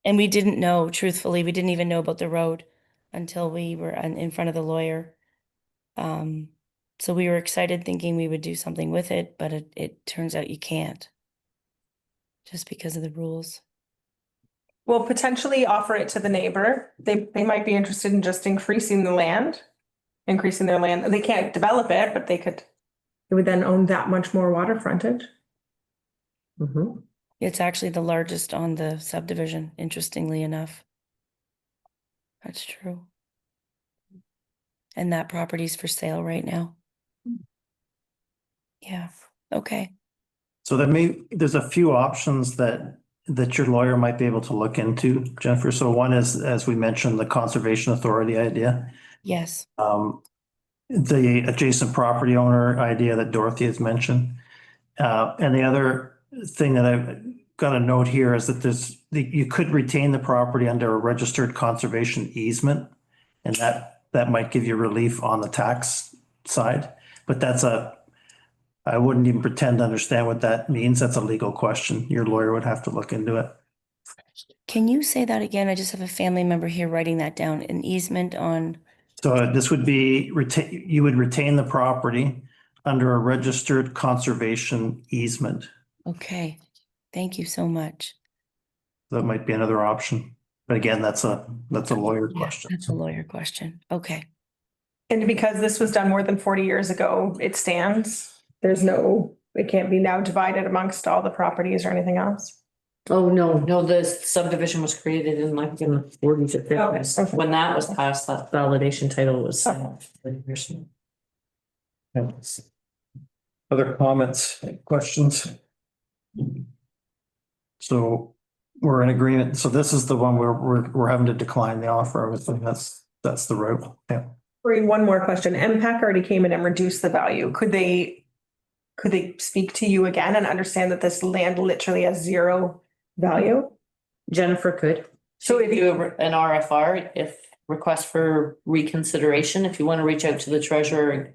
And we didn't know, truthfully, we didn't even know about the road until we were in front of the lawyer. So we were excited thinking we would do something with it, but it turns out you can't. Just because of the rules. We'll potentially offer it to the neighbor. They might be interested in just increasing their land. They can't develop it, but they would then own that much more water frontage. It's actually the largest on the subdivision, interestingly enough. That's true. And that property's for sale right now. Yeah, okay. So there's a few options that your lawyer might be able to look into, Jennifer. So one is, as we mentioned, the Conservation Authority idea. Yes. The adjacent property owner idea that Dorothy has mentioned. And the other thing that I've got a note here is that you could retain the property under a registered conservation easement. And that might give you relief on the tax side, but I wouldn't even pretend to understand what that means. That's a legal question. Your lawyer would have to look into it. Can you say that again? I just have a family member here writing that down. An easement on. So this would be, you would retain the property under a registered conservation easement. Okay, thank you so much. That might be another option. But again, that's a lawyer question. That's a lawyer question. Okay. And because this was done more than 40 years ago, it stands. There's no It can't be now divided amongst all the properties or anything else? Oh, no, the subdivision was created in like in the forties or fifties. Okay. When that was passed, that validation title was. Other comments, questions? So we're in agreement. So this is the one where we're having to decline the offer. I would think that's the route. Yeah. Maureen, one more question. MPAC already came in and reduced the value. Could they speak to you again and understand that this land literally has zero value? Jennifer could. So So if if you an RFR, if request for reconsideration, if you want to reach out to the treasurer,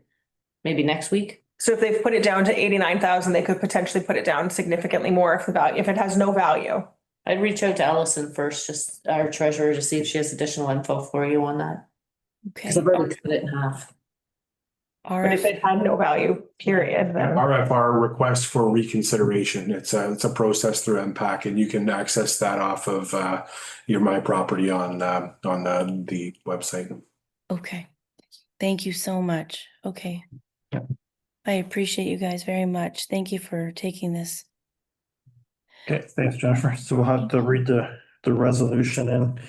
maybe next week. So if they've put it down to 89,000, they could potentially put it down significantly more if it has no value. I'd reach out to Allison first, just our treasurer, to see if she has additional info for you on that. Okay. Because I've already cut it in half. But if it had no value, period, then. RFR request for reconsideration. It's a process through MPAC, and you can access that off of your My Property on the website. Okay. Thank you so much. Okay. Yeah. I appreciate you guys very much. Thank you for taking this. Okay, thanks, Jennifer. So we'll have to read the resolution in.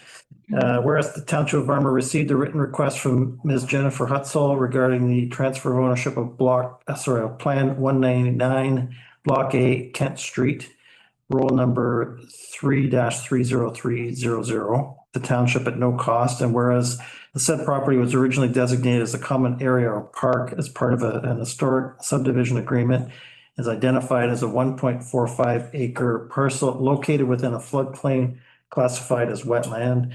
Whereas the Township of Armour received a written request from Ms. Jennifer Hutzel regarding the transfer of ownership of Plan 199, Block A, Kent Street, roll number 3-30300, the township at no cost. And whereas the said property was originally designated as a common area or park as part of an historic subdivision agreement, is identified as a 1.45 acre parcel located within a floodplain classified as wetland.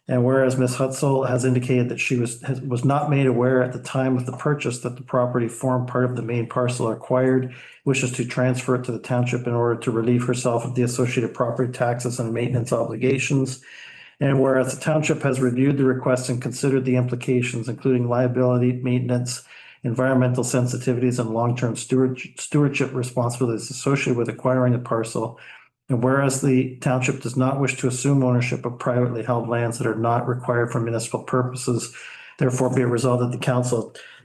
And whereas Ms. Hutzel has indicated that she was not made aware at the time of the purchase that the property formed part of the main parcel acquired, wishes to transfer it to the township in order to relieve herself of the associated property taxes and maintenance obligations. And whereas the township has reviewed the request and considered the implications, including liability, maintenance, environmental sensitivities, and long-term stewardship responsibilities associated with acquiring the parcel. And whereas the township does not wish to assume ownership of privately held lands that are not required for municipal purposes, therefore be it resolved that the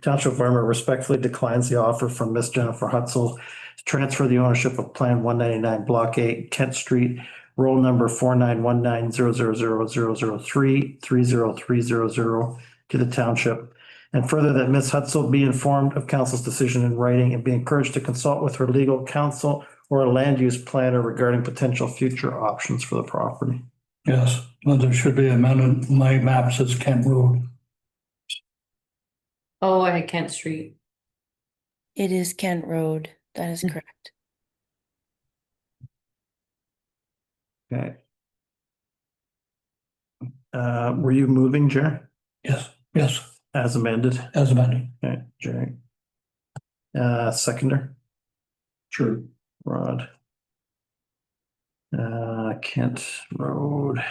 Township of Armour respectfully declines the offer from Ms. Jennifer Hutzel to transfer the ownership of Plan 199, Block 8, Kent Street, roll number 4919000003-30300 to the township. And further, that Ms. Hutzel be informed of council's decision in writing and be encouraged to consult with her legal counsel or a land use planner regarding potential future options for the property. Yes, well, there should be amendment. My map says Kent Road. Oh, I had Kent Street. It is Kent Road. That is correct. Okay. Were you moving, Jerry? Yes, As amended? as amended. Okay, Jerry. Seconder? True. Rod. Kent Road.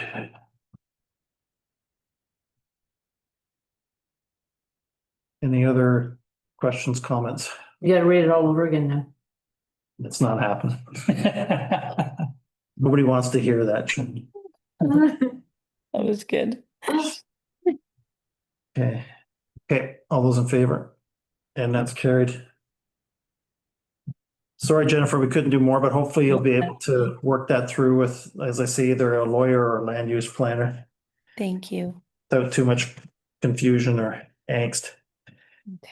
Any other questions, comments? You gotta read it all over again now. It's not happening. Nobody wants to hear that. That was good. Okay. Okay, all those in favor? And that's carried. Sorry, Jennifer, we couldn't do more, but hopefully you'll be able to work that through with, as I say, either a lawyer or a land use planner Thank you. without too much confusion or angst. Okay.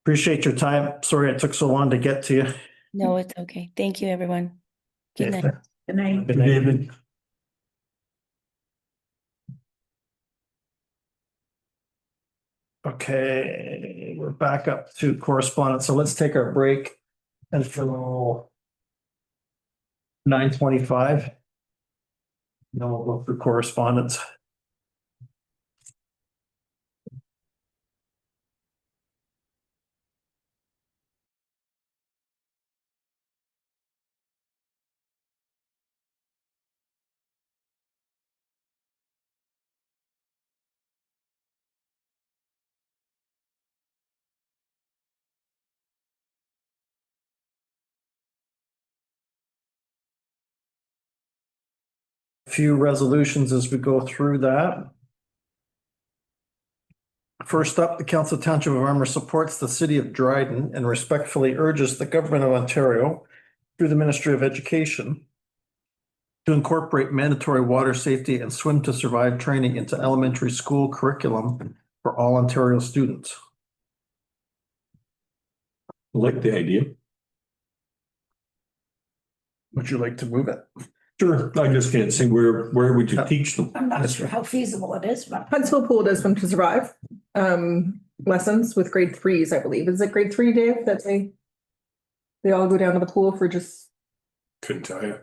Appreciate your time. Sorry it took so long to get to you. No, it's okay. Thank you, everyone. Good night. Good night. Good evening. Okay, we're back up to correspondence. So let's take our break until 9:25. Then we'll go through correspondence. Few resolutions as we go through that. First up, the Council Township of Armour supports the city of Dryden and respectfully urges the government of Ontario through the Ministry of Education to incorporate mandatory water safety and swim to survive training into elementary school curriculum for all Ontario students. Like the idea. Would you like to move it? Sure. I just can't see where would you teach them? I'm not sure how feasible it is, but Huntsville Pool does swim to survive. Lessons with grade threes, I believe. Is it grade three, Dave, that they all go down to the pool for just, Couldn't tell you.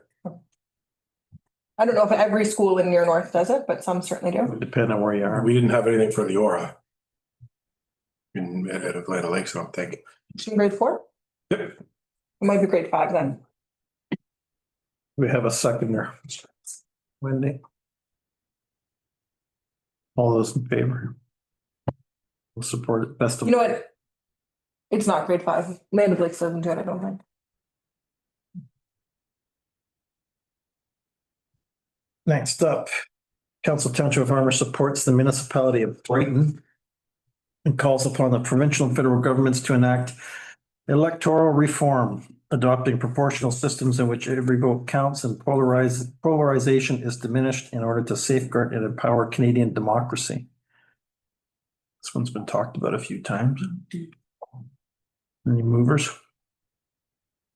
I don't know if every school in near north does it, but some certainly do. Would depend on where you are. We didn't have anything for the Aura. At Atlanta Lakes, I don't think. Is she in grade four? Yep. It might be grade five then. We have a second there. Wendy. All those in favor? We'll support it best of. You know what? It's not grade five. Land of Lakes doesn't do it, I don't think. Next up, Council Township of Armour supports the municipality of Brighton and calls upon the provincial and federal governments to enact electoral reform, adopting proportional systems in which every vote counts and polarization is diminished in order to safeguard and empower Canadian democracy. This one's been talked about a few times. Any movers?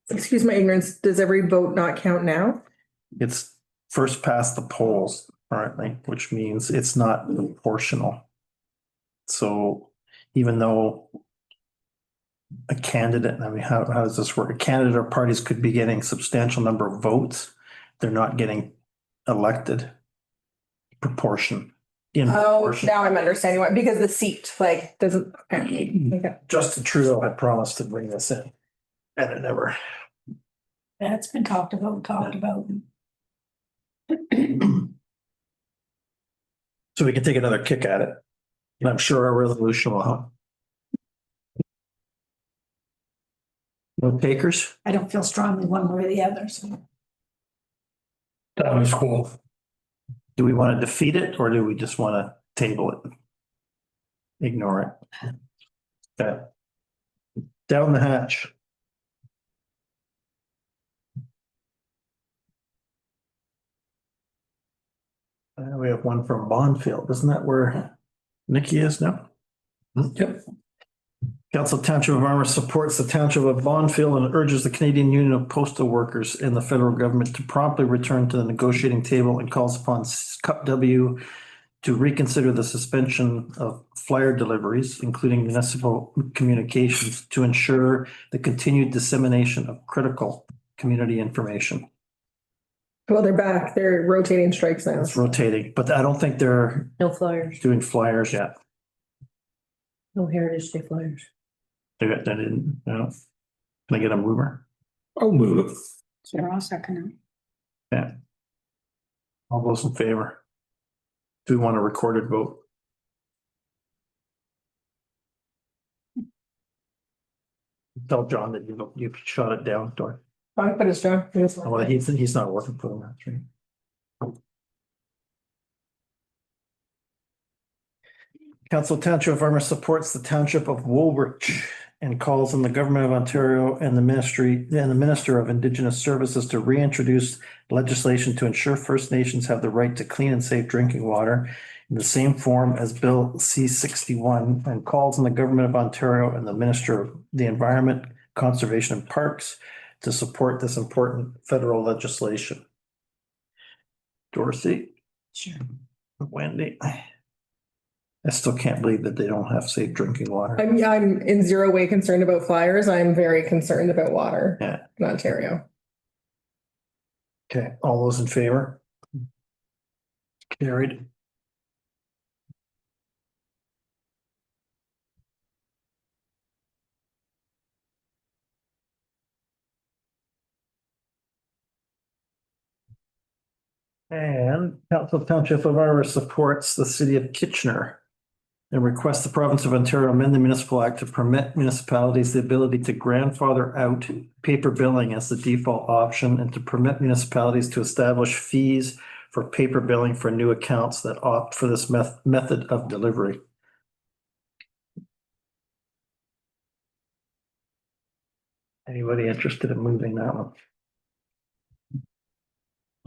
Excuse my ignorance. Does every vote not count now? It's first past the polls currently, which means it's not proportional. So even though a candidate, I mean, how does this work? A candidate or parties could be getting substantial number of votes. They're not getting elected proportion. Oh, now I'm understanding why, because the seat like doesn't. Okay. Justin Trudeau had promised to bring this in and it never. that's been talked about. So we can take another kick at it. And I'm sure our resolution will help. No takers? I don't feel strongly one way or the other, so. That was cool. Do we want to defeat it or do we just want to table it? Ignore it. Okay. Down the hatch. We have one from Bondfield. Isn't that where Nikki is now? Yep. Council Township of Armour supports the Township of Bondfield and urges the Canadian Union of Postal Workers and the federal government to promptly return to the negotiating table and calls upon CUPW to reconsider the suspension of flyer deliveries, including municipal communications, to ensure the continued dissemination of critical community information. Well, they're back. They're rotating strikes now. It's rotating, but I don't think they're No flyers, doing flyers yet. no Heritage Day flyers. They didn't, no. Can I get a mover? I'll move it. Sure, I'll second it. Yeah. All those in favor? Do we want a recorded vote? Tell John that you shot it down, Dory. Fine, but it's John. Well, he's not working for them, that's right. Council Township of Armour supports the Township of Woolwich and calls on the Government of Ontario and the Minister of Indigenous Services to reintroduce legislation to ensure First Nations have the right to clean and safe drinking water in the same form as Bill C-61, and calls on the Government of Ontario and the Minister of the Environment, Conservation and Parks to support this important federal legislation. Dorothy? Sure. Wendy? I still can't believe that they don't have safe drinking water. I'm in zero way concerned about flyers. I'm very concerned about water in Ontario. Okay, all those in favor? Carried. And Council Township of Armour supports the city of Kitchener and requests the province of Ontario amend the municipal act to permit municipalities the ability to grandfather out paper billing as the default option and to permit municipalities to establish fees for paper billing for new accounts that opt for this method of delivery. Anybody interested in moving that one?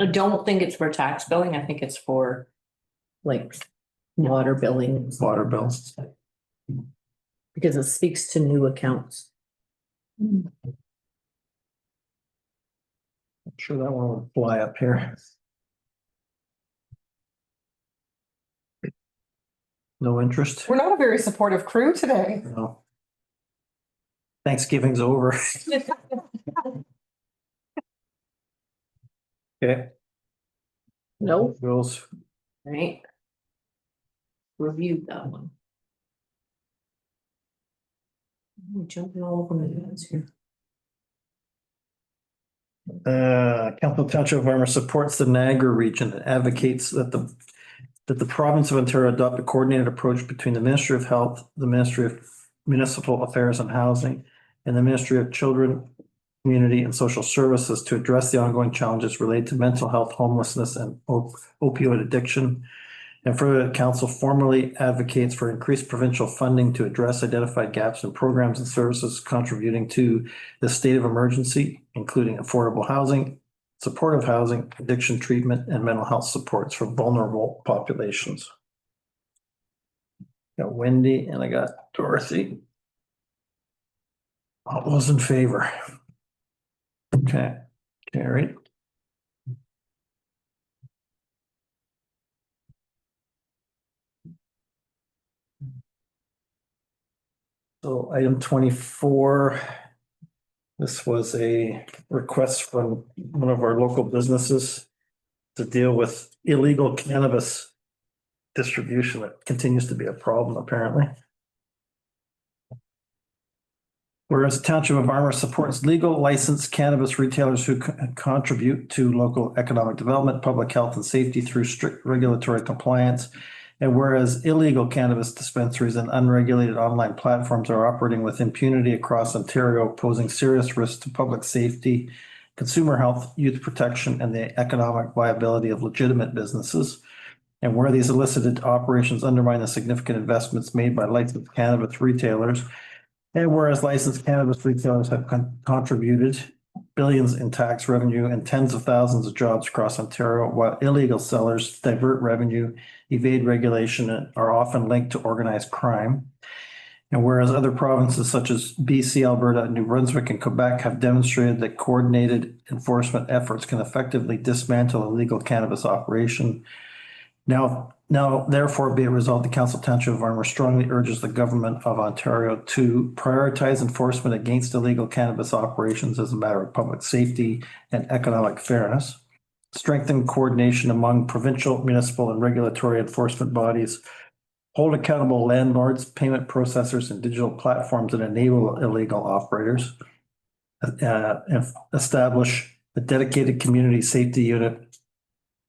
I don't think it's for tax billing. I think it's for like water billing. Water bills. Because it speaks to new accounts. I'm sure that one will fly up here. No interest? We're not a very supportive crew today. No. Thanksgiving's over. Okay. Nope, Bills. right? Reviewed that one. I'm jumping all over my heads here. Council Township of Armour supports the Niagara region and advocates that the province of Ontario adopt a coordinated approach between the Ministry of Health, the Ministry of Municipal Affairs and Housing, and the Ministry of Children, Community and Social Services to address the ongoing challenges related to mental health, homelessness, and opioid addiction. And further, council formally advocates for increased provincial funding to address identified gaps in programs and services contributing to the state of emergency, including affordable housing, supportive housing, addiction treatment, and mental health supports for vulnerable populations. Got Wendy and I got Dorothy. All those in favor? Okay, carried. So item 24. This was a request from one of our local businesses to deal with illegal cannabis distribution that continues to be a problem, apparently. Whereas the Township of Armour supports legal licensed cannabis retailers who contribute to local economic development, public health and safety through strict regulatory compliance. And whereas illegal cannabis dispensaries and unregulated online platforms are operating with impunity across Ontario, posing serious risks to public safety, consumer health, youth protection, and the economic viability of legitimate businesses. And where these illicit operations undermine the significant investments made by licensed cannabis retailers. And whereas licensed cannabis retailers have contributed billions in tax revenue and tens of thousands of jobs across Ontario, while illegal sellers divert revenue, evade regulation, and are often linked to organized crime. And whereas other provinces such as BC, Alberta, New Brunswick, and Quebec have demonstrated that coordinated enforcement efforts can effectively dismantle illegal cannabis operation. Now, therefore, be it resolved, the Council Township of Armour strongly urges the government of Ontario to prioritize enforcement against illegal cannabis operations as a matter of public safety and economic fairness, strengthen coordination among provincial, municipal, and regulatory enforcement bodies, hold accountable landlords, payment processors, and digital platforms that enable illegal operators, and establish a dedicated community safety unit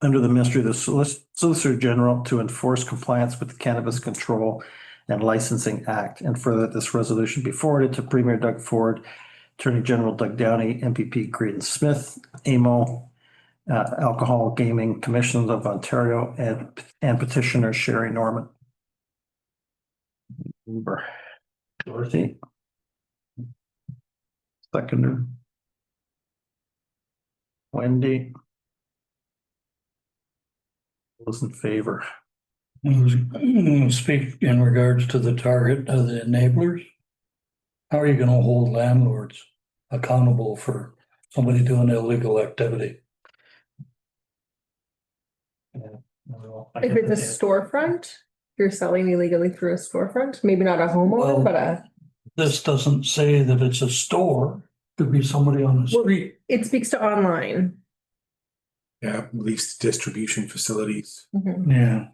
under the Ministry of the Solicitor General to enforce compliance with the Cannabis Control and Licensing Act. And further, that this resolution be forwarded to Premier Doug Ford, Attorney General Doug Downey, MPP Creedon Smith, AMO, Alcohol Gaming Commissions of Ontario, and petitioner Sherry Norman. Dorothy. Seconder. Wendy. Those in favor? Speak in regards to the target of the enablers. How are you gonna hold landlords accountable for somebody doing illegal activity? If it's a storefront, you're selling illegally through a storefront, maybe not a homeowner, but This doesn't say that it's a store, could be somebody on the well, street. it speaks to online. Yeah, leased distribution facilities. Yeah.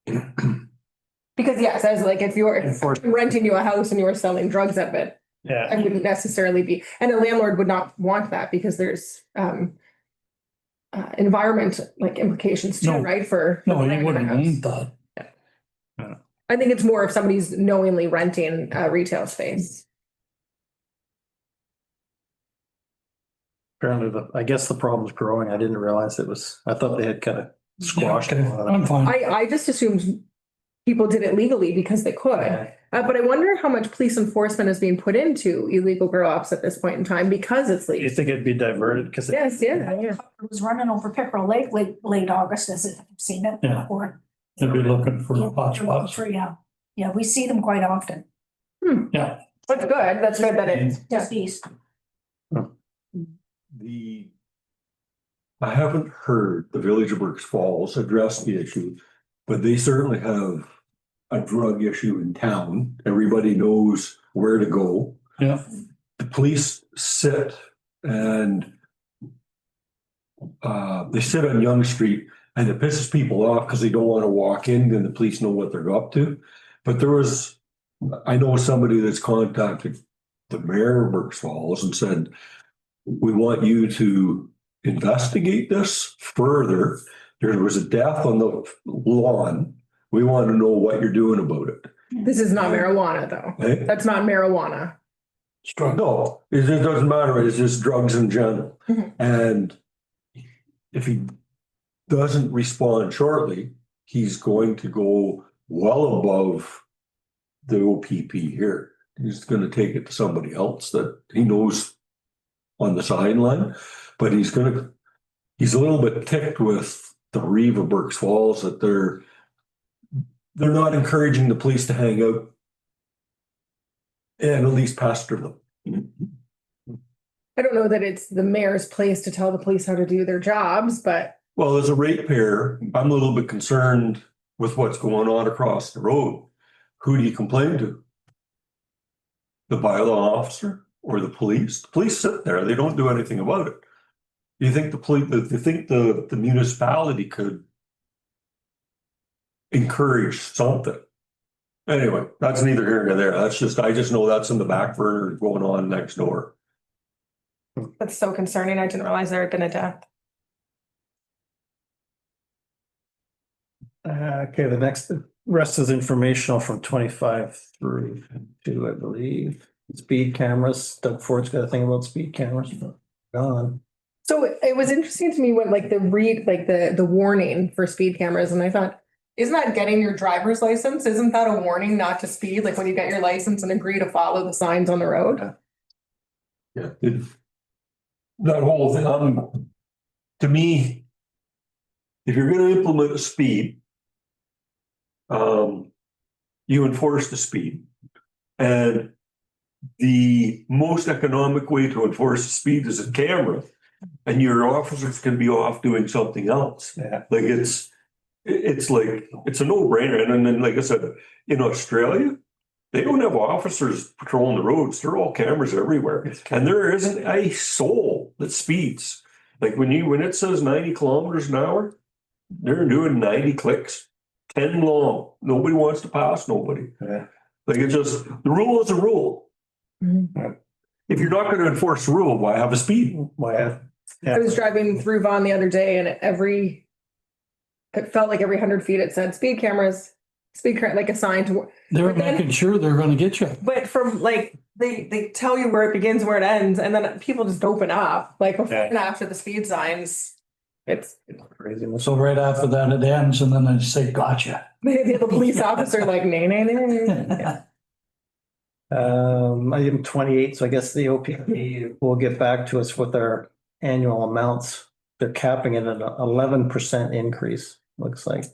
Because yes, I was like, if you're renting you a house and you were selling drugs at it, I Yeah, wouldn't necessarily be, and a landlord would not want that because there's environment like implications too, No. right? For No, renting you a wouldn't house. need that. I think it's more if somebody's knowingly renting a retail space. apparently, I guess the problem's growing. I didn't realize it was, I thought they had kind of squashed. Okay, I'm fine. I just assumed people did it legally because they could. But I wonder how much police enforcement is being put into illegal grow ops at this point in time because it's Do you legal. think it'd be diverted? Because Yes, yeah. It was running over Pickerel Lake late August, as if you've seen it Yeah. before. They'll be looking for hot spots. Yeah, we see them quite often. Yeah. That's good. That's good that it's. Just east. I haven't heard the Village of Burkes Falls address the issue, but they certainly have a drug issue in town. Everybody knows where to go. Yeah. The police sit and they sit on Young Street, and it pisses people off because they don't want to walk in, and the police know what they're up to. But I know somebody that's contacted the mayor of Burkes Falls and said, we want you to investigate this further. There was a death on the lawn. We want to know what you're doing about it. This is not marijuana though. Eh? That's not marijuana. No, it doesn't matter. It's just drugs in general. Mhm. And if he doesn't respond shortly, he's going to go well above the OPP here. He's going to take it to somebody else that he knows on the sideline, but he's a little bit ticked with the Reeve of Burkes Falls that they're not encouraging the police to hang out and at least pester them. I don't know that it's the mayor's place to tell the police how to do their jobs, but Well, as a ratepayer, I'm a little bit concerned with what's going on across the road. Who do you complain to? The bylaw officer or the police? The police sit there, they don't do anything about it. Do you think the municipality could encourage something? Anyway, that's neither here nor there. I just know that's in the back burner going on next door. that's so concerning. I didn't realize there had been a death. Okay, the next, rest is informational from 25 through to, I believe. Speed cameras. Doug Ford's got a thing about speed cameras. Gone. So it was interesting to me when like the warning for speed cameras, and I thought, isn't that getting your driver's license? Isn't that a warning not to speed? Like when you get your license and agree to follow the signs on the road? Yeah. That whole thing, to me, if you're gonna implement a speed, you enforce the speed. And the most economic way to enforce the speed is a camera. And your officers can be off doing something else. Yeah. Like it's a no-brainer. And then, like I said, in Australia, they don't have officers patrolling the roads. There are all cameras everywhere. And there isn't a soul that speeds. Like when it says 90 kilometers an hour, they're doing 90 clicks, 10 long. Nobody wants to pass nobody. Yeah. Like the rule is a rule. Mhm. If you're not going to enforce the rule, why have a speed? Why have? I was driving through Vaughan the other day and it felt like every 100 feet it said speed cameras, like a sign to. They're But then- making sure they're gonna get you. But from like, they tell you where it begins, where it ends, and then people just open up, like before and after the speed signs. It's Crazy. So right after that, it ends and then they say, gotcha. the police officer like, nay, nay, nay. Item 28, so I guess the OPP will get back to us with our annual amounts. They're capping it at an 11% increase, looks like.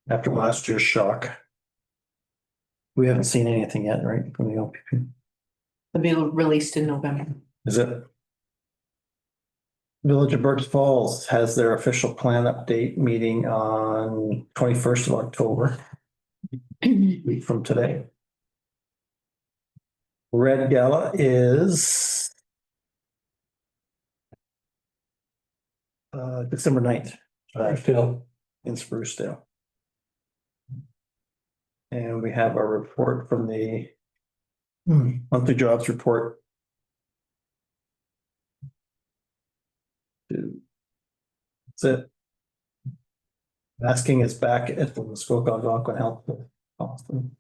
After last year's shock. We haven't seen anything yet, right, from the OPP? It'll be released in November. Is it? Village of Burkes Falls has their official plan update meeting on 21st of October. Week from today. Red Gala is December 9th. Still in Sprucedale. And we have our report from the monthly jobs report. That's it. Asking is back at the Muskoka Algonquin Health. Austin.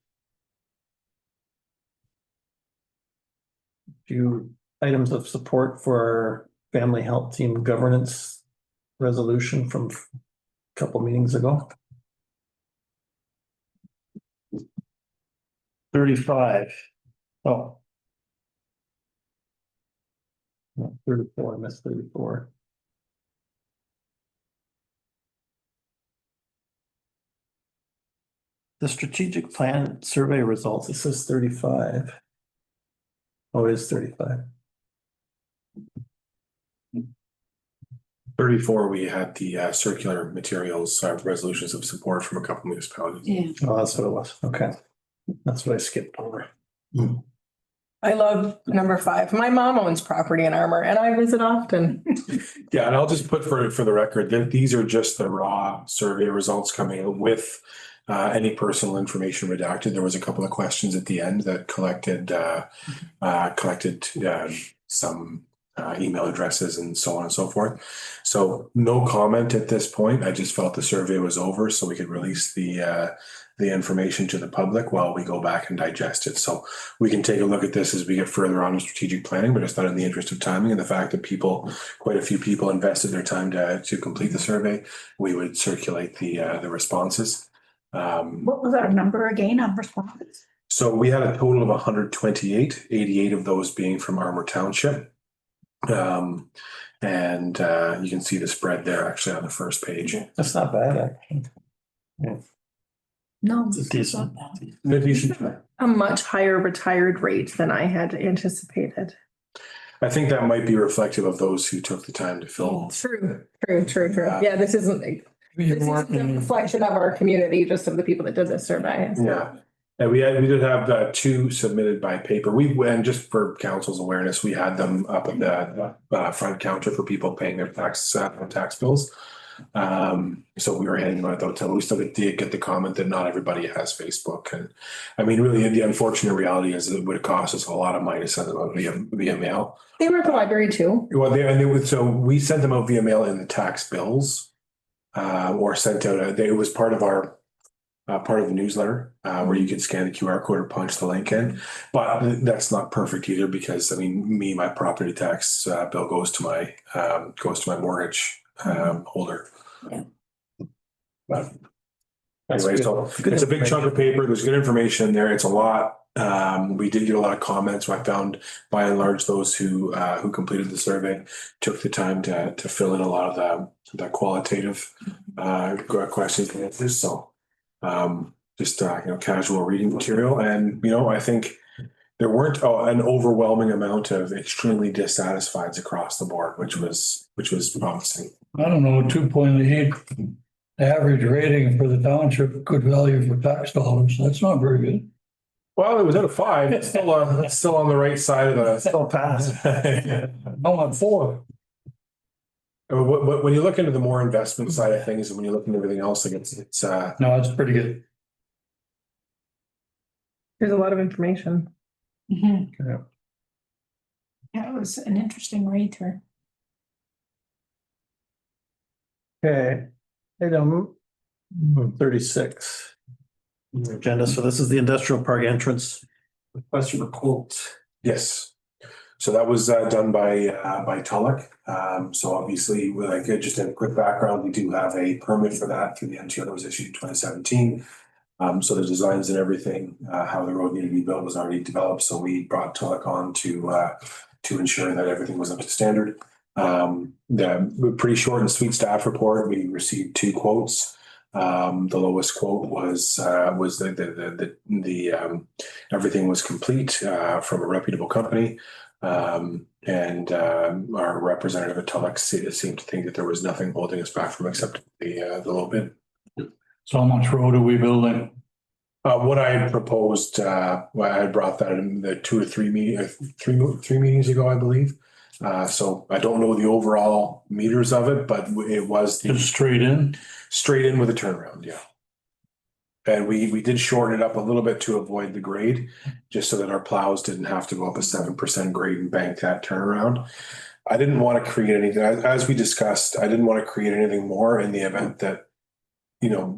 Few items of support for our family health team governance resolution from a couple meetings ago. 35. Oh. No, 34, I missed 34. The strategic plan survey results, it says 35. Oh, it is 35. 34, we had the circular materials resolutions of support from a couple municipalities. Yeah. Oh, that's what it was. Okay. That's what I skipped over. I love number 5. My mom owns property in Armour and I visit often. Yeah, and I'll just put for the record that these are just the raw survey results coming out with any personal information redacted. There was a couple of questions at the end that collected some email addresses and so on and so forth. So no comment at this point. I just felt the survey was over so we could release the information to the public while we go back and digest it. So we can take a look at this as we get further on in strategic planning, but it's not in the interest of timing and the fact that quite a few people invested their time to complete the survey. We would circulate the responses. What was our number again on responses? So we had a total of 128, 88 of those being from Armour Township. And you can see the spread there actually on the first page. That's not bad, actually. No. It's a decent. A much higher retired rate than I had anticipated. I think that might be reflective of those who took the time to fill. True. Yeah, this isn't a reflection of our community, just of the people that did this survey. So. Yeah. And we did have 2 submitted by paper. And just for council's awareness, we had them up at the front counter for people paying their tax bills. So we were handing them out though till we still get the comment that not everybody has Facebook. And I mean, really, the unfortunate reality is it would cost us a lot of money to send them out via mail. They were at the library too. Well, so we sent them out via mail in the tax bills, or sent out. It was part of our. Part of the newsletter where you could scan the QR code or punch the link in, but that's not perfect either because I mean, my property tax bill goes to my mortgage holder. Yeah. But anyway, so it's a big chunk of paper. There's good information there. It's a lot. We did get a lot of comments. I found by and large those who completed the survey took the time to fill in a lot of the qualitative questions and answers. So. Just casual reading material, and I think there weren't an overwhelming amount of extremely dissatisfieds across the board, which was promising. I don't know, 2.8 average rating for the township, good value for tax dollars. That's not very good. Well, it was at a 5. It's still on the right side of the Still pass. I'm on 4. When you look into the more investment side of things, and when you look into everything else, like it's No, it's pretty good. There's a lot of information. Yeah, it was an interesting read through. Okay, item 36. Agenda. So this is the industrial park entrance. Request for quote. Yes. So that was done by Tulloch. So obviously, just a quick background, we do have a permit for that through the MTO that was issued in 2017. So the designs and everything, how the road needed to be built was already developed. So we brought Tulloch on to ensure that everything was up to standard. The pretty short and sweet staff report. We received 2 quotes. The lowest quote was the everything was complete from a reputable company. And our representative at Tulloch seemed to think that there was nothing holding us back from accepting the low bid. So how much road are we building? What I had proposed, I had brought that in the 2 or 3 three meetings ago, I believe. So I don't know the overall meters of it, but it was Just straight in? Straight in with a turnaround, yeah. And we did shorten it up a little bit to avoid the grade, just so that our plows didn't have to go up a 7% grade and bank that turnaround. I didn't want to create anything, as we discussed, I didn't want to create anything more in the event that,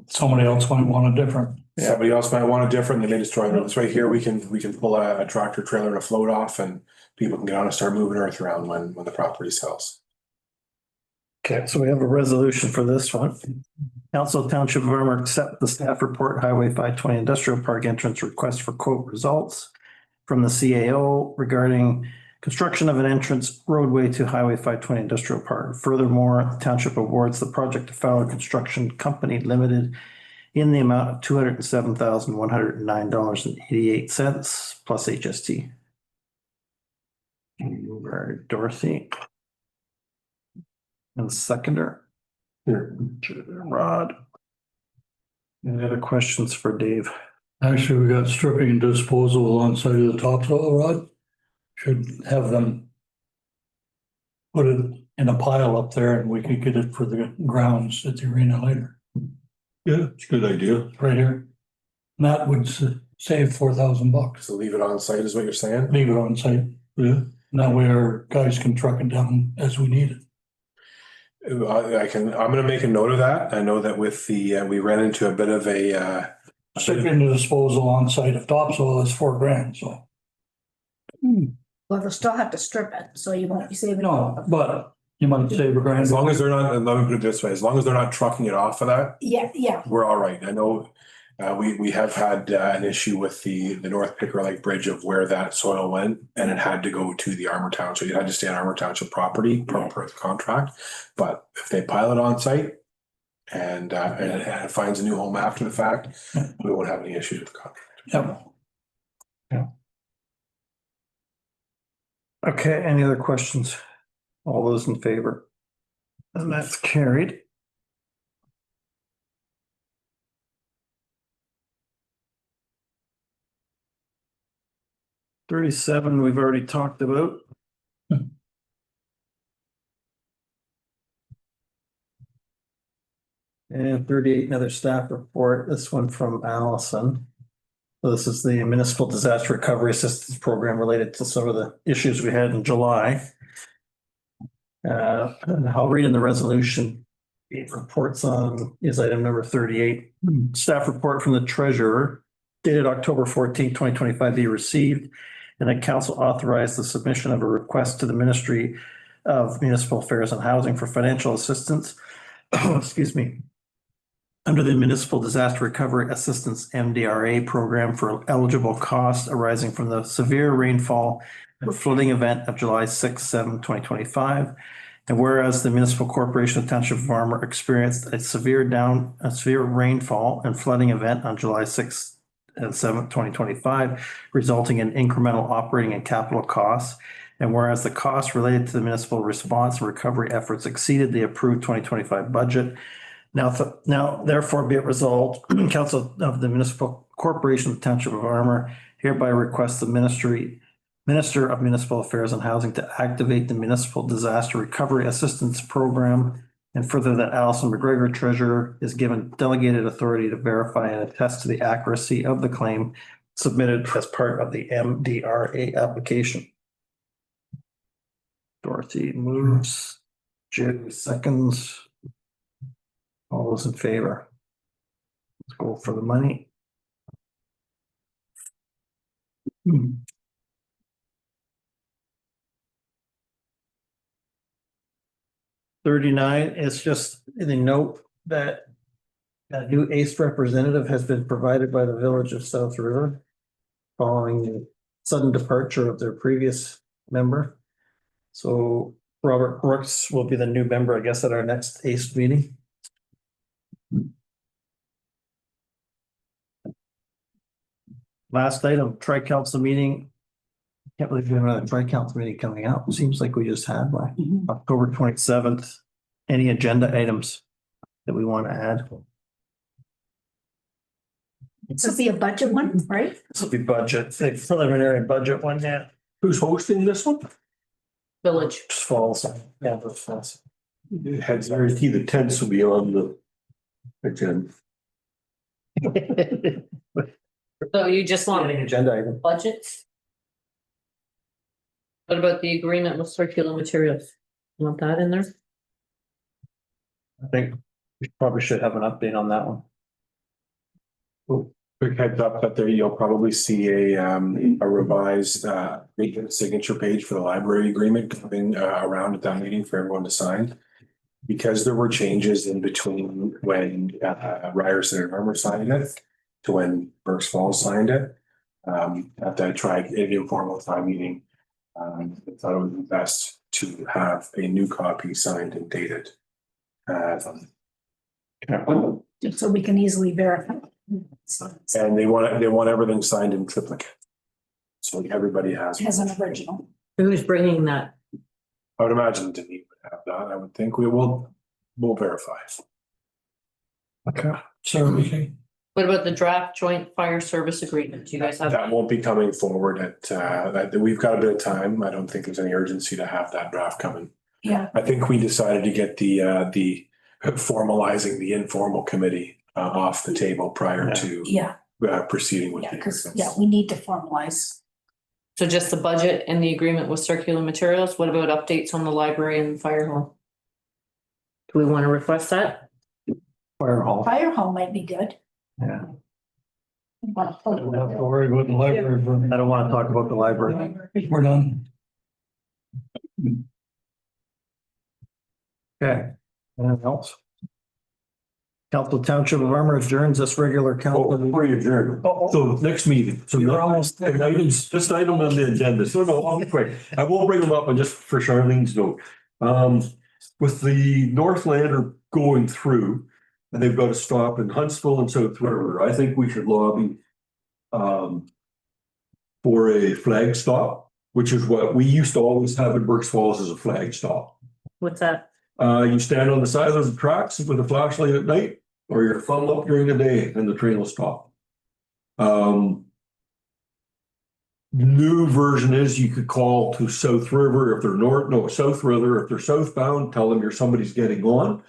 somebody else might want a different. somebody else might want a different, they may destroy it. It's right here, we can pull a tractor trailer and a float off and people can get on and start moving earth around when the property sells. Okay, so we have a resolution for this one. Council Township of Armour accept the staff report Highway 520 Industrial Park entrance request for quote results from the CAO regarding construction of an entrance roadway to Highway 520 Industrial Park. Furthermore, Township awards the project to Fowler Construction Company Limited in the amount of $207,109.88 plus HST. Dorothy. And seconder. Here. Rod. Any other questions for Dave? Actually, we got stripping and disposal on side of the topsoil rod. Should have them put it in a pile up there and we could get it for the grounds at the arena later. Yeah, it's a good idea. Right here. And that would save $4,000. So leave it on site is what you're saying? Leave it on site. Yeah. That way our guys can truck it down as we need it. I'm gonna make a note of that. I know that with the, we ran into a bit of a, Stripping and disposal on site of topsoil is $4,000, so. Well, they'll still have to strip it, so you won't be saving. No, but you might save $1,000. as long as they're not, let me put it this way, as long as they're not trucking it off of that, Yeah, we're all right. I know we have had an issue with the North Picker Lake Bridge of where that soil went and it had to go to the Armour Township. It had to stay on Armour Township property per the contract. But if they pile it on site and it finds a new home after the fact, we won't have any issues with the contract. Yep. Okay, any other questions? All those in favor? And that's carried. $37, we've already talked about. And 38, another staff report, this one from Allison. So this is the Municipal Disaster Recovery Assistance Program related to some of the issues we had in July. And I'll read in the resolution. It reports on is item number 38. Staff report from the treasurer dated October 14, 2025 be received. And that council authorized the submission of a request to the Ministry of Municipal Affairs and Housing for financial assistance. Excuse me. Under the Municipal Disaster Recovery Assistance MDRA program for eligible costs arising from the severe rainfall and flooding event of July 6, 7, 2025. And whereas the Municipal Corporation of Township of Armour experienced a severe rainfall and flooding event on July 6 and 7, 2025, resulting in incremental operating and capital costs. And whereas the costs related to the municipal response and recovery efforts exceeded the approved 2025 budget, now therefore be it resolved, Council of the Municipal Corporation of the Township of Armour hereby requests the Minister of Municipal Affairs and Housing to activate the Municipal Disaster Recovery Assistance Program, and further that Allison McGregor, Treasurer, is given delegated authority to verify and attest to the accuracy of the claim submitted as part of the MDRA application. Dorothy moves, Jim seconds. All those in favor? Let's go for the money. 39 is just the note that a new ACE representative has been provided by the Village of South River following the sudden departure of their previous member. So Robert Brooks will be the new member, I guess, at our next ACE meeting. Last item, tri-council meeting. Can't believe we have another tri-council meeting coming out. Seems like we just had one. October 27th. Any agenda items that we want to add? this will be a budget one, right? This will be budget, the preliminary budget one, yeah. Who's hosting this one? Village. Just falls. Yeah, it falls. Had guarantee the tents will be on the agenda. So you just want Any agenda item. budgets? What about the agreement with circular materials? You want that in there? I think we probably should have an update on that one. Quick heads up that there, you'll probably see a revised signature page for the library agreement coming around at that meeting for everyone to sign. because there were changes in between when Ryerson and Armour signed it to when Burks Falls signed it. After I tried an informal time meeting, I thought it would be best to have a new copy signed and dated. Just so we can easily verify. And they want everything signed in triplicate. So everybody has As an original. Who's bringing that? I would imagine Denise would have that. I would think we'll verify. Okay. So, What about the draft joint fire service agreement? Do you guys have? That won't be coming forward that we've got a bit of time. I don't think there's any urgency to have that draft coming. Yeah. I think we decided to get the formalizing the informal committee off the table prior to Yeah, proceeding with. yeah, because, we need to formalize. So just the budget and the agreement with circular materials? What about updates on the library and fire hall? Do we want to request that? Fire hall. Fire hall might be good. Yeah. Want to put don't have to worry about the library. I don't want to talk about the library. We're done. Okay. Anything else? Council Township of Armour adjourns this regular council. Before you adjourn, so next meeting, so You're you're almost almost, items, just item on the agenda, so no, I'll be quick. I won't bring them up, but just for Charlene's note. With the Northlander going through, and they've got to stop in Huntsville and South River, I think we should lobby for a flag stop, which is what we used to always have in Burks Falls as a flag stop. What's that? You stand on the side of the tracks with a flashlight at night, or your thumb up during the day, and the train will stop. New version is you could call to South River if they're South River, if they're southbound, tell them somebody's getting on.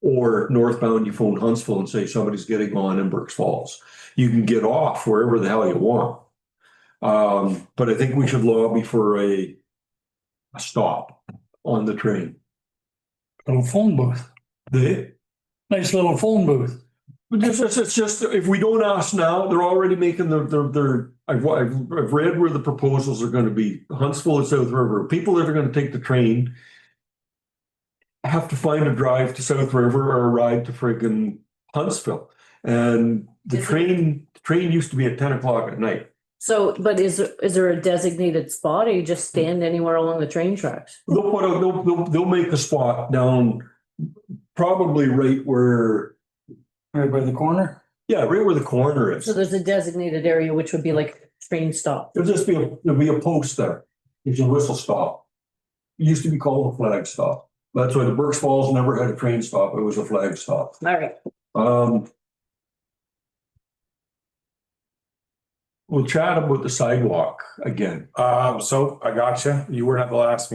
Or northbound, you phone Huntsville and say somebody's getting on in Burks Falls. You can get off wherever the hell you want. But I think we should lobby for a stop on the train. Little phone booth. Nice little phone booth. It's just, if we don't ask now, they're already making I've read where the proposals are going to be, Huntsville and South River. People that are going to take the train have to find a drive to South River or a ride to friggin' Huntsville. And the train used to be at 10 o'clock at night. So, but is there a designated spot, or you just stand anywhere along the train tracks? They'll make a spot down probably right where. Right by the corner? Yeah, right where the corner is. So there's a designated area, which would be like train stop. There'll be a post there. There's a whistle stop. It used to be called a flag stop. That's why the Burks Falls never had a train stop. It was a flag stop. All right. We'll chat about the sidewalk again. So I got you. You weren't at the last